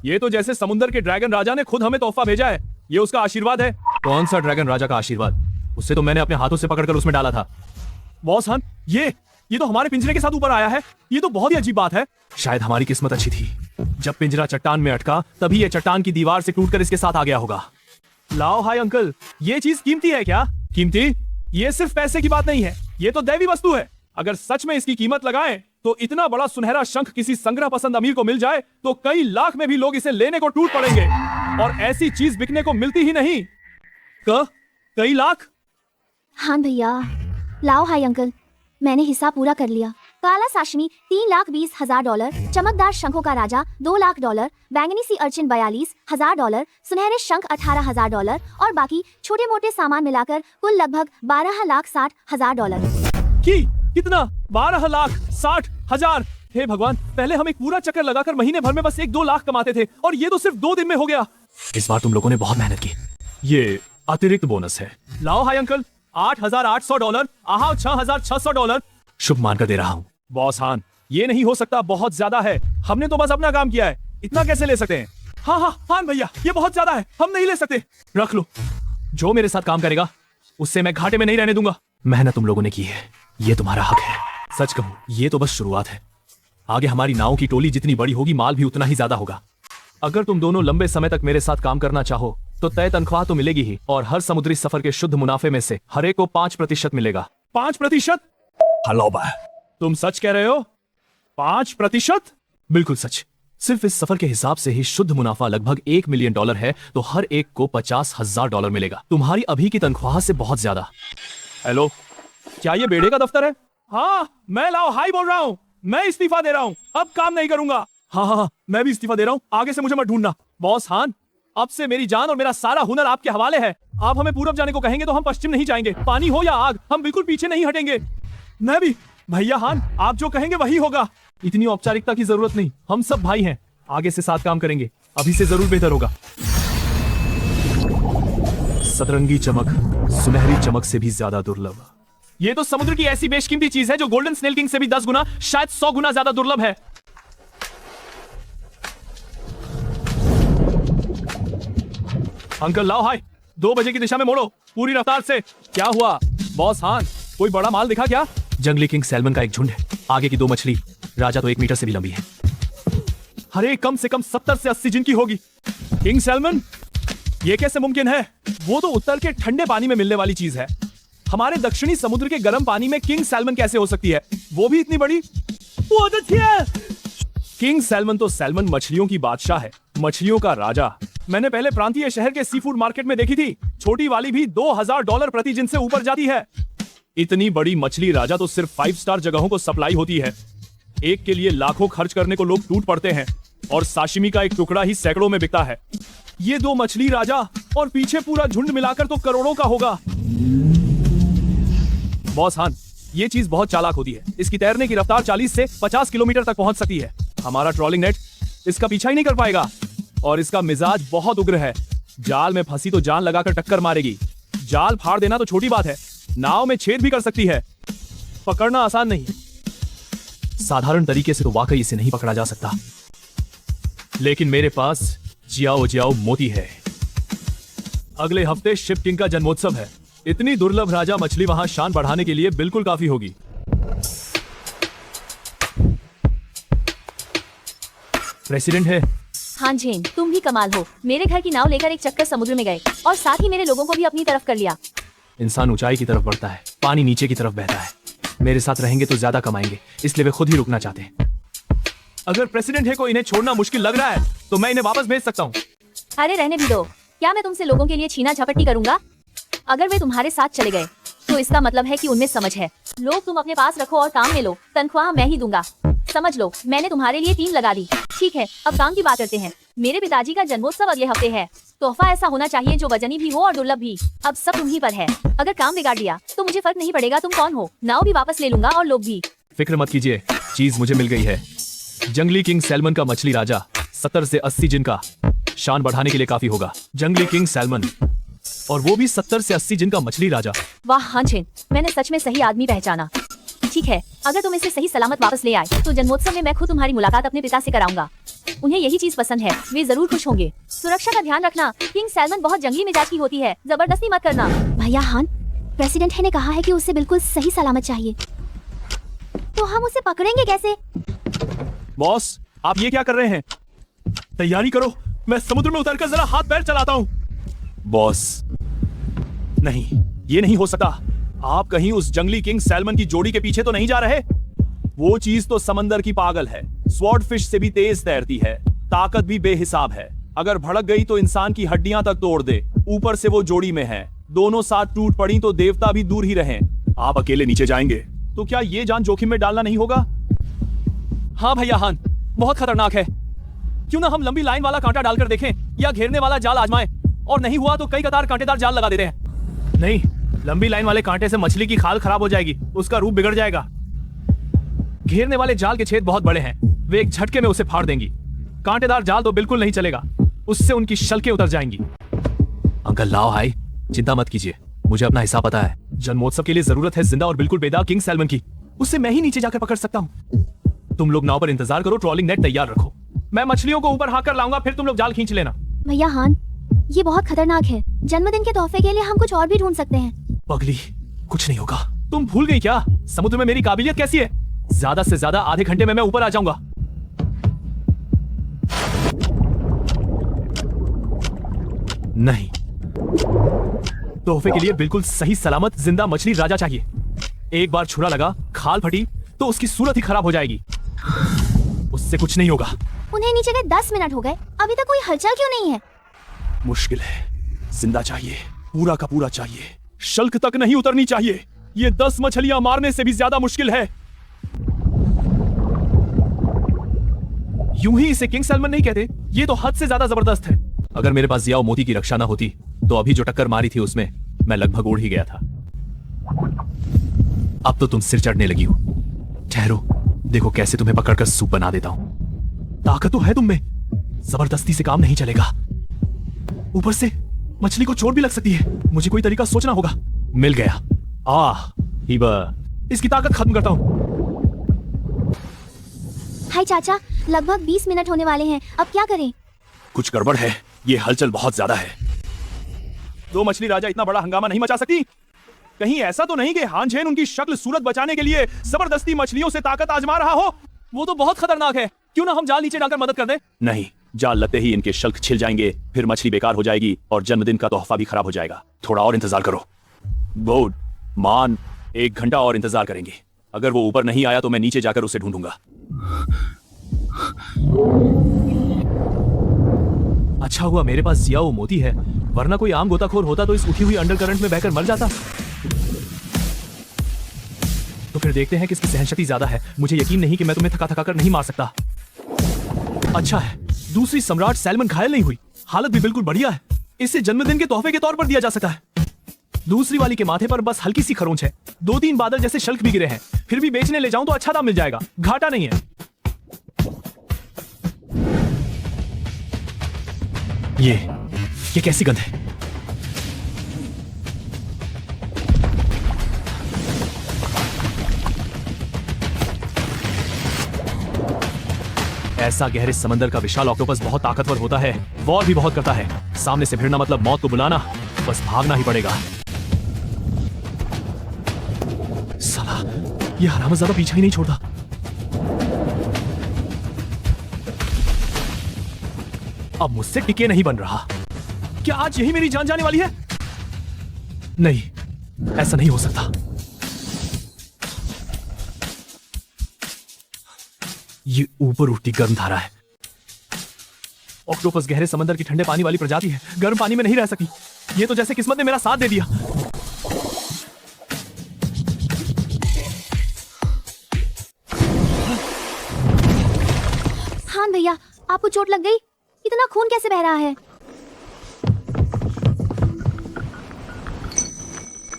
ये तो जैसे समुद्र के ड्रैगन राजा ने खुद हमें तोहफा भेजा है। ये उसका आशीर्वाद है। कौन सा ड्रैगन राजा का आशीर्वाद? उससे तो मैंने अपने हाथों से पकड़कर उसमें डाला था। बॉस हान, ये तो हमारे पिंजरे के साथ ऊपर आया है। ये तो बहुत ही अजीब बात है। शायद हमारी किस्मत अच्छी थी। जब पिंजरा चट्टान में अटका तभी ये चट्टान की दीवार से टूटकर इसके साथ आ गया होगा। लाओ हाय अंकल, ये चीज कीमती है क्या? कीमती? ये सिर्फ पैसे की बात नहीं है, ये तो दैवी वस्तु है। अगर सच में इसकी कीमत लगाएं तो इतना बड़ा सुनहरा शंख किसी संग्रह पसंद अमीर को मिल जाए तो कई लाख में भी लोग इसे लेने को टूट पड़ेंगे। और ऐसी चीज बिकने को मिलती ही नहीं। कई लाख? हाँ भैया, लाओ हाय अंकल, मैंने हिसाब पूरा कर लिया। काला साशमी $3,20,000, चमकदार शंखों का राजा $2,00,000, बैंगनी सी अर्चिन $42,000, सुनहरे शंख $18,000 और बाकी छोटे मोटे सामान मिलाकर कुल लगभग $12,60,000। कितना? 12,60,000? हे भगवान, पहले हम एक पूरा चक्कर लगाकर महीने भर में बस 1-2 लाख कमाते थे और ये तो सिर्फ 2 दिन में हो गया। इस बार तुम लोगों ने बहुत मेहनत की, ये अतिरिक्त बोनस है। लाओ हाय अंकल, $8,800, आहा $6,600। शुभ मानकर दे रहा हूँ। बॉस हान, ये नहीं हो सकता, बहुत ज्यादा है। हमने तो बस अपना काम किया है, इतना कैसे ले सकते हैं? हाँ हान भैया, ये बहुत ज्यादा है, हम नहीं ले सकते। रख लो, जो मेरे साथ काम करेगा उससे मैं घाटे में नहीं रहने दूंगा। मेहनत तुम लोगों ने की है, ये तुम्हारा हक है। सच कहूं, ये तो बस शुरुआत है। आगे हमारी नाव की टोली जितनी बड़ी होगी, माल भी उतना ही ज्यादा होगा। अगर तुम दोनों लंबे समय तक मेरे साथ काम करना चाहो तो तय तनख्वाह तो मिलेगी ही, और हर समुद्री सफर के शुद्ध मुनाफे में से हर एक को 5% मिलेगा। 5%? हेलो बा, तुम सच कह रहे हो? 5%? बिल्कुल सच। सिर्फ इस सफर के हिसाब से ही शुद्ध मुनाफा लगभग $1 मिलियन है, तो हर एक को $50,000 मिलेगा। तुम्हारी अभी की तनख्वाह से बहुत ज्यादा। हेलो, क्या ये बेड़े का दफ्तर है? हाँ, मैं लाओ हाई बोल रहा हूँ। मैं इस्तीफा दे रहा हूँ, अब काम नहीं करूंगा। हाँ, मैं भी इस्तीफा दे रहा हूँ, आगे से मुझे मत ढूंढना। बॉस हान, अब से मेरी जान और मेरा सारा हुनर आपके हवाले है। आप हमें पूरब जाने को कहेंगे तो हम पश्चिम नहीं जाएंगे, पानी हो या आग, हम बिल्कुल पीछे नहीं हटेंगे। मैं भी। भैया हान, आप जो कहेंगे वही होगा। इतनी औपचारिकता की जरूरत नहीं, हम सब भाई हैं। आगे से साथ काम करेंगे, अभी से जरूर बेहतर होगा। सतरंगी चमक सुनहरी चमक से भी ज्यादा दुर्लभ। ये तो समुद्र की ऐसी बेशकीमती चीज है जो गोल्डन स्नेल किंग से भी 10 गुना, शायद 100 गुना ज्यादा दुर्लभ है। अंकल लाओ हाय, 2 बजे की दिशा में मोड़ो, पूरी रफ्तार से। क्या हुआ बॉस हान, कोई बड़ा माल दिखा क्या? जंगली किंग सैल्मन का एक झुंड है। आगे की 2 मछली राजा तो 1 मीटर से भी लंबी है। अरे कम से कम 70 से 80 जिनकी होगी। किंग सैल्मन, ये कैसे मुमकिन है? वो तो उत्तर के ठंडे पानी में मिलने वाली चीज है। हमारे दक्षिणी समुद्र के गर्म पानी में किंग सैल्मन कैसे हो सकती है, वो भी इतनी बड़ी? किंग सैल्मन तो सैल्मन मछलियों की बादशाह है, मछलियों का राजा। मैंने पहले प्रांतीय शहर के सी फूड मार्केट में देखी थी, छोटी वाली भी $2,000 प्रति जिन से ऊपर जाती है। इतनी बड़ी मछली राजा तो सिर्फ 5 स्टार जगहों को सप्लाई होती है। एक के लिए लाखों खर्च करने को लोग टूट पड़ते हैं, और साशिमी का एक टुकड़ा ही सैकड़ों में बिकता है। ये 2 मछली राजा और पीछे पूरा झुंड मिलाकर तो करोड़ों का होगा। बॉस हान, ये चीज बहुत चालाक होती है। इसकी तैरने की रफ्तार 40 से 50 किलोमीटर तक पहुंच सकती है। हमारा ट्रॉलिंग नेट इसका पीछा ही नहीं कर पाएगा, और इसका मिजाज बहुत उग्र है। जाल में फंसी तो जान लगाकर टक्कर मारेगी। जाल फाड़ देना तो छोटी बात है, नाव में छेद भी कर सकती है। पकड़ना आसान नहीं है। साधारण तरीके से तो वाकई इसे नहीं पकड़ा जा सकता, लेकिन मेरे पास जियाओ जियाओ मोती है। अगले हफ्ते शिप किंग का जन्मोत्सव है। इतनी दुर्लभ राजा मछली वहां शान बढ़ाने के लिए बिल्कुल काफी होगी। प्रेसिडेंट है। हाँ जेन, तुम भी कमाल हो। मेरे घर की नाव लेकर एक चक्कर समुद्र में गए और साथ ही मेरे लोगों को भी अपनी तरफ कर लिया। इंसान ऊंचाई की तरफ बढ़ता है, पानी नीचे की तरफ बहता है। मेरे साथ रहेंगे तो ज्यादा कमाएंगे, इसलिए वे खुद ही रुकना चाहते हैं। अगर प्रेसिडेंट है को इन्हें छोड़ना मुश्किल लग रहा है तो मैं इन्हें वापस भेज सकता हूँ। अरे रहने भी दो, क्या मैं तुमसे लोगों के लिए छीना झपटी करूंगा? अगर वे तुम्हारे साथ चले गए तो इसका मतलब है कि उनमें समझ है। लोग तुम अपने पास रखो और काम में लो, तनख्वाह मैं ही दूंगा। समझ लो, मैंने तुम्हारे लिए 3 लगा दी। ठीक है, अब काम की बात करते हैं। मेरे पिताजी का जन्मोत्सव अगले हफ्ते है। तोहफा ऐसा होना चाहिए जो वजनी भी हो और दुर्लभ भी। अब सब तुम्हीं पर है। अगर काम बिगाड़ दिया तो मुझे फर्क नहीं पड़ेगा तुम कौन हो, नाव भी वापस ले लूंगा और लोग भी। फिक्र मत कीजिए, चीज मुझे मिल गई है। जंगली किंग सैल्मन का मछली राजा 70 से 80 जिन का शान बढ़ाने के लिए काफी होगा। जंगली किंग सैल्मन, और वो भी 70 से 80 जिन का मछली राजा। वाह हाँ जेन, मैंने सच में सही आदमी पहचाना। ठीक है, अगर तुम इसे सही सलामत वापस ले आए तो जन्मोत्सव में मैं खुद तुम्हारी मुलाकात अपने पिता से कराऊंगा। उन्हें यही चीज पसंद है, वे जरूर खुश होंगे। सुरक्षा का ध्यान रखना, किंग सैल्मन बहुत जंगली मिजाज की होती है, जबरदस्ती मत करना। भैया हान, प्रेसिडेंट है ने कहा है कि उसे बिल्कुल सही सलामत चाहिए, तो हम उसे पकड़ेंगे कैसे? बॉस, आप ये क्या कर रहे हैं? तैयारी करो, मैं समुद्र में उतरकर जरा हाथ पैर चलाता हूँ। बॉस, नहीं, ये नहीं हो सकता। आप कहीं उस जंगली किंग सैल्मन की जोड़ी के पीछे तो नहीं जा रहे? वो चीज तो समंदर की पागल है, स्वॉर्ड फिश से भी तेज तैरती है, ताकत भी बेहिसाब है। अगर भड़क गई तो इंसान की हड्डियां तक तोड़ दे। ऊपर से वो जोड़ी में है, दोनों साथ टूट पड़ी तो देवता भी दूर ही रहें। आप अकेले नीचे जाएंगे तो क्या ये जान जोखिम में डालना नहीं होगा? हाँ भैया हान, बहुत खतरनाक है। क्यों ना हम लंबी लाइन वाला कांटा डालकर देखें या घेरने वाला जाल आजमाएं, और नहीं हुआ तो कई कतार कांटेदार जाल लगा देते हैं। नहीं, लंबी लाइन वाले कांटे से मछली की खाल खराब हो जाएगी, उसका रूप बिगड़ जाएगा। घेरने वाले जाल के छेद बहुत बड़े हैं, वे एक झटके में उसे फाड़ देंगी। कांटेदार जाल तो बिल्कुल नहीं चलेगा, उससे उनकी शल्कें उतर जाएंगी। अंकल लाओ हाई, चिंता मत कीजिए, मुझे अपना हिसाब पता है। जन्मोत्सव के लिए जरूरत है जिंदा और बिल्कुल बेदाग किंग सैल्मन की, उससे मैं ही नीचे जाकर पकड़ सकता हूँ। तुम लोग नाव पर इंतजार करो, ट्रॉलिंग नेट तैयार रखो, मैं मछलियों को ऊपर हाँक कर लाऊंगा, फिर तुम लोग जाल खींच लेना। भैया हान, ये बहुत खतरनाक है। जन्मदिन के तोहफे के लिए हम कुछ और भी ढूंढ सकते हैं। पगली, कुछ नहीं होगा। तुम भूल गई क्या समुद्र में मेरी काबिलियत कैसी है? ज्यादा से ज्यादा आधे घंटे में मैं ऊपर आ जाऊंगा। नहीं, तोहफे के लिए बिल्कुल सही सलामत जिंदा मछली राजा चाहिए। एक बार छुरा लगा, खाल फटी तो उसकी सूरत ही खराब हो जाएगी, उससे कुछ नहीं होगा। उन्हें नीचे गए 10 मिनट हो गए, अभी तक कोई हलचल क्यों नहीं है? मुश्किल है, जिंदा चाहिए, पूरा का पूरा चाहिए, शल्क तक नहीं उतरनी चाहिए। ये 10 मछलियां मारने से भी ज्यादा मुश्किल है। यूं ही इसे किंग सैल्मन नहीं कहते, ये तो हद से ज्यादा जबरदस्त है। अगर मेरे पास जियाओ मोती की रक्षा ना होती तो अभी जो टक्कर मारी थी उसमें मैं लगभग उड़ ही गया था। अब तो तुम सिर चढ़ने लगी हो। ठहरो, देखो कैसे तुम्हें पकड़कर सूप बना देता हूं। ताकत तो है तुम में, जबरदस्ती से काम नहीं चलेगा। ऊपर से मछली को चोट भी लग सकती है, मुझे कोई तरीका सोचना होगा। मिल गया। हीबा, इसकी ताकत खत्म करता हूं। हाय चाचा, लगभग 20 मिनट होने वाले हैं, अब क्या करें? कुछ गड़बड़ है, ये हलचल बहुत ज्यादा है। 2 मछली राजा इतना बड़ा हंगामा नहीं मचा सकती। कहीं ऐसा तो नहीं कि हानझेन उनकी शक्ल सूरत बचाने के लिए जबरदस्ती मछलियों से ताकत आजमा रहा हो? वो तो बहुत खतरनाक है, क्यों ना हम जाल नीचे डालकर मदद कर दें? नहीं, जाल लगते ही इनके शल्क छिल जाएंगे, फिर मछली बेकार हो जाएगी और जन्मदिन का तोहफा भी खराब हो जाएगा। थोड़ा और इंतजार करो। बोर्ड मान 1 घंटा और इंतजार करेंगे। अगर वो ऊपर नहीं आया तो मैं नीचे जाकर उसे ढूंढूंगा। अच्छा हुआ मेरे पास जियाओ मोती है, वरना कोई आम गोताखोर होता तो इस उठी हुई अंडरकरंट में बहकर मर जाता। तो फिर देखते हैं किसकी सहनशक्ति ज्यादा है। मुझे यकीन नहीं कि मैं तुम्हें थका थका कर नहीं मार सकता। अच्छा है, दूसरी सम्राट सैल्मन घायल नहीं हुई, हालत भी बिल्कुल बढ़िया है। इसे जन्मदिन के तोहफे के तौर पर दिया जा सकता है। दूसरी वाली के माथे पर बस हल्की सी खरोंच है, 2-3 बादल जैसे शल्क भी गिरे हैं। फिर भी बेचने ले जाऊं तो अच्छा दाम मिल जाएगा, घाटा नहीं है। ये कैसी गंध है? ऐसा गहरे समंदर का विशाल ऑक्टोपस बहुत ताकतवर होता है, वॉर भी बहुत करता है। सामने से भिड़ना मतलब मौत को बुलाना, बस भागना ही पड़ेगा। साला, ये हरामजादा पीछा ही नहीं छोड़ता। अब मुझसे टिके नहीं बन रहा। क्या आज यही मेरी जान जाने वाली है? नहीं, ऐसा नहीं हो सकता। ये ऊपर उठती गर्म धारा है। ऑक्टोपस गहरे समंदर की ठंडे पानी वाली प्रजाति है, गर्म पानी में नहीं रह सकती। ये तो जैसे किस्मत ने मेरा साथ दे दिया। हाँ भैया, आपको चोट लग गई? इतना खून कैसे बह रहा है?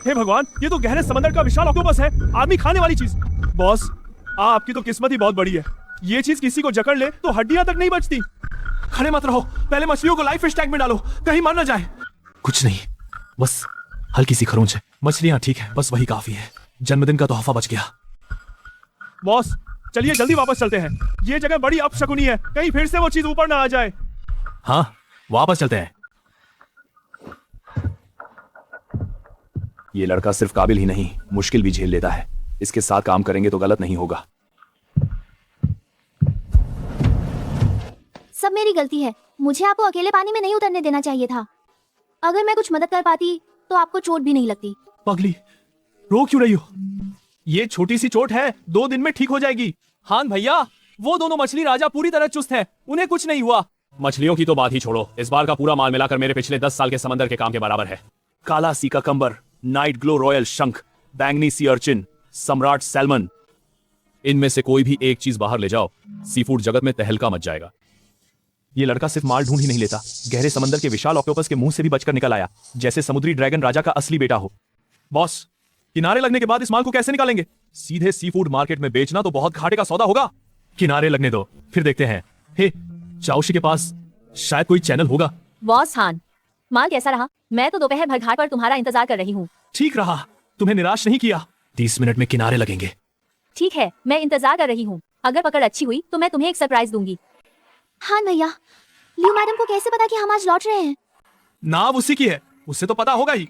हे भगवान, ये तो गहरे समंदर का विशाल ऑक्टोपस है, आदमी खाने वाली चीज। बॉस, आपकी तो किस्मत ही बहुत बड़ी है। ये चीज किसी को जकड़ ले तो हड्डियां तक नहीं बचती। खड़े मत रहो, पहले मछलियों को लाइफ फिश टैंक में डालो, कहीं मर न जाए। कुछ नहीं, बस हल्की सी खरोंच है। मछलियां ठीक है, बस वही काफी है। जन्मदिन का तोहफा बच गया। बॉस, चलिए जल्दी वापस चलते हैं। ये जगह बड़ी अपशकुनी है, कहीं फिर से वो चीज ऊपर ना आ जाए। हाँ, वापस चलते हैं। ये लड़का सिर्फ काबिल ही नहीं, मुश्किल भी झेल लेता है। इसके साथ काम करेंगे तो गलत नहीं होगा। सब मेरी गलती है, मुझे आपको अकेले पानी में नहीं उतरने देना चाहिए था। अगर मैं कुछ मदद कर पाती तो आपको चोट भी नहीं लगती। पगली, रो क्यों रही हो? ये छोटी सी चोट है, 2 दिन में ठीक हो जाएगी। हान भैया, वो दोनों मछली राजा पूरी तरह चुस्त है, उन्हें कुछ नहीं हुआ। मछलियों की तो बात ही छोड़ो, इस बार का पूरा माल मिलाकर मेरे पिछले 10 साल के समंदर के काम के बराबर है। काला सी ककम्बर, नाइट ग्लो रॉयल शंख, बैंगनी सी अर्चिन, सम्राट सैल्मन, इनमें से कोई भी एक चीज बाहर ले जाओ, सीफूड जगत में तहलका मच जाएगा। ये लड़का सिर्फ माल ढूंढ ही नहीं लेता, गहरे समंदर के विशाल ऑक्टोपस के मुंह से भी बचकर निकल आया, जैसे समुद्री ड्रैगन राजा का असली बेटा हो। बॉस, किनारे लगने के बाद इस माल को कैसे निकालेंगे? सीधे सीफूड मार्केट में बेचना तो बहुत घाटे का सौदा होगा। किनारे लगने दो, फिर देखते हैं। हे, चाओशी के पास शायद कोई चैनल होगा। बॉस हान, माल कैसा रहा? मैं तो दोपहर भर घाट पर तुम्हारा इंतजार कर रही हूँ। ठीक रहा, तुम्हें निराश नहीं किया। 30 मिनट में किनारे लगेंगे। ठीक है, मैं इंतजार कर रही हूँ। अगर पकड़ अच्छी हुई तो मैं तुम्हें एक सरप्राइज दूंगी। हान भैया, लियो मैडम को कैसे पता कि हम आज लौट रहे हैं? नाव उसी की है, उससे तो पता होगा ही।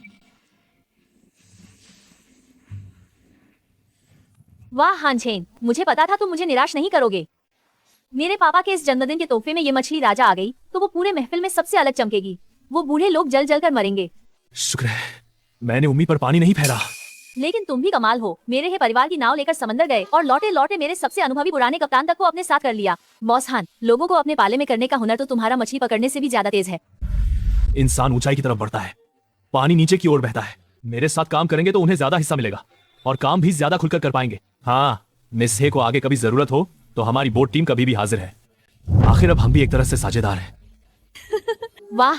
वाह हानचेन, मुझे पता था तुम मुझे निराश नहीं करोगे। मेरे पापा के इस जन्मदिन के तोहफे में ये मछली राजा आ गई तो वो पूरे महफिल में सबसे अलग चमकेगी। वो बूढ़े लोग जल जल कर मरेंगे। शुक्र है मैंने उम्मीद पर पानी नहीं फेरा। लेकिन तुम भी कमाल हो, मेरे ही परिवार की नाव लेकर समंदर गए और लौटे लौटे मेरे सबसे अनुभवी पुराने कप्तान तक को अपने साथ कर लिया। बॉस हान, लोगों को अपने पाले में करने का हुनर तो तुम्हारा मछली पकड़ने से भी ज्यादा तेज है। इंसान ऊंचाई की तरफ बढ़ता है, पानी नीचे की ओर बहता है। मेरे साथ काम करेंगे तो उन्हें ज्यादा हिस्सा मिलेगा और काम भी ज्यादा खुलकर कर पाएंगे। हाँ, मिस हे को आगे कभी जरूरत हो तो हमारी बोट टीम कभी भी हाजिर है। आखिर अब हम भी एक तरह से साझेदार हैं। वाह,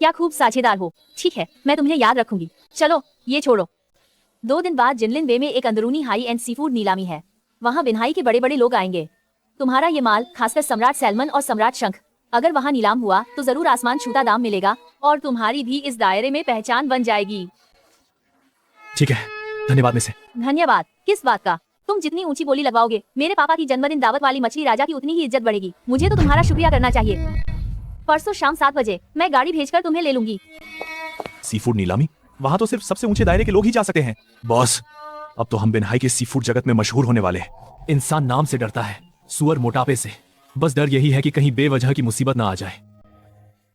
क्या खूब साझेदार हो। ठीक है, मैं तुम्हें याद रखूंगी। चलो ये छोड़ो। 2 दिन बाद जिनलिन बे में एक अंदरूनी हाई एंड सीफूड नीलामी है। वहाँ बिनहाई के बड़े बड़े लोग आएंगे। तुम्हारा ये माल, खासकर सम्राट सैल्मन और सम्राट शंख, अगर वहाँ नीलाम हुआ तो जरूर आसमान छूता दाम मिलेगा और तुम्हारी भी इस दायरे में पहचान बन जाएगी। ठीक है, धन्यवाद मिस हे। धन्यवाद किस बात का? तुम जितनी ऊंची बोली लगवाओगे मेरे पापा की जन्मदिन दावत वाली मछली राजा की उतनी ही इज्जत बढ़ेगी। मुझे तो तुम्हारा शुक्रिया करना चाहिए। परसों शाम 7 बजे मैं गाड़ी भेजकर तुम्हें ले लूंगी। सीफूड नीलामी? वहां तो सिर्फ सबसे ऊंचे दायरे के लोग ही जा सकते हैं। बॉस, अब तो हम बिनहाई के सीफूड जगत में मशहूर होने वाले हैं। इंसान नाम से डरता है, सुअर मोटापे से। बस डर यही है कि कहीं बेवजह की मुसीबत ना आ जाए।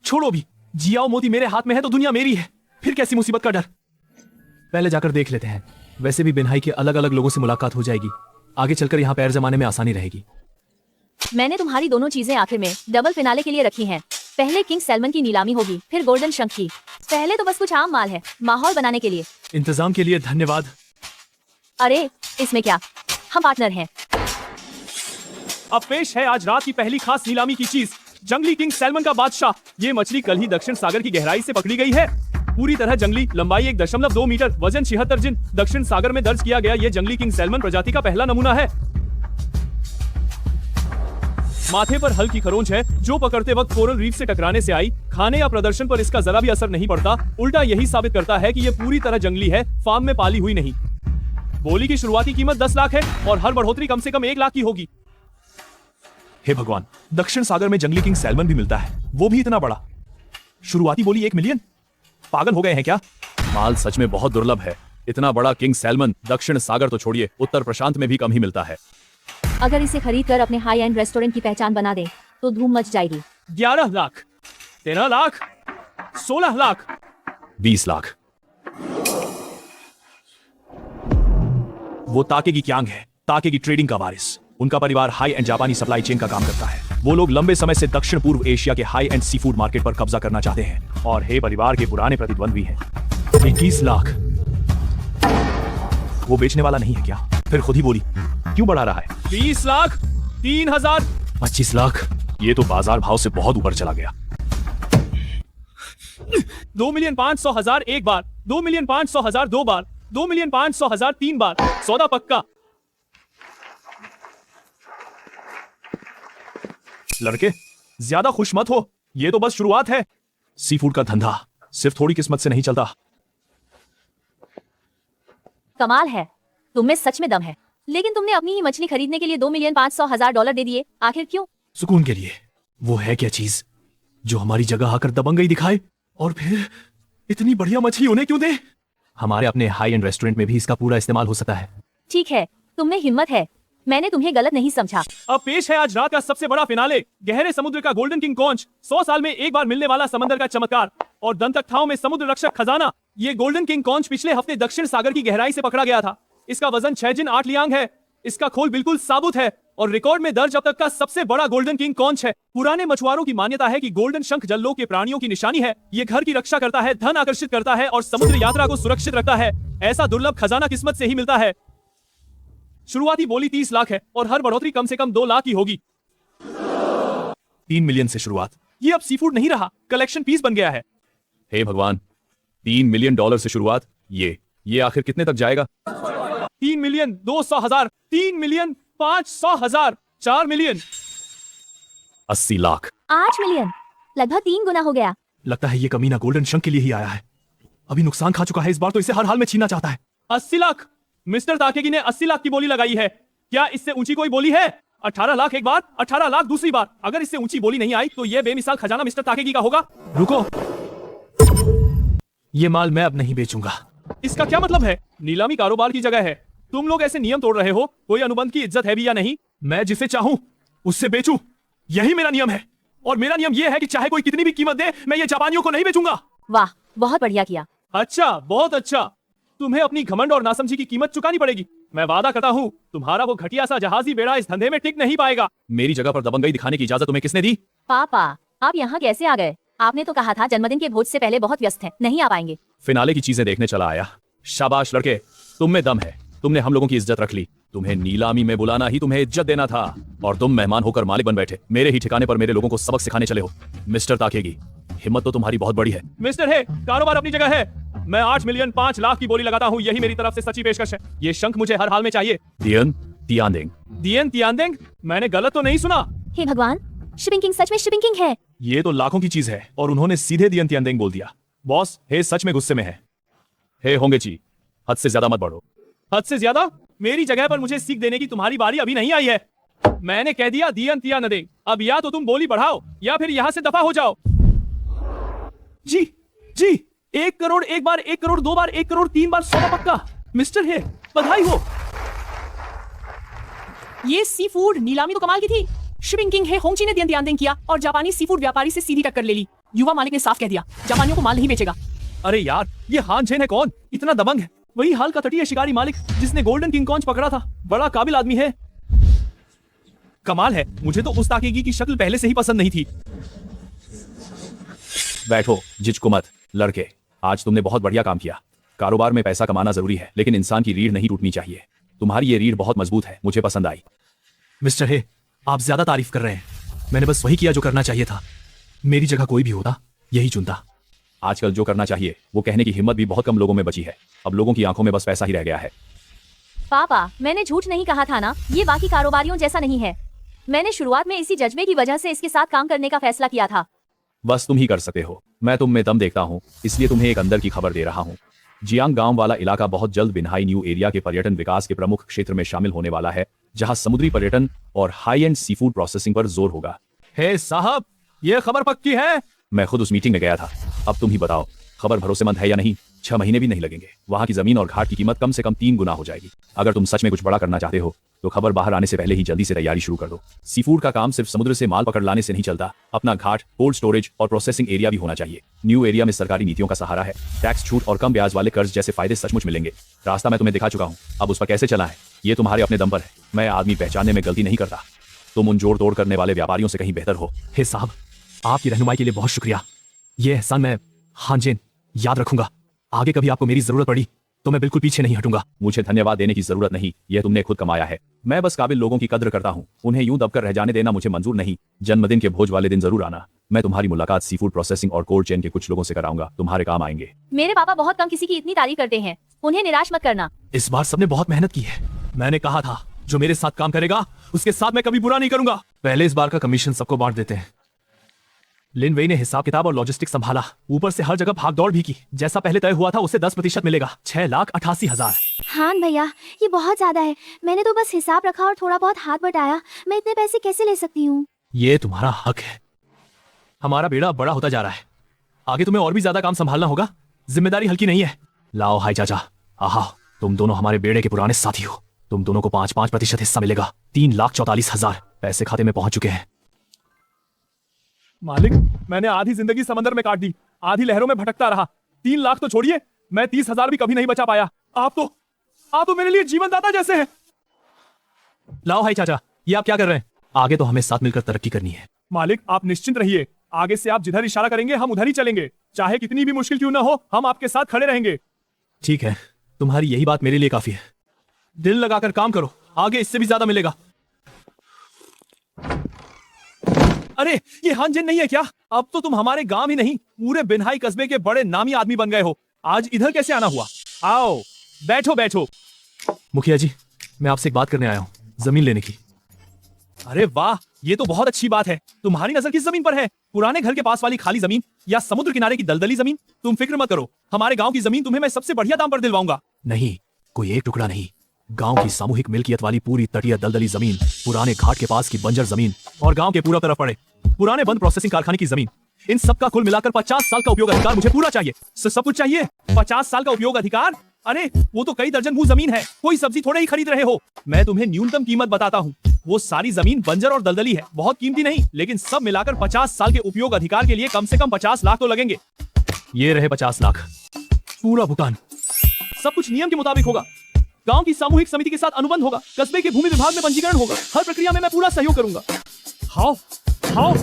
छोड़ो भी, जियाओ मोती मेरे हाथ में है तो दुनिया मेरी है, फिर कैसी मुसीबत का डर। पहले जाकर देख लेते हैं। वैसे भी बिनहाई के अलग अलग लोगों से मुलाकात हो जाएगी, आगे चलकर यहाँ पैर जमाने में आसानी रहेगी। मैंने तुम्हारी दोनों चीजें आखिर में डबल फिनाले के लिए रखी हैं। पहले किंग सैल्मन की नीलामी होगी, फिर गोल्डन शंख की। पहले तो बस कुछ आम माल है, माहौल बनाने के लिए। इंतजाम के लिए धन्यवाद। अरे इसमें क्या, हम पार्टनर हैं। अब पेश है आज रात की पहली खास नीलामी की चीज, जंगली किंग सैल्मन का बादशाह। ये मछली कल ही दक्षिण सागर की गहराई से पकड़ी गई है। पूरी तरह जंगली, लंबाई 1.2 मीटर, वजन 76 जिन। दक्षिण सागर में दर्ज किया गया ये जंगली किंग सैल्मन प्रजाति का पहला नमूना है। माथे पर हल्की खरोंच है जो पकड़ते वक्त कोरल रीफ से टकराने से आई। खाने या प्रदर्शन पर इसका जरा भी असर नहीं पड़ता, उल्टा यही साबित करता है कि ये पूरी तरह जंगली है, फार्म में पाली हुई नहीं। बोली की शुरुआती कीमत 10 लाख है और हर बढ़ोतरी कम से कम 1 लाख की होगी। हे भगवान, दक्षिण सागर में जंगली किंग सैल्मन भी मिलता है, वो भी इतना बड़ा। शुरुआती बोली 1 मिलियन? पागल हो गए हैं क्या? माल सच में बहुत दुर्लभ है। इतना बड़ा किंग सैल्मन दक्षिण सागर तो छोड़िए, उत्तर प्रशांत में भी कम ही मिलता है। अगर इसे खरीद कर अपने हाई एंड रेस्टोरेंट की पहचान बना दे तो धूम मच जाएगी। 11 लाख, 13 लाख, 16 लाख, 20 लाख। वो ताके की क्यांग है, ताके की ट्रेडिंग का वारिस। उनका परिवार हाई एंड जापानी सप्लाई चेन का काम करता है। वो लोग लंबे समय से दक्षिण पूर्व एशिया के high end seafood market पर कब्जा करना चाहते हैं और हे परिवार के पुराने प्रतिद्वंद्वी हैं। 21 लाख। वो बेचने वाला नहीं है क्या? फिर खुद ही बोली, क्यों बढ़ा रहा है? 20 लाख, 3000, 25 लाख। ये तो बाजार भाव से बहुत ऊपर चला गया। 2,500,000 एक बार, 2,500,000 2 बार, 2,500,000 3 बार। सौदा पक्का। लड़के, ज्यादा खुश मत हो, ये तो बस शुरुआत है। सी फूड का धंधा सिर्फ थोड़ी किस्मत से नहीं चलता। कमाल है, तुम में सच में दम है। लेकिन तुमने अपनी ही मछली खरीदने के लिए $2,500,000 दे दिए, आखिर क्यों? सुकून के लिए। वो है क्या चीज जो हमारी जगह आकर दबंगई दिखाए और फिर इतनी बढ़िया मछली उन्हें क्यों दे? हमारे अपने हाई एंड रेस्टोरेंट में भी इसका पूरा इस्तेमाल हो सकता है। ठीक है, तुम में हिम्मत है, मैंने तुम्हें गलत नहीं समझा। अब पेश है आज रात का सबसे बड़ा फिनाले, गहरे समुद्र का गोल्डन किंग कॉन्च, 100 साल में एक बार मिलने वाला समंदर का चमत्कार और दंतकथाओं में समुद्र रक्षक खजाना। ये गोल्डन किंग कॉन्च पिछले हफ्ते दक्षिण सागर की गहराई से पकड़ा गया था। इसका वजन 6 जिन 8 लियांग है। इसका खोल बिल्कुल साबुत है और रिकॉर्ड में दर्ज अब तक का सबसे बड़ा गोल्डन किंग कॉन्च है। पुराने मछुआरों की मान्यता है कि गोल्डन शंख जल्लों के प्राणियों की निशानी है। ये घर की रक्षा करता है, धन आकर्षित करता है और समुद्र यात्रा को सुरक्षित रखता है। ऐसा दुर्लभ खजाना किस्मत से ही मिलता है। शुरुआती बोली 30 लाख है और हर बढ़ोतरी कम से कम 2 लाख की होगी। 3 मिलियन से शुरुआत। ये अब सीफूड नहीं रहा, कलेक्शन पीस बन गया है। हे भगवान, $3 मिलियन से शुरुआत। ये आखिर कितने तक जाएगा? 3 million 200,000, 3 million 500,000, 4 million 80 lakh. 8 million, लगभग 3 गुना हो गया। लगता है ये कमीना गोल्डन शंख के लिए ही आया है। अभी नुकसान खा चुका है, इस बार तो इसे हर हाल में छीनना चाहता है। 80 लाख। मिस्टर ताकेगी ने 80 लाख की बोली लगाई है। क्या इससे ऊंची कोई बोली है? 18 लाख एक बार, 18 लाख दूसरी बार। अगर इससे ऊंची बोली नहीं आई तो यह बेमिसाल खजाना मिस्टर ताकेगी का होगा। रुको, ये माल मैं अब नहीं बेचूंगा। इसका क्या मतलब है? नीलामी कारोबार की जगह है, तुम लोग ऐसे नियम तोड़ रहे हो। कोई अनुबंध की इज्जत है भी या नहीं? मैं जिसे चाहूं उससे बेचूं, यही मेरा नियम है। और मेरा नियम यह है कि चाहे कोई कितनी भी कीमत दे, मैं ये जापानियों को नहीं बेचूंगा। वाह, बहुत बढ़िया किया। अच्छा, बहुत अच्छा। तुम्हें अपनी घमंड और नासमझी की कीमत चुकानी पड़ेगी। मैं वादा करता हूँ तुम्हारा वो घटिया सा जहाजी बेड़ा इस धंधे में टिक नहीं पाएगा। मेरी जगह पर दबंगई दिखाने की इजाजत तुम्हें किसने दी? पापा, आप यहाँ कैसे आ गए? आपने तो कहा था जन्मदिन के भोज से पहले बहुत व्यस्त हैं, नहीं आ पाएंगे। फिनाले की चीजें देखने चला आया। शाबाश लड़के, तुम में दम है। तुमने हम लोगों की इज्जत रख ली। तुम्हें नीलामी में बुलाना ही तुम्हें इज्जत देना था और तुम मेहमान होकर मालिक बन बैठे। मेरे ही ठिकाने पर मेरे लोगों को सबक सिखाने चले हो। मिस्टर ताकेगी, हिम्मत तो तुम्हारी बहुत बड़ी है। मिस्टर है, कारोबार अपनी जगह है। मैं 8 मिलियन 5 लाख की बोली लगाता हूँ। यही मेरी तरफ से सच्ची पेशकश है। ये शंख मुझे हर हाल में चाहिए। दियन तियानदेंग। दियन तियानदेंग? मैंने गलत तो नहीं सुना? हे भगवान, शिपिंग किंग सच में शिपिंग किंग है। ये तो लाखों की चीज है और उन्होंने सीधे दियन तियानदेंग बोल दिया। बॉस, हे सच में गुस्से में है। हे होंगे जी, हद से ज्यादा मत बढ़ो। हद से ज्यादा? मेरी जगह पर मुझे सीख देने की तुम्हारी बारी अभी नहीं आई है। मैंने कह दिया दियन तियानदेंग। अब या तो तुम बोली बढ़ाओ या फिर यहाँ से दफा हो जाओ। जी जी, 1 करोड़ एक बार, 1 करोड़ 2 बार, 1 करोड़ 3 बार, 100 पक्का। मिस्टर है, बधाई हो। ये सी फूड नीलामी तो कमाल की थी। शिपिंग किंग है होंगची ने दियान किया और जापानी सी फूड व्यापारी से सीधी टक्कर ले ली। युवा मालिक ने साफ कह दिया जापानियों को माल नहीं बेचेगा। अरे यार, ये हान झेन है कौन? इतना दबंग है। वही हाल का तटीय शिकारी मालिक जिसने गोल्डन किंग कॉन्च पकड़ा था। बड़ा काबिल आदमी है। कमाल है, मुझे तो उस ताकेगी की शक्ल पहले से ही पसंद नहीं थी। बैठो, झिझको मत लड़के। आज तुमने बहुत बढ़िया काम किया। कारोबार में पैसा कमाना जरूरी है, लेकिन इंसान की रीढ़ नहीं टूटनी चाहिए। तुम्हारी ये रीढ़ बहुत मजबूत है, मुझे पसंद आई। मिस्टर हे, आप ज्यादा तारीफ कर रहे हैं। मैंने बस वही किया जो करना चाहिए था। मेरी जगह कोई भी होता यही चुनता। आजकल जो करना चाहिए वो कहने की हिम्मत भी बहुत कम लोगों में बची है। अब लोगों की आंखों में बस पैसा ही रह गया है। पापा, मैंने झूठ नहीं कहा था ना। ये बाकी कारोबारियों जैसा नहीं है। मैंने शुरुआत में इसी जज्बे की वजह से इसके साथ काम करने का फैसला किया था। बस तुम ही कर सकते हो। मैं तुम में दम देखता हूँ, इसलिए तुम्हें एक अंदर की खबर दे रहा हूँ। जियांग गांव वाला इलाका बहुत जल्द बिनहाई न्यू एरिया के पर्यटन विकास के प्रमुख क्षेत्र में शामिल होने वाला है, जहां समुद्री पर्यटन और high end seafood processing पर जोर होगा। हे साहब, ये खबर पक्की है? मैं खुद उस मीटिंग में गया था। अब तुम ही बताओ, खबर भरोसेमंद है या नहीं? 6 महीने भी नहीं लगेंगे, वहां की जमीन और घाट की कीमत कम से कम 3 गुना हो जाएगी। अगर तुम सच में कुछ बड़ा करना चाहते हो तो खबर बाहर आने से पहले ही जल्दी से तैयारी शुरू कर दो। सी फूड का काम सिर्फ समुद्र से माल पकड़ लाने से नहीं चलता। अपना घाट, कोल्ड स्टोरेज और प्रोसेसिंग एरिया भी होना चाहिए। न्यू एरिया में सरकारी नीतियों का सहारा है। टैक्स छूट और कम ब्याज वाले कर्ज जैसे फायदे सचमुच मिलेंगे। रास्ता मैं तुम्हें दिखा चुका हूँ, अब उस पर कैसे चला है ये तुम्हारे अपने दम पर है। मैं आदमी पहचानने में गलती नहीं करता। तुम उन जोड़ तोड़ करने वाले व्यापारियों से कहीं बेहतर हो। हे साहब, आपकी रहनुमाई के लिए बहुत शुक्रिया। ये एहसान मैं हानजेन याद रखूंगा। आगे कभी आपको मेरी जरूरत पड़ी तो मैं बिल्कुल पीछे नहीं हटूंगा। मुझे धन्यवाद देने की जरूरत नहीं, यह तुमने खुद कमाया है। मैं बस काबिल लोगों की कद्र करता हूँ, उन्हें यूं दबकर रह जाने देना मुझे मंजूर नहीं। जन्मदिन के भोज वाले दिन जरूर आना। मैं तुम्हारी मुलाकात सी फूड प्रोसेसिंग और कोल्ड चेन के कुछ लोगों से कराऊंगा, तुम्हारे काम आएंगे। मेरे पापा बहुत कम किसी की इतनी तारीफ करते हैं, उन्हें निराश मत करना। इस बार सबने बहुत मेहनत की है। मैंने कहा था जो मेरे साथ काम करेगा उसके साथ मैं कभी बुरा नहीं करूंगा। पहले इस बार का कमीशन सबको बांट देते हैं। लिन वेई ने हिसाब किताब और लॉजिस्टिक्स संभाला, ऊपर से हर जगह भाग दौड़ भी की। जैसा पहले तय हुआ था उससे 10% मिलेगा। 6,88,000। हाँ भैया, ये बहुत ज्यादा है। मैंने तो बस हिसाब रखा और थोड़ा बहुत हाथ बटाया। मैं इतने पैसे कैसे ले सकती हूँ? ये तुम्हारा हक है। हमारा बेड़ा बड़ा होता जा रहा है, आगे तुम्हें और भी ज्यादा काम संभालना होगा। जिम्मेदारी हल्की नहीं है। लाओ हाई चाचा, आहा, तुम दोनों हमारे बेड़े के पुराने साथी हो। तुम दोनों को 5% हिस्सा मिलेगा। 3,44,000 पैसे खाते में पहुंच चुके हैं। मालिक, मैंने आधी जिंदगी समंदर में काट दी, आधी लहरों में भटकता रहा। 3 लाख तो छोड़िए, मैं 30,000 भी कभी नहीं बचा पाया। आप तो मेरे लिए जीवन दाता जैसे हैं। लाओ भाई चाचा, ये आप क्या कर रहे हैं? आगे तो हमें साथ मिलकर तरक्की करनी है। मालिक आप निश्चिंत रहिए, आगे से आप जिधर इशारा करेंगे हम उधर ही चलेंगे, चाहे कितनी भी मुश्किल क्यों ना हो, हम आपके साथ खड़े रहेंगे। ठीक है, तुम्हारी यही बात मेरे लिए काफी है। दिल लगाकर काम करो, आगे इससे भी ज्यादा मिलेगा। अरे ये हानजेन नहीं है क्या? अब तो तुम हमारे गांव ही नहीं पूरे बिनहाई कस्बे के बड़े नामी आदमी बन गए हो। आज इधर कैसे आना हुआ? आओ बैठो बैठो। मुखिया जी, मैं आपसे एक बात करने आया हूँ, जमीन लेने की। अरे वाह, ये तो बहुत अच्छी बात है। तुम्हारी नजर किस जमीन पर है? पुराने घर के पास वाली खाली जमीन या समुद्र किनारे की दलदली जमीन? तुम फिक्र मत करो, हमारे गांव की जमीन तुम्हें मैं सबसे बढ़िया दाम पर दिलवाऊंगा। नहीं, कोई एक टुकड़ा नहीं, गांव की सामूहिक मिल्कियत वाली पूरी तटीय दलदली जमीन, पुराने घाट के पास की बंजर जमीन और गांव के पूरा तरफ पड़े पुराने बंद प्रोसेसिंग कारखाने की जमीन, इन सब का कुल मिलाकर 50 साल का उपयोग अधिकार मुझे पूरा चाहिए। सब कुछ चाहिए? 50 साल का उपयोग अधिकार? अरे वो तो कई दर्जन मुंह जमीन है, कोई सब्जी थोड़े ही खरीद रहे हो। मैं तुम्हें न्यूनतम कीमत बताता हूँ, वो सारी जमीन बंजर और दलदली है, बहुत कीमती नहीं, लेकिन सब मिलाकर 50 साल के उपयोग अधिकार के लिए कम से कम 50 लाख तो लगेंगे। ये रहे 50 लाख, पूरा भुगतान। सब कुछ नियम के मुताबिक होगा, गांव की सामूहिक समिति के साथ अनुबंध होगा, कस्बे के भूमि विभाग में पंजीकरण होगा, हर प्रक्रिया में मैं पूरा सहयोग करूंगा। हाओ हाओ,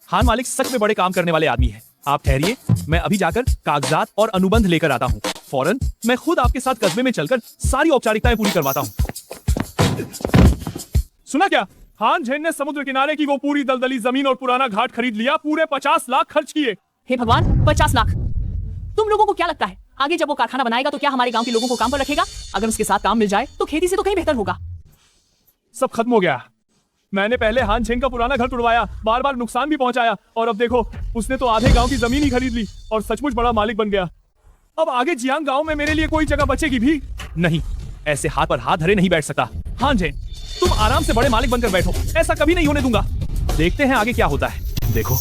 हान मालिक सच में बड़े काम करने वाले आदमी हैं। आप ठहरिए, मैं अभी जाकर कागजात और अनुबंध लेकर आता हूँ। फौरन मैं खुद आपके साथ कस्बे में चलकर सारी औपचारिकताएं पूरी करवाता हूँ। सुना क्या? हान झेन ने समुद्र किनारे की वो पूरी दलदली जमीन और पुराना घाट खरीद लिया, पूरे 50 लाख खर्च किए। हे भगवान, 50 लाख! तुम लोगों को क्या लगता है, आगे जब वो कारखाना बनाएगा तो क्या हमारे गांव के लोगों को काम पर रखेगा? अगर उसके साथ काम मिल जाए तो खेती से तो कहीं बेहतर होगा। सब खत्म हो गया। मैंने पहले हान झेंग का पुराना घर तुड़वाया, बार बार नुकसान भी पहुंचाया, और अब देखो उसने तो आधे गांव की जमीन ही खरीद ली और सचमुच बड़ा मालिक बन गया। अब आगे जियांग गांव में मेरे लिए कोई जगह बचेगी भी नहीं। ऐसे हाथ पर हाथ धरे नहीं बैठ सकता। हान झेंग, तुम आराम से बड़े मालिक बनकर बैठो, ऐसा कभी नहीं होने दूंगा। देखते हैं आगे क्या होता है। देखो,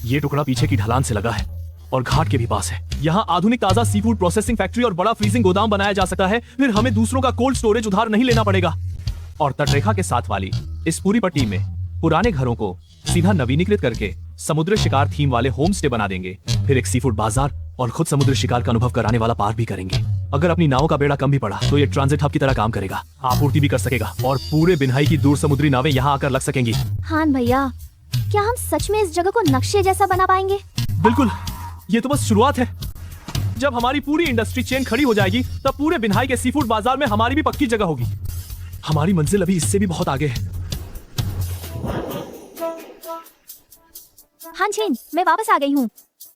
ये टुकड़ा पीछे की ढलान से लगा है और घाट के भी पास है। यहाँ आधुनिक ताजा सी फूड प्रोसेसिंग फैक्ट्री और बड़ा फ्रीजिंग गोदाम बनाया जा सकता है। फिर हमें दूसरों का कोल्ड स्टोरेज उधार नहीं लेना पड़ेगा। और तटरेखा के साथ वाली इस पूरी पट्टी में पुराने घरों को सीधा नवीनीकृत करके समुद्र शिकार थीम वाले होम स्टे बना देंगे। फिर एक सी फूड बाजार और खुद समुद्र शिकार का अनुभव कराने वाला पार्क भी करेंगे। अगर अपनी नावों का बेड़ा कम भी पड़ा तो ये ट्रांजिट हब की तरह काम करेगा, आपूर्ति भी कर सकेगा और पूरे बिनहाई की दूर समुद्री नावें यहाँ आकर लग सकेंगी। हान भैया, क्या हम सच में इस जगह को नक्शे जैसा बना पाएंगे? बिल्कुल, ये तो बस शुरुआत है। जब हमारी पूरी इंडस्ट्री चेन खड़ी हो जाएगी तब पूरे बिनहाई के सी फूड बाजार में हमारी भी पक्की जगह होगी। हमारी मंजिल अभी इससे भी बहुत आगे है। हान झेन, मैं वापस आ गई हूँ।